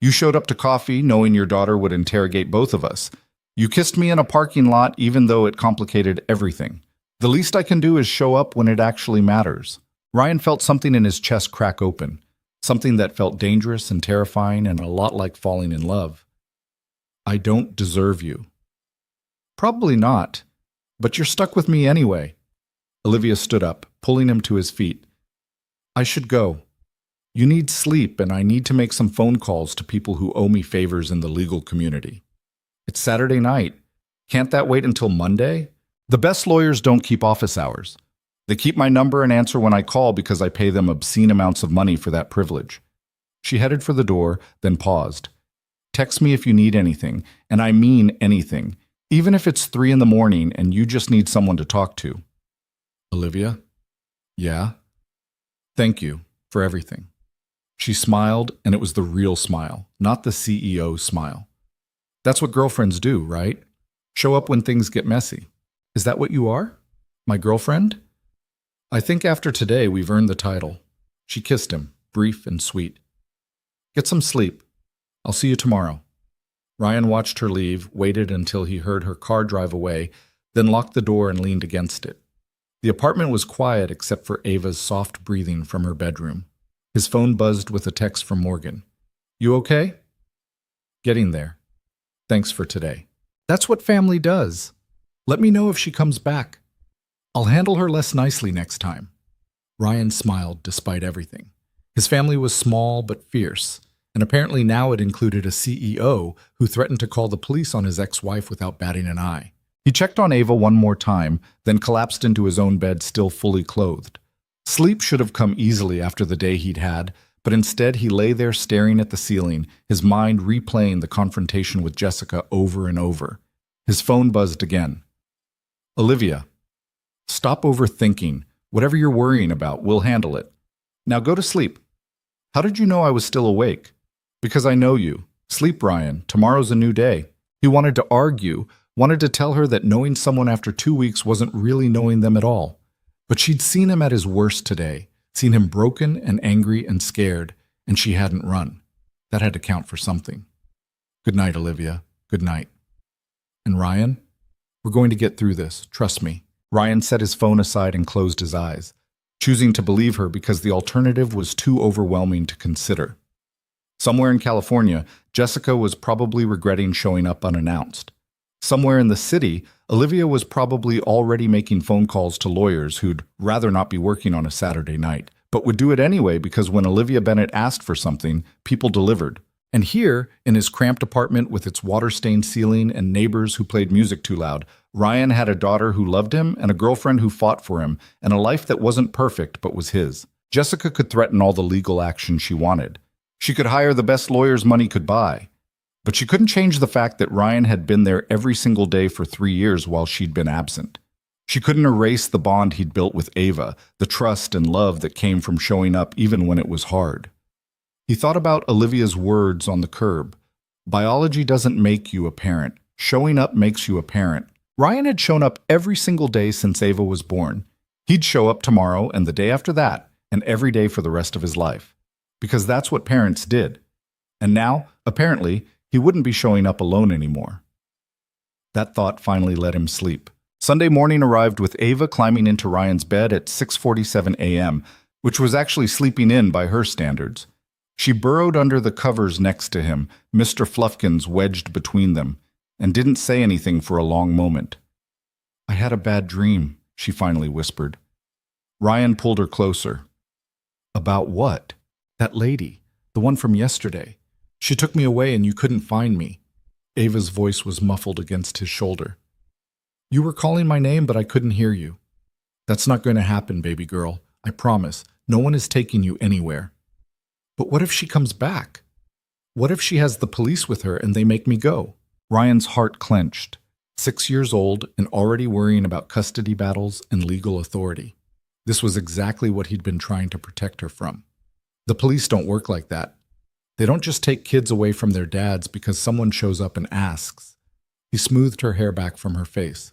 You showed up to coffee knowing your daughter would interrogate both of us. You kissed me in a parking lot even though it complicated everything. The least I can do is show up when it actually matters. Ryan felt something in his chest crack open, something that felt dangerous and terrifying and a lot like falling in love. I don't deserve you. Probably not, but you're stuck with me anyway. Olivia stood up, pulling him to his feet. I should go. You need sleep, and I need to make some phone calls to people who owe me favors in the legal community. It's Saturday night. Can't that wait until Monday? The best lawyers don't keep office hours. They keep my number and answer when I call because I pay them obscene amounts of money for that privilege. She headed for the door, then paused. Text me if you need anything, and I mean anything, even if it's 3 in the morning and you just need someone to talk to. Olivia? Yeah? Thank you for everything. She smiled, and it was the real smile, not the CEO smile. That's what girlfriends do, right? Show up when things get messy. Is that what you are? My girlfriend? I think after today we've earned the title. She kissed him, brief and sweet. Get some sleep. I'll see you tomorrow. Ryan watched her leave, waited until he heard her car drive away, then locked the door and leaned against it. The apartment was quiet except for Ava's soft breathing from her bedroom. His phone buzzed with a text from Morgan. You okay? Getting there. Thanks for today. That's what family does. Let me know if she comes back. I'll handle her less nicely next time. Ryan smiled despite everything. His family was small but fierce, and apparently now it included a CEO who threatened to call the police on his ex-wife without batting an eye. He checked on Ava one more time, then collapsed into his own bed still fully clothed. Sleep should have come easily after the day he'd had, but instead he lay there staring at the ceiling, his mind replaying the confrontation with Jessica over and over. His phone buzzed again. Olivia, stop overthinking. Whatever you're worrying about, we'll handle it. Now go to sleep. How did you know I was still awake? Because I know you. Sleep, Ryan. Tomorrow's a new day. He wanted to argue, wanted to tell her that knowing someone after 2 weeks wasn't really knowing them at all. But she'd seen him at his worst today, seen him broken and angry and scared, and she hadn't run. That had to count for something. Good night, Olivia. Good night. And Ryan? We're going to get through this, trust me. Ryan set his phone aside and closed his eyes, choosing to believe her because the alternative was too overwhelming to consider. Somewhere in California, Jessica was probably regretting showing up unannounced. Somewhere in the city, Olivia was probably already making phone calls to lawyers who'd rather not be working on a Saturday night, but would do it anyway because when Olivia Bennett asked for something, people delivered. And here, in his cramped apartment with its water-stained ceiling and neighbors who played music too loud, Ryan had a daughter who loved him and a girlfriend who fought for him, and a life that wasn't perfect but was his. Jessica could threaten all the legal action she wanted. She could hire the best lawyers money could buy. But she couldn't change the fact that Ryan had been there every single day for 3 years while she'd been absent. She couldn't erase the bond he'd built with Ava, the trust and love that came from showing up even when it was hard. He thought about Olivia's words on the curb. Biology doesn't make you a parent. Showing up makes you a parent. Ryan had shown up every single day since Ava was born. He'd show up tomorrow and the day after that, and every day for the rest of his life. Because that's what parents did. And now, apparently, he wouldn't be showing up alone anymore. That thought finally let him sleep. Sunday morning arrived with Ava climbing into Ryan's bed at 6:47 a.m., which was actually sleeping in by her standards. She burrowed under the covers next to him, Mr. Fluffkins wedged between them, and didn't say anything for a long moment. I had a bad dream, she finally whispered. Ryan pulled her closer. About what? That lady, the one from yesterday. She took me away and you couldn't find me. Ava's voice was muffled against his shoulder. You were calling my name, but I couldn't hear you. That's not going to happen, baby girl. I promise. No one is taking you anywhere. But what if she comes back? What if she has the police with her and they make me go? Ryan's heart clenched. 6 years old and already worrying about custody battles and legal authority. This was exactly what he'd been trying to protect her from. The police don't work like that. They don't just take kids away from their dads because someone shows up and asks. He smoothed her hair back from her face.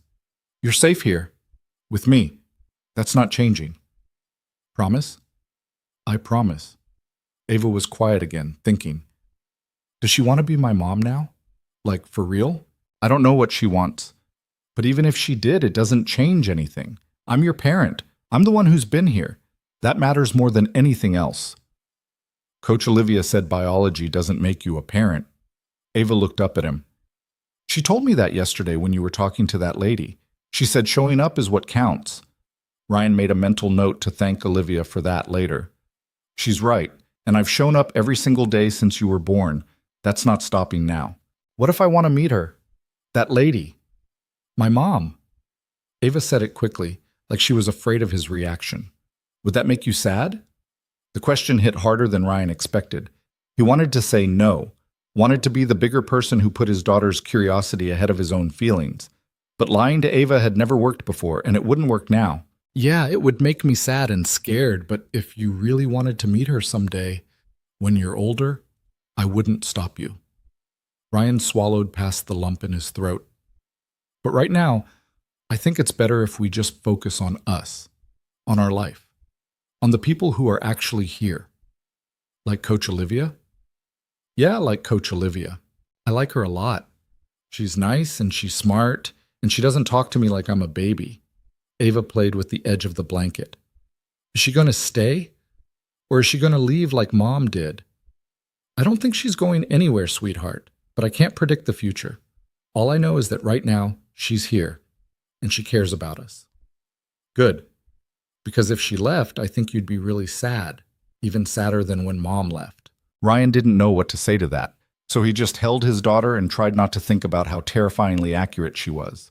You're safe here. With me. That's not changing. Promise? I promise. Ava was quiet again, thinking. Does she want to be my mom now? Like, for real? I don't know what she wants. But even if she did, it doesn't change anything. I'm your parent. I'm the one who's been here. That matters more than anything else. Coach Olivia said biology doesn't make you a parent. Ava looked up at him. She told me that yesterday when you were talking to that lady. She said showing up is what counts. Ryan made a mental note to thank Olivia for that later. She's right, and I've shown up every single day since you were born. That's not stopping now. What if I want to meet her? That lady. My mom. Ava said it quickly, like she was afraid of his reaction. Would that make you sad? The question hit harder than Ryan expected. He wanted to say no, wanted to be the bigger person who put his daughter's curiosity ahead of his own feelings. But lying to Ava had never worked before, and it wouldn't work now. Yeah, it would make me sad and scared, but if you really wanted to meet her someday, when you're older, I wouldn't stop you. Ryan swallowed past the lump in his throat. But right now, I think it's better if we just focus on us, on our life, on the people who are actually here. Like Coach Olivia? Yeah, like Coach Olivia. I like her a lot. She's nice and she's smart, and she doesn't talk to me like I'm a baby. Ava played with the edge of the blanket. Is she going to stay? Or is she going to leave like Mom did? I don't think she's going anywhere, sweetheart, but I can't predict the future. All I know is that right now, she's here, and she cares about us. Good. Because if she left, I think you'd be really sad, even sadder than when Mom left. Ryan didn't know what to say to that, so he just held his daughter and tried not to think about how terrifyingly accurate she was.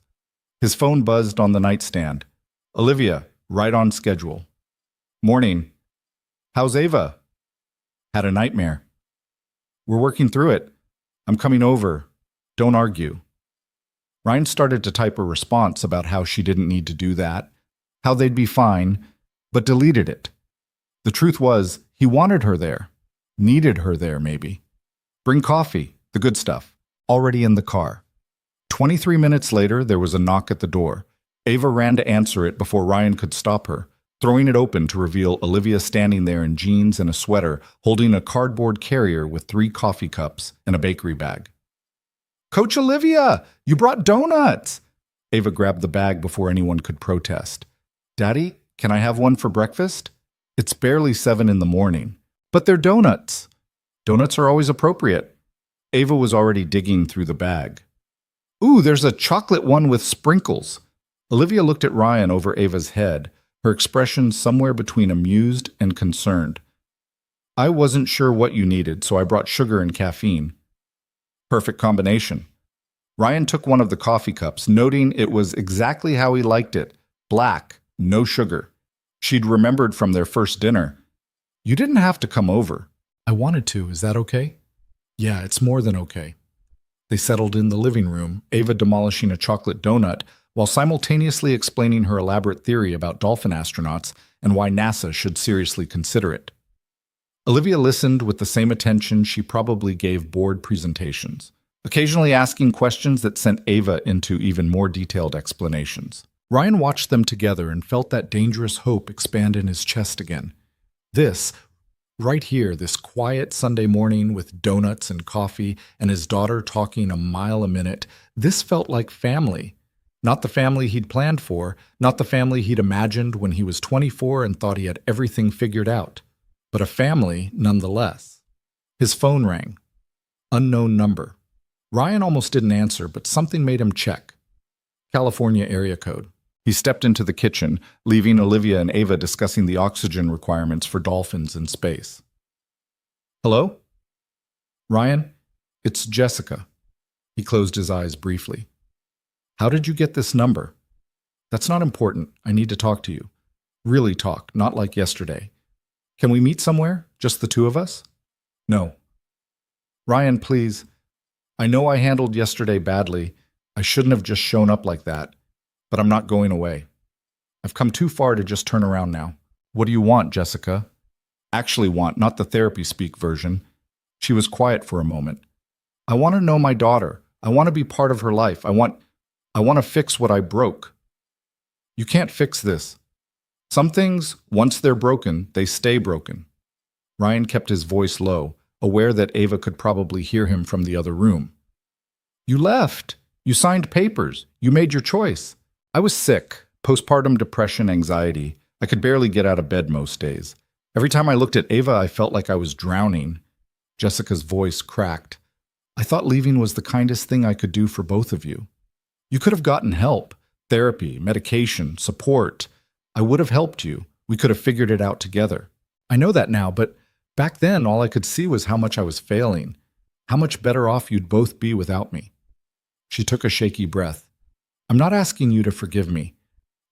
His phone buzzed on the nightstand. Olivia, right on schedule. Morning. How's Ava? Had a nightmare. We're working through it. I'm coming over. Don't argue. Ryan started to type a response about how she didn't need to do that, how they'd be fine, but deleted it. The truth was, he wanted her there. Needed her there, maybe. Bring coffee, the good stuff, already in the car. 23 minutes later, there was a knock at the door. Ava ran to answer it before Ryan could stop her, throwing it open to reveal Olivia standing there in jeans and a sweater, holding a cardboard carrier with 3 coffee cups and a bakery bag. Coach Olivia, you brought donuts! Ava grabbed the bag before anyone could protest. Daddy, can I have one for breakfast? It's barely 7 in the morning. But they're donuts. Donuts are always appropriate. Ava was already digging through the bag. Ooh, there's a chocolate one with sprinkles. Olivia looked at Ryan over Ava's head, her expression somewhere between amused and concerned. I wasn't sure what you needed, so I brought sugar and caffeine. Perfect combination. Ryan took one of the coffee cups, noting it was exactly how he liked it. Black, no sugar. She'd remembered from their first dinner. You didn't have to come over. I wanted to, is that okay? Yeah, it's more than okay. They settled in the living room, Ava demolishing a chocolate donut, while simultaneously explaining her elaborate theory about dolphin astronauts and why NASA should seriously consider it. Olivia listened with the same attention she probably gave board presentations, occasionally asking questions that sent Ava into even more detailed explanations. Ryan watched them together and felt that dangerous hope expand in his chest again. This, right here, this quiet Sunday morning with donuts and coffee and his daughter talking a mile a minute, this felt like family. Not the family he'd planned for, not the family he'd imagined when he was 24 and thought he had everything figured out, but a family nonetheless. His phone rang. Unknown number. Ryan almost didn't answer, but something made him check. California area code. He stepped into the kitchen, leaving Olivia and Ava discussing the oxygen requirements for dolphins in space. Hello? Ryan, it's Jessica. He closed his eyes briefly. How did you get this number? That's not important. I need to talk to you. Really talk, not like yesterday. Can we meet somewhere? Just the two of us? No. Ryan, please. I know I handled yesterday badly. I shouldn't have just shown up like that. But I'm not going away. I've come too far to just turn around now. What do you want, Jessica? Actually want, not the therapy speak version. She was quiet for a moment. I want to know my daughter. I want to be part of her life. I want to fix what I broke. You can't fix this. Some things, once they're broken, they stay broken. Ryan kept his voice low, aware that Ava could probably hear him from the other room. You left. You signed papers. You made your choice. I was sick, postpartum depression, anxiety. I could barely get out of bed most days. Every time I looked at Ava, I felt like I was drowning. Jessica's voice cracked. I thought leaving was the kindest thing I could do for both of you. You could have gotten help, therapy, medication, support. I would have helped you. We could have figured it out together. I know that now, but back then all I could see was how much I was failing, how much better off you'd both be without me. She took a shaky breath. I'm not asking you to forgive me.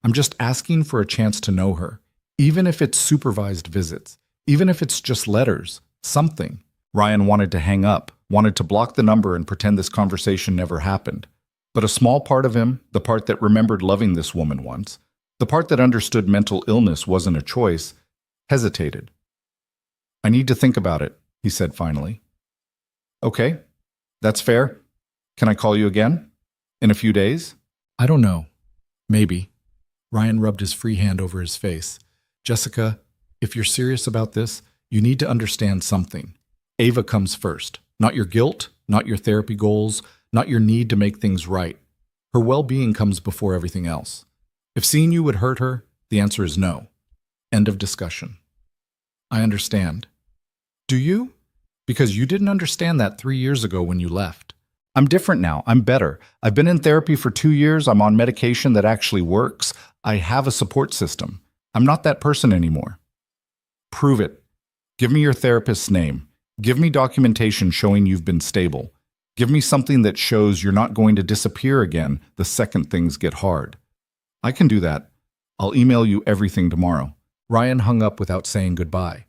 I'm just asking for a chance to know her, even if it's supervised visits, even if it's just letters, something. Ryan wanted to hang up, wanted to block the number and pretend this conversation never happened. But a small part of him, the part that remembered loving this woman once, the part that understood mental illness wasn't a choice, hesitated. "I need to think about it," he said finally. "Okay, that's fair. Can I call you again? In a few days?" "I don't know. Maybe." Ryan rubbed his free hand over his face. "Jessica, if you're serious about this, you need to understand something. Ava comes first. Not your guilt, not your therapy goals, not your need to make things right. Her well-being comes before everything else. If seeing you would hurt her, the answer is no. End of discussion." "I understand." "Do you? Because you didn't understand that 3 years ago when you left. I'm different now. I'm better. I've been in therapy for 2 years. I'm on medication that actually works. I have a support system. I'm not that person anymore." "Prove it. Give me your therapist's name. Give me documentation showing you've been stable. Give me something that shows you're not going to disappear again the second things get hard." "I can do that. I'll email you everything tomorrow." Ryan hung up without saying goodbye.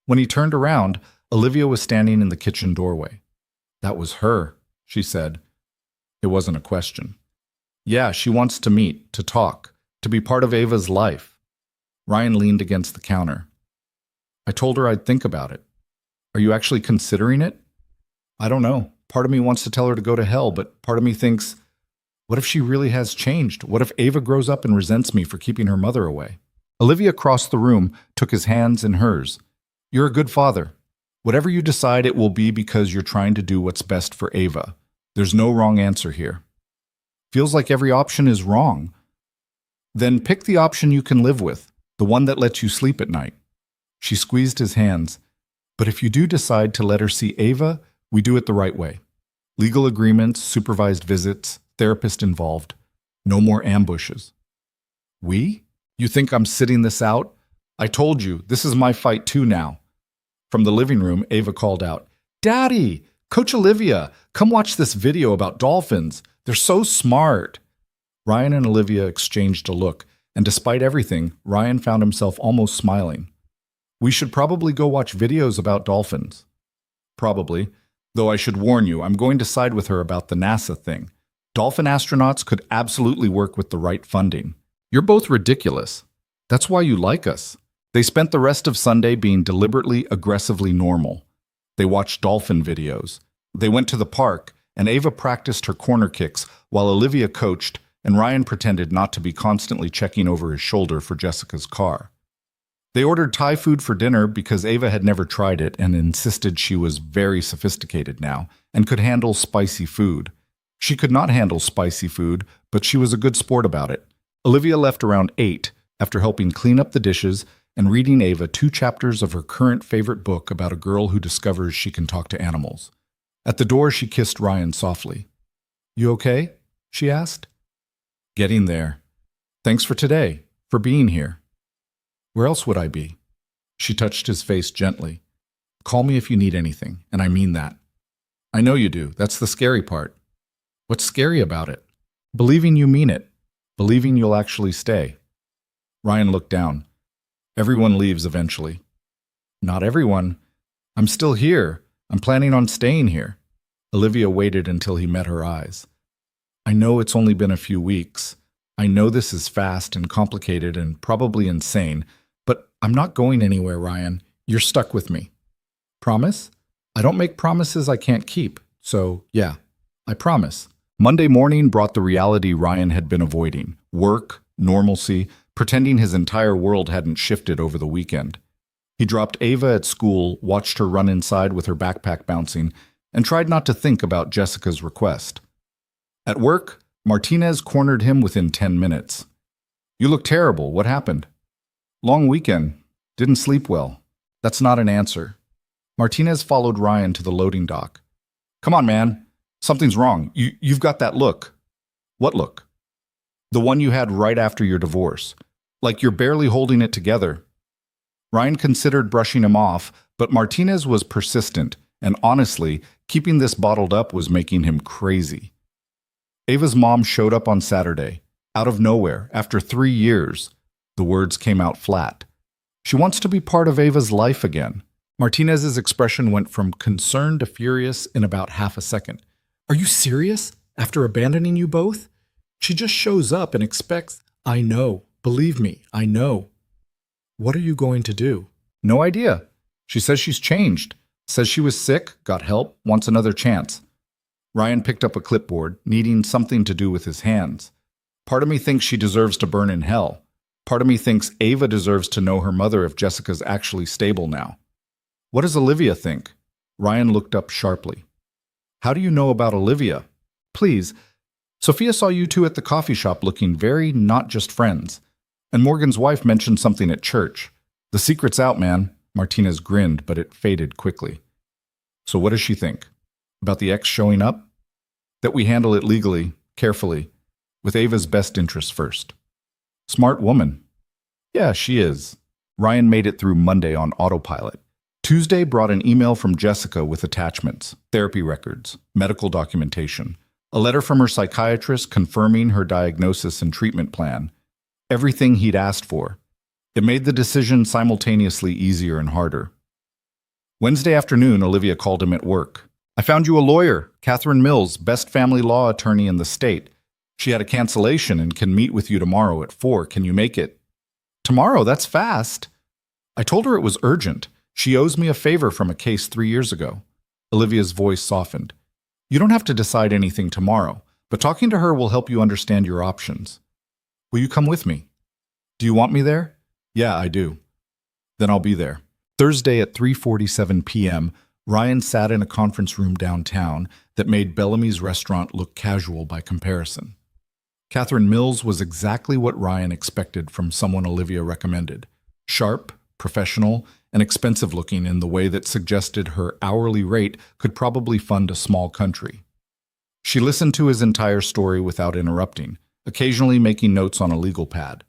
When he turned around, Olivia was standing in the kitchen doorway. "That was her," she said. It wasn't a question. "Yeah, she wants to meet, to talk, to be part of Ava's life." Ryan leaned against the counter. "I told her I'd think about it." "Are you actually considering it?" "I don't know. Part of me wants to tell her to go to hell, but part of me thinks, what if she really has changed? What if Ava grows up and resents me for keeping her mother away?" Olivia crossed the room, took his hands in hers. "You're a good father. Whatever you decide, it will be because you're trying to do what's best for Ava. There's no wrong answer here." "Feels like every option is wrong." "Then pick the option you can live with, the one that lets you sleep at night." She squeezed his hands. "But if you do decide to let her see Ava, we do it the right way. Legal agreements, supervised visits, therapist involved. No more ambushes." "We? You think I'm sitting this out? I told you, this is my fight too now." From the living room, Ava called out, "Daddy, Coach Olivia, come watch this video about dolphins. They're so smart." Ryan and Olivia exchanged a look, and despite everything, Ryan found himself almost smiling. "We should probably go watch videos about dolphins." "Probably. Though I should warn you, I'm going to side with her about the NASA thing. Dolphin astronauts could absolutely work with the right funding. You're both ridiculous. That's why you like us." They spent the rest of Sunday being deliberately, aggressively normal. They watched dolphin videos. They went to the park, and Ava practiced her corner kicks while Olivia coached, and Ryan pretended not to be constantly checking over his shoulder for Jessica's car. They ordered Thai food for dinner because Ava had never tried it and insisted she was very sophisticated now and could handle spicy food. She could not handle spicy food, but she was a good sport about it. Olivia left around 8 after helping clean up the dishes and reading Ava 2 chapters of her current favorite book about a girl who discovers she can talk to animals. At the door, she kissed Ryan softly. "You okay?" she asked. "Getting there. Thanks for today, for being here." "Where else would I be?" She touched his face gently. "Call me if you need anything, and I mean that." "I know you do. That's the scary part." "What's scary about it?" "Believing you mean it. Believing you'll actually stay." Ryan looked down. "Everyone leaves eventually." "Not everyone. I'm still here. I'm planning on staying here." Olivia waited until he met her eyes. "I know it's only been a few weeks. I know this is fast and complicated and probably insane, but I'm not going anywhere, Ryan. You're stuck with me." "Promise?" "I don't make promises I can't keep. So, yeah, I promise." Monday morning brought the reality Ryan had been avoiding. Work, normalcy, pretending his entire world hadn't shifted over the weekend. He dropped Ava at school, watched her run inside with her backpack bouncing, and tried not to think about Jessica's request. At work, Martinez cornered him within 10 minutes. "You look terrible. What happened?" "Long weekend. Didn't sleep well." "That's not an answer." Martinez followed Ryan to the loading dock. "Come on, man. Something's wrong. You've got that look." "What look?" "The one you had right after your divorce. Like you're barely holding it together." Ryan considered brushing him off, but Martinez was persistent, and honestly, keeping this bottled up was making him crazy. "Ava's mom showed up on Saturday, out of nowhere, after 3 years. The words came out flat. "She wants to be part of Ava's life again. Martinez's expression went from concerned to furious in about half a second. Are you serious? After abandoning you both? She just shows up and expects, I know. Believe me, I know. What are you going to do? No idea. She says she's changed. Says she was sick, got help, wants another chance. Ryan picked up a clipboard, needing something to do with his hands. Part of me thinks she deserves to burn in hell. Part of me thinks Ava deserves to know her mother if Jessica's actually stable now. What does Olivia think? Ryan looked up sharply. How do you know about Olivia? Please. Sophia saw you two at the coffee shop looking very not just friends. And Morgan's wife mentioned something at church. The secret's out, man. Martinez grinned, but it faded quickly. So what does she think? About the ex showing up? That we handle it legally, carefully, with Ava's best interests first. Smart woman. Yeah, she is. Ryan made it through Monday on autopilot. Tuesday brought an email from Jessica with attachments, therapy records, medical documentation, a letter from her psychiatrist confirming her diagnosis and treatment plan. Everything he'd asked for. It made the decision simultaneously easier and harder. Wednesday afternoon, Olivia called him at work. I found you a lawyer, Catherine Mills, best family law attorney in the state. She had a cancellation and can meet with you tomorrow at 4. Can you make it? Tomorrow? That's fast. I told her it was urgent. She owes me a favor from a case 3 years ago. Olivia's voice softened. You don't have to decide anything tomorrow, but talking to her will help you understand your options. Will you come with me? Do you want me there? Yeah, I do. Then I'll be there. Thursday at 3:47 p.m., Ryan sat in a conference room downtown that made Bellamy's restaurant look casual by comparison. Catherine Mills was exactly what Ryan expected from someone Olivia recommended. Sharp, professional, and expensive-looking in the way that suggested her hourly rate could probably fund a small country. She listened to his entire story without interrupting, occasionally making notes on a legal pad.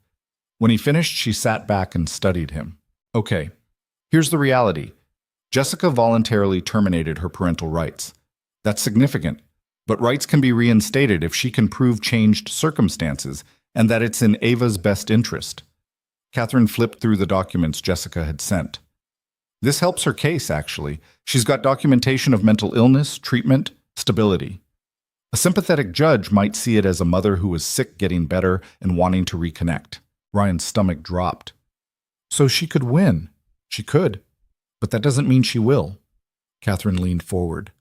When he finished, she sat back and studied him. Okay, here's the reality. Jessica voluntarily terminated her parental rights. That's significant, but rights can be reinstated if she can prove changed circumstances and that it's in Ava's best interest. Catherine flipped through the documents Jessica had sent. This helps her case, actually. She's got documentation of mental illness, treatment, stability. A sympathetic judge might see it as a mother who was sick getting better and wanting to reconnect. Ryan's stomach dropped. So she could win. She could. But that doesn't mean she will. Catherine leaned forward.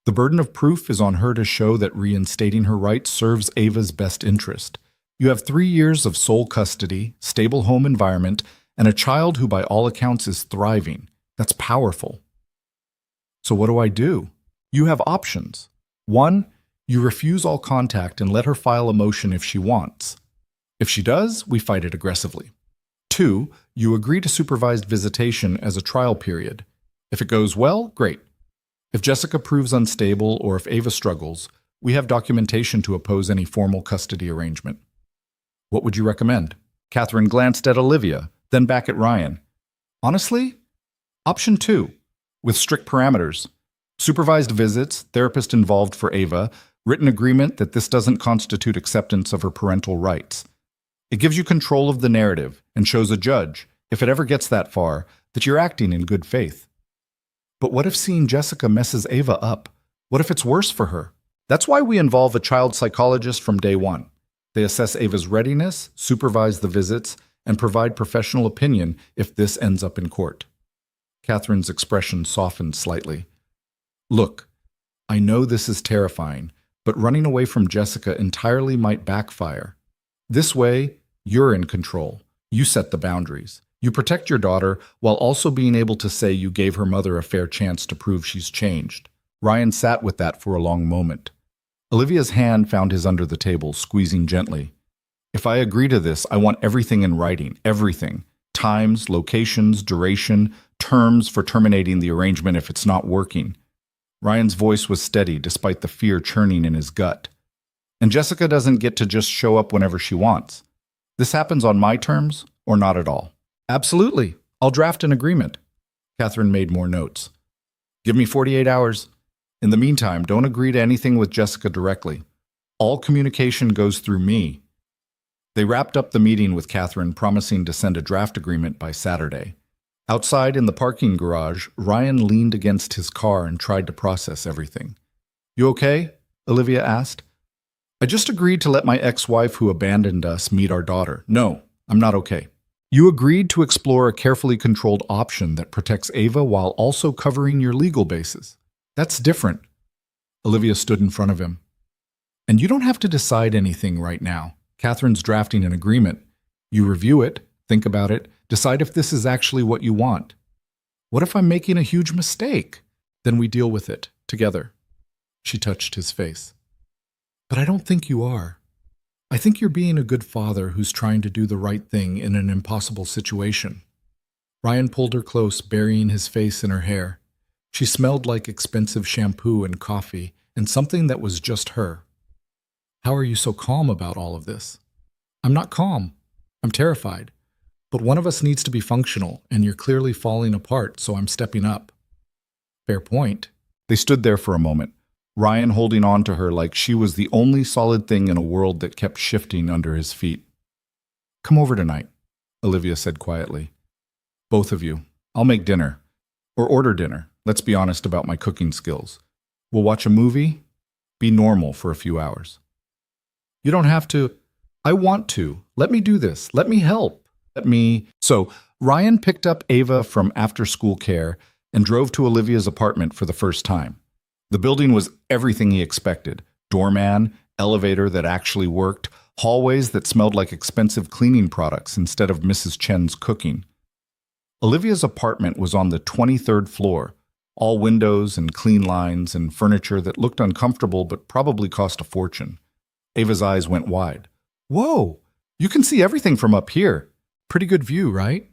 The burden of proof is on her to show that reinstating her rights serves Ava's best interest. You have 3 years of sole custody, stable home environment, and a child who by all accounts is thriving. That's powerful. So what do I do? You have options. 1, you refuse all contact and let her file a motion if she wants. If she does, we fight it aggressively. 2, you agree to supervised visitation as a trial period. If it goes well, great. If Jessica proves unstable or if Ava struggles, we have documentation to oppose any formal custody arrangement. What would you recommend? Catherine glanced at Olivia, then back at Ryan. Honestly, option 2, with strict parameters. Supervised visits, therapist involved for Ava, written agreement that this doesn't constitute acceptance of her parental rights. It gives you control of the narrative and shows a judge, if it ever gets that far, that you're acting in good faith. But what if seeing Jessica messes Ava up? What if it's worse for her? That's why we involve a child psychologist from day one. They assess Ava's readiness, supervise the visits, and provide professional opinion if this ends up in court. Catherine's expression softened slightly. Look, I know this is terrifying, but running away from Jessica entirely might backfire. This way, you're in control. You set the boundaries. You protect your daughter while also being able to say you gave her mother a fair chance to prove she's changed. Ryan sat with that for a long moment. Olivia's hand found his under the table, squeezing gently. If I agree to this, I want everything in writing, everything. Times, locations, duration, terms for terminating the arrangement if it's not working. Ryan's voice was steady despite the fear churning in his gut. And Jessica doesn't get to just show up whenever she wants. This happens on my terms or not at all. Absolutely. I'll draft an agreement. Catherine made more notes. Give me 48 hours. In the meantime, don't agree to anything with Jessica directly. All communication goes through me. They wrapped up the meeting with Catherine, promising to send a draft agreement by Saturday. Outside in the parking garage, Ryan leaned against his car and tried to process everything. "You okay?" Olivia asked. "I just agreed to let my ex-wife who abandoned us meet our daughter. No, I'm not okay." "You agreed to explore a carefully controlled option that protects Ava while also covering your legal bases. That's different." Olivia stood in front of him. "And you don't have to decide anything right now. Catherine's drafting an agreement. You review it, think about it, decide if this is actually what you want. What if I'm making a huge mistake? Then we deal with it, together." She touched his face. "But I don't think you are. I think you're being a good father who's trying to do the right thing in an impossible situation." Ryan pulled her close, burying his face in her hair. She smelled like expensive shampoo and coffee, and something that was just her. "How are you so calm about all of this?" "I'm not calm. I'm terrified. But one of us needs to be functional, and you're clearly falling apart, so I'm stepping up." "Fair point." They stood there for a moment, Ryan holding on to her like she was the only solid thing in a world that kept shifting under his feet. "Come over tonight," Olivia said quietly. "Both of you. I'll make dinner. Or order dinner. Let's be honest about my cooking skills. We'll watch a movie. Be normal for a few hours." "You don't have to." "I want to. Let me do this. Let me help. So Ryan picked up Ava from after-school care and drove to Olivia's apartment for the first time. The building was everything he expected. Doorman, elevator that actually worked, hallways that smelled like expensive cleaning products instead of Mrs. Chen's cooking. Olivia's apartment was on the 23rd floor, all windows and clean lines and furniture that looked uncomfortable but probably cost a fortune. Ava's eyes went wide. "Whoa, you can see everything from up here. Pretty good view, right?"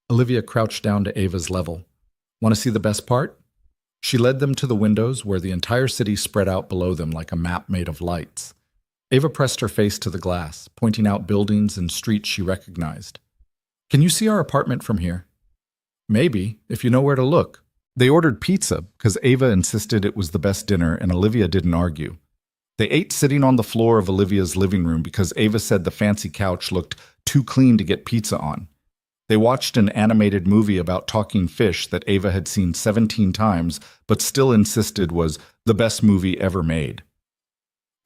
Olivia crouched down to Ava's level. "Want to see the best part?" She led them to the windows where the entire city spread out below them like a map made of lights. Ava pressed her face to the glass, pointing out buildings and streets she recognized. "Can you see our apartment from here?" "Maybe, if you know where to look." They ordered pizza because Ava insisted it was the best dinner and Olivia didn't argue. They ate sitting on the floor of Olivia's living room because Ava said the fancy couch looked too clean to get pizza on. They watched an animated movie about talking fish that Ava had seen 17 times but still insisted was the best movie ever made.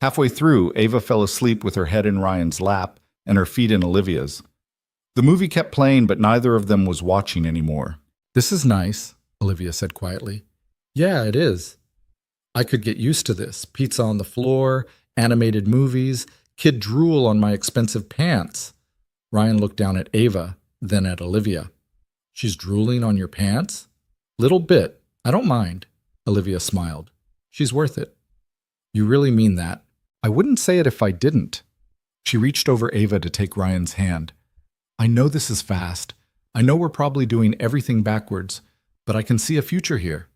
Halfway through, Ava fell asleep with her head in Ryan's lap and her feet in Olivia's. The movie kept playing, but neither of them was watching anymore. "This is nice," Olivia said quietly. "Yeah, it is. I could get used to this. Pizza on the floor, animated movies, kid drool on my expensive pants." Ryan looked down at Ava, then at Olivia. "She's drooling on your pants?" "Little bit. I don't mind." Olivia smiled. "She's worth it." "You really mean that?" "I wouldn't say it if I didn't." She reached over Ava to take Ryan's hand. "I know this is fast. I know we're probably doing everything backwards, but I can see a future here.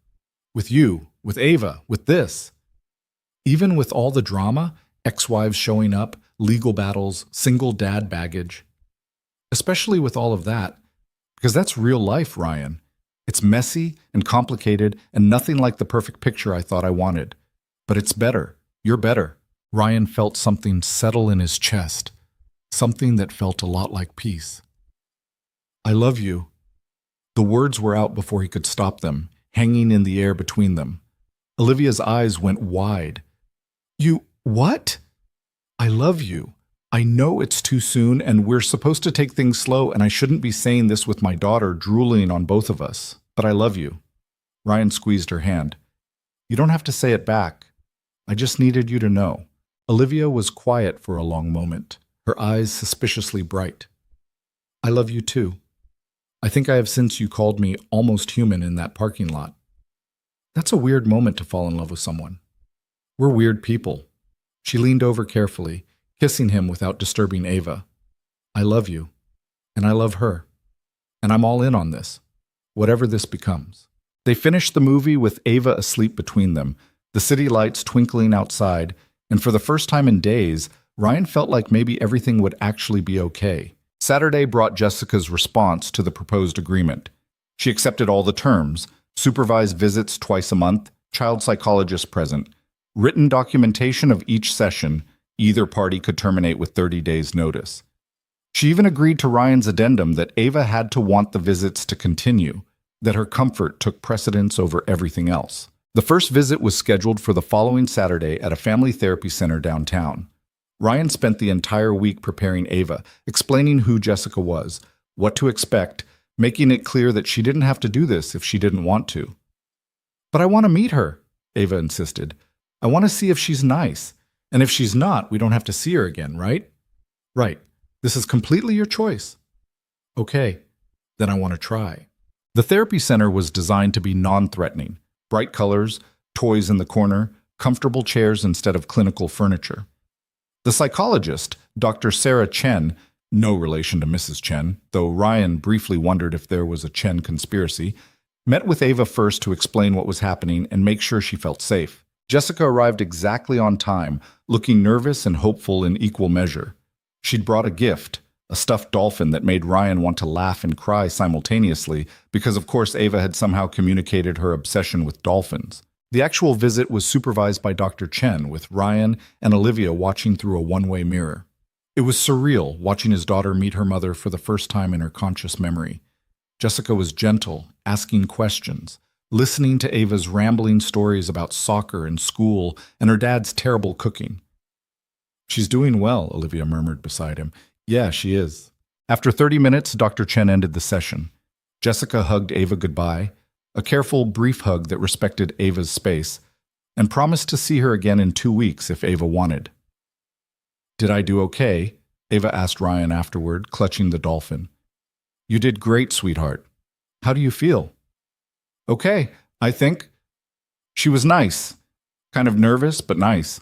With you, with Ava, with this. Even with all the drama, ex-wives showing up, legal battles, single dad baggage. Especially with all of that, because that's real life, Ryan. It's messy and complicated and nothing like the perfect picture I thought I wanted. But it's better. You're better." Ryan felt something settle in his chest, something that felt a lot like peace. "I love you." The words were out before he could stop them, hanging in the air between them. Olivia's eyes went wide. "You, what?" "I love you. I know it's too soon and we're supposed to take things slow and I shouldn't be saying this with my daughter drooling on both of us, but I love you." Ryan squeezed her hand. "You don't have to say it back. I just needed you to know." Olivia was quiet for a long moment, her eyes suspiciously bright. "I love you too. I think I have since you called me almost human in that parking lot." That's a weird moment to fall in love with someone. We're weird people. She leaned over carefully, kissing him without disturbing Ava. "I love you, and I love her, and I'm all in on this, whatever this becomes." They finished the movie with Ava asleep between them, the city lights twinkling outside, and for the first time in days, Ryan felt like maybe everything would actually be okay. Saturday brought Jessica's response to the proposed agreement. She accepted all the terms: supervised visits twice a month, child psychologist present, written documentation of each session. Either party could terminate with 30 days' notice. She even agreed to Ryan's addendum that Ava had to want the visits to continue, that her comfort took precedence over everything else. The first visit was scheduled for the following Saturday at a family therapy center downtown. Ryan spent the entire week preparing Ava, explaining who Jessica was, what to expect, making it clear that she didn't have to do this if she didn't want to. "But I want to meet her," Ava insisted. "I want to see if she's nice. And if she's not, we don't have to see her again, right?" "Right. This is completely your choice." "Okay, then I want to try." The therapy center was designed to be non-threatening. Bright colors, toys in the corner, comfortable chairs instead of clinical furniture. The psychologist, Dr. Sarah Chen, no relation to Mrs. Chen, though Ryan briefly wondered if there was a Chen conspiracy, met with Ava first to explain what was happening and make sure she felt safe. Jessica arrived exactly on time, looking nervous and hopeful in equal measure. She'd brought a gift, a stuffed dolphin that made Ryan want to laugh and cry simultaneously because, of course, Ava had somehow communicated her obsession with dolphins. The actual visit was supervised by Dr. Chen, with Ryan and Olivia watching through a one-way mirror. It was surreal watching his daughter meet her mother for the first time in her conscious memory. Jessica was gentle, asking questions, listening to Ava's rambling stories about soccer and school and her dad's terrible cooking. "She's doing well," Olivia murmured beside him. "Yeah, she is." After 30 minutes, Dr. Chen ended the session. Jessica hugged Ava goodbye, a careful, brief hug that respected Ava's space, and promised to see her again in 2 weeks if Ava wanted. "Did I do okay?" Ava asked Ryan afterward, clutching the dolphin. "You did great, sweetheart. How do you feel?" "Okay, I think." She was nice. Kind of nervous, but nice.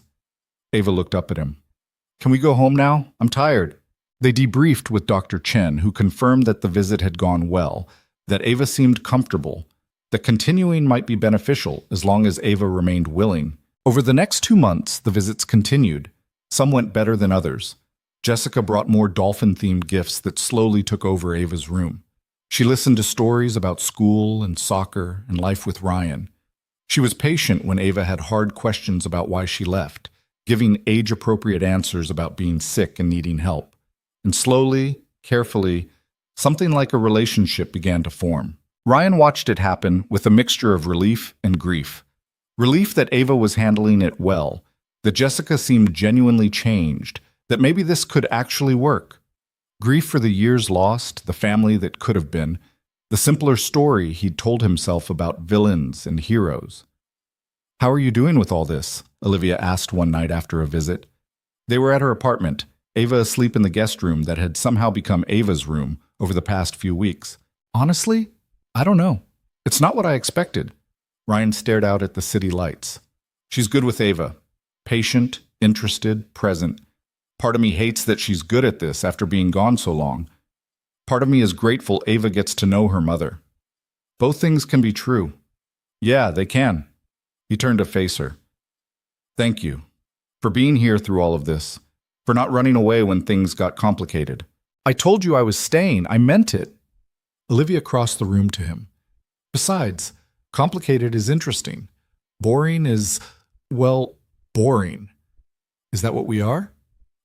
Ava looked up at him. "Can we go home now? I'm tired." They debriefed with Dr. Chen, who confirmed that the visit had gone well, that Ava seemed comfortable, that continuing might be beneficial as long as Ava remained willing. Over the next 2 months, the visits continued. Some went better than others. Jessica brought more dolphin-themed gifts that slowly took over Ava's room. She listened to stories about school and soccer and life with Ryan. She was patient when Ava had hard questions about why she left, giving age-appropriate answers about being sick and needing help. And slowly, carefully, something like a relationship began to form. Ryan watched it happen with a mixture of relief and grief. Relief that Ava was handling it well, that Jessica seemed genuinely changed, that maybe this could actually work. Grief for the years lost, the family that could have been, the simpler story he'd told himself about villains and heroes. "How are you doing with all this?" Olivia asked one night after a visit. They were at her apartment, Ava asleep in the guest room that had somehow become Ava's room over the past few weeks. "Honestly, I don't know. It's not what I expected." Ryan stared out at the city lights. "She's good with Ava. Patient, interested, present. Part of me hates that she's good at this after being gone so long. Part of me is grateful Ava gets to know her mother. Both things can be true." "Yeah, they can." He turned to face her. "Thank you for being here through all of this, for not running away when things got complicated." "I told you I was staying. I meant it." Olivia crossed the room to him. "Besides, complicated is interesting. Boring is, well, boring. Is that what we are?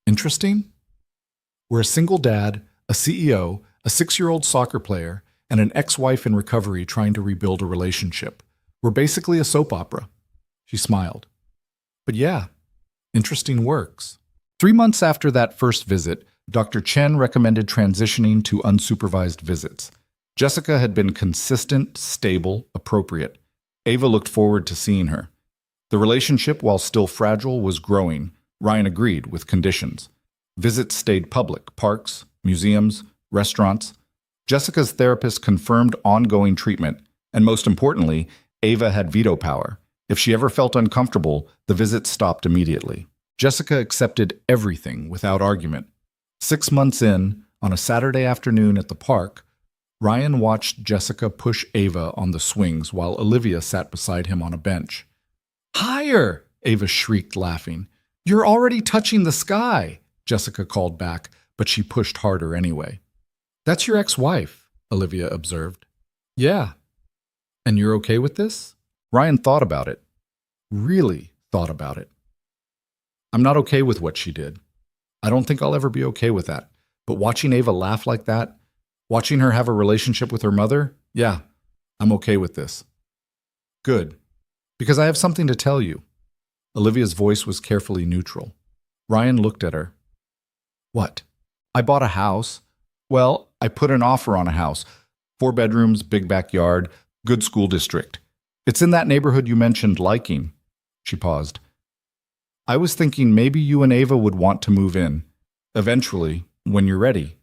Interesting? We're a single dad, a CEO, a 6-year-old soccer player, and an ex-wife in recovery trying to rebuild a relationship. We're basically a soap opera." She smiled. "But yeah, interesting works." 3 months after that first visit, Dr. Chen recommended transitioning to unsupervised visits. Jessica had been consistent, stable, appropriate. Ava looked forward to seeing her. The relationship, while still fragile, was growing. Ryan agreed, with conditions. Visits stayed public: parks, museums, restaurants. Jessica's therapist confirmed ongoing treatment, and most importantly, Ava had veto power. If she ever felt uncomfortable, the visit stopped immediately. Jessica accepted everything without argument. 6 months in, on a Saturday afternoon at the park, Ryan watched Jessica push Ava on the swings while Olivia sat beside him on a bench. "Higher!" Ava shrieked, laughing. "You're already touching the sky," Jessica called back, but she pushed harder anyway. "That's your ex-wife," Olivia observed. "Yeah. And you're okay with this?" Ryan thought about it. Really thought about it. "I'm not okay with what she did. I don't think I'll ever be okay with that. But watching Ava laugh like that, watching her have a relationship with her mother, yeah, I'm okay with this. Good, because I have something to tell you. Olivia's voice was carefully neutral. Ryan looked at her. What? I bought a house. Well, I put an offer on a house. 4 bedrooms, big backyard, good school district. It's in that neighborhood you mentioned liking. She paused. I was thinking maybe you and Ava would want to move in. Eventually, when you're ready.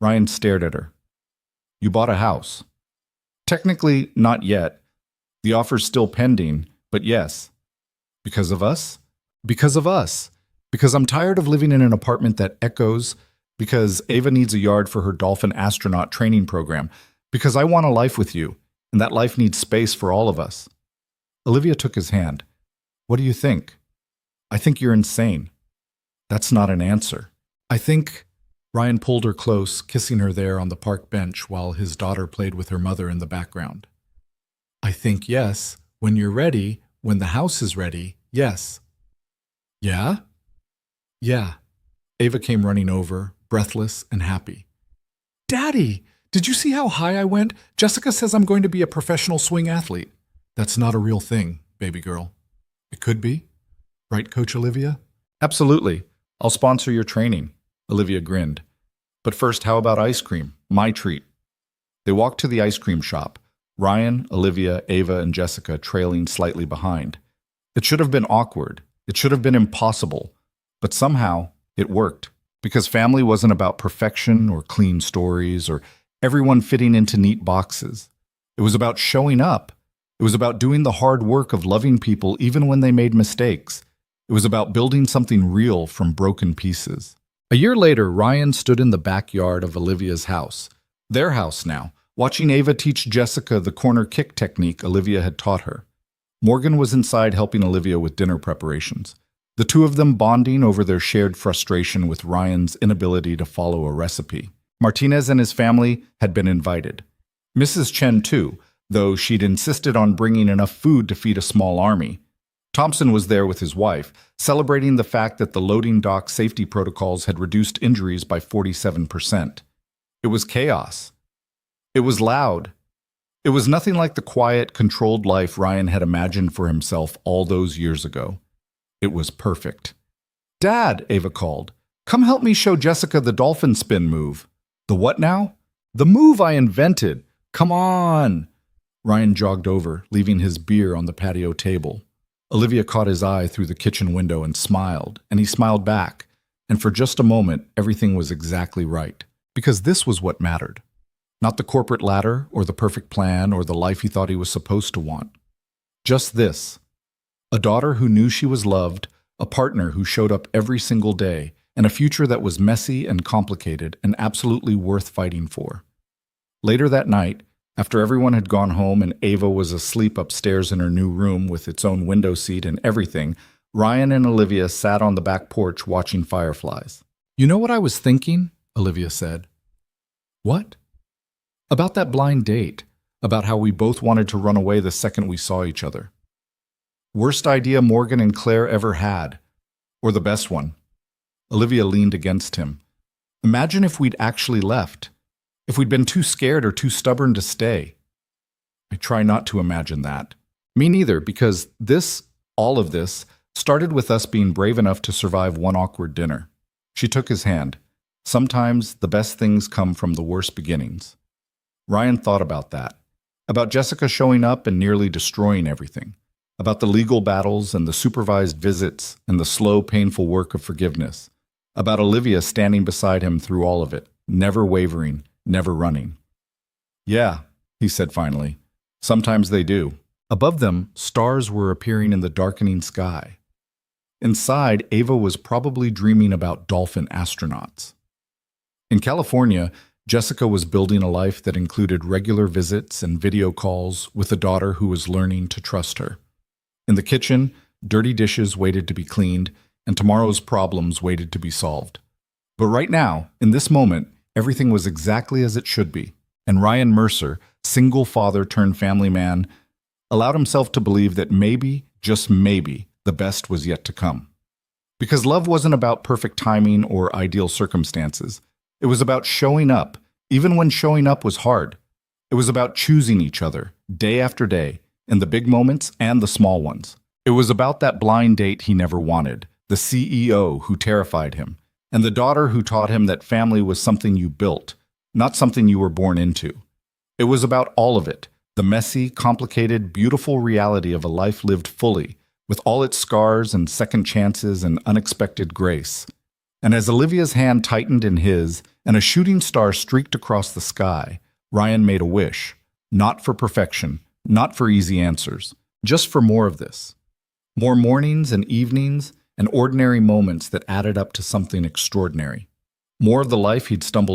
Ryan stared at her. You bought a house. Technically, not yet. The offer's still pending, but yes. Because of us? Because of us. Because I'm tired of living in an apartment that echoes. Because Ava needs a yard for her dolphin astronaut training program. Because I want a life with you, and that life needs space for all of us. Olivia took his hand. What do you think? I think you're insane. That's not an answer. I think... Ryan pulled her close, kissing her there on the park bench while his daughter played with her mother in the background. I think yes. When you're ready, when the house is ready, yes. Yeah? Yeah. Ava came running over, breathless and happy. Daddy, did you see how high I went? Jessica says I'm going to be a professional swing athlete. That's not a real thing, baby girl. It could be. Right, Coach Olivia? Absolutely. I'll sponsor your training. Olivia grinned. But first, how about ice cream? My treat. They walked to the ice cream shop. Ryan, Olivia, Ava, and Jessica trailing slightly behind. It should have been awkward. It should have been impossible. But somehow, it worked. Because family wasn't about perfection or clean stories or everyone fitting into neat boxes. It was about showing up. It was about doing the hard work of loving people even when they made mistakes. It was about building something real from broken pieces. A year later, Ryan stood in the backyard of Olivia's house. Their house now, watching Ava teach Jessica the corner kick technique Olivia had taught her. Morgan was inside helping Olivia with dinner preparations. The two of them bonding over their shared frustration with Ryan's inability to follow a recipe. Martinez and his family had been invited. Mrs. Chen too, though she'd insisted on bringing enough food to feed a small army. Thompson was there with his wife, celebrating the fact that the loading dock safety protocols had reduced injuries by 47%. It was chaos. It was loud. It was nothing like the quiet, controlled life Ryan had imagined for himself all those years ago. It was perfect. Dad, Ava called. Come help me show Jessica the dolphin spin move. The what now? The move I invented. Come on. Ryan jogged over, leaving his beer on the patio table. Olivia caught his eye through the kitchen window and smiled, and he smiled back. And for just a moment, everything was exactly right. Because this was what mattered. Not the corporate ladder, or the perfect plan, or the life he thought he was supposed to want. Just this. A daughter who knew she was loved, a partner who showed up every single day, and a future that was messy and complicated and absolutely worth fighting for. Later that night, after everyone had gone home and Ava was asleep upstairs in her new room with its own window seat and everything, Ryan and Olivia sat on the back porch watching fireflies. You know what I was thinking? Olivia said. What? About that blind date. About how we both wanted to run away the second we saw each other. Worst idea Morgan and Claire ever had. Or the best one. Olivia leaned against him. Imagine if we'd actually left. If we'd been too scared or too stubborn to stay. I try not to imagine that. Me neither, because all of this, started with us being brave enough to survive one awkward dinner. She took his hand. Sometimes the best things come from the worst beginnings. Ryan thought about that. About Jessica showing up and nearly destroying everything. About the legal battles and the supervised visits and the slow, painful work of forgiveness. About Olivia standing beside him through all of it, never wavering, never running. Yeah, he said finally. Sometimes they do. Above them, stars were appearing in the darkening sky. Inside, Ava was probably dreaming about dolphin astronauts. In California, Jessica was building a life that included regular visits and video calls with a daughter who was learning to trust her. In the kitchen, dirty dishes waited to be cleaned, and tomorrow's problems waited to be solved. But right now, in this moment, everything was exactly as it should be, and Ryan Mercer, single father turned family man, allowed himself to believe that maybe, just maybe, the best was yet to come. Because love wasn't about perfect timing or ideal circumstances. It was about showing up, even when showing up was hard. It was about choosing each other, day after day, in the big moments and the small ones. It was about that blind date he never wanted, the CEO who terrified him, and the daughter who taught him that family was something you built, not something you were born into. It was about all of it, the messy, complicated, beautiful reality of a life lived fully, with all its scars and second chances and unexpected grace. And as Olivia's hand tightened in his and a shooting star streaked across the sky, Ryan made a wish, not for perfection, not for easy answers, just for more of this. More mornings and evenings and ordinary moments that added up to something extraordinary. More of the life he'd stumbled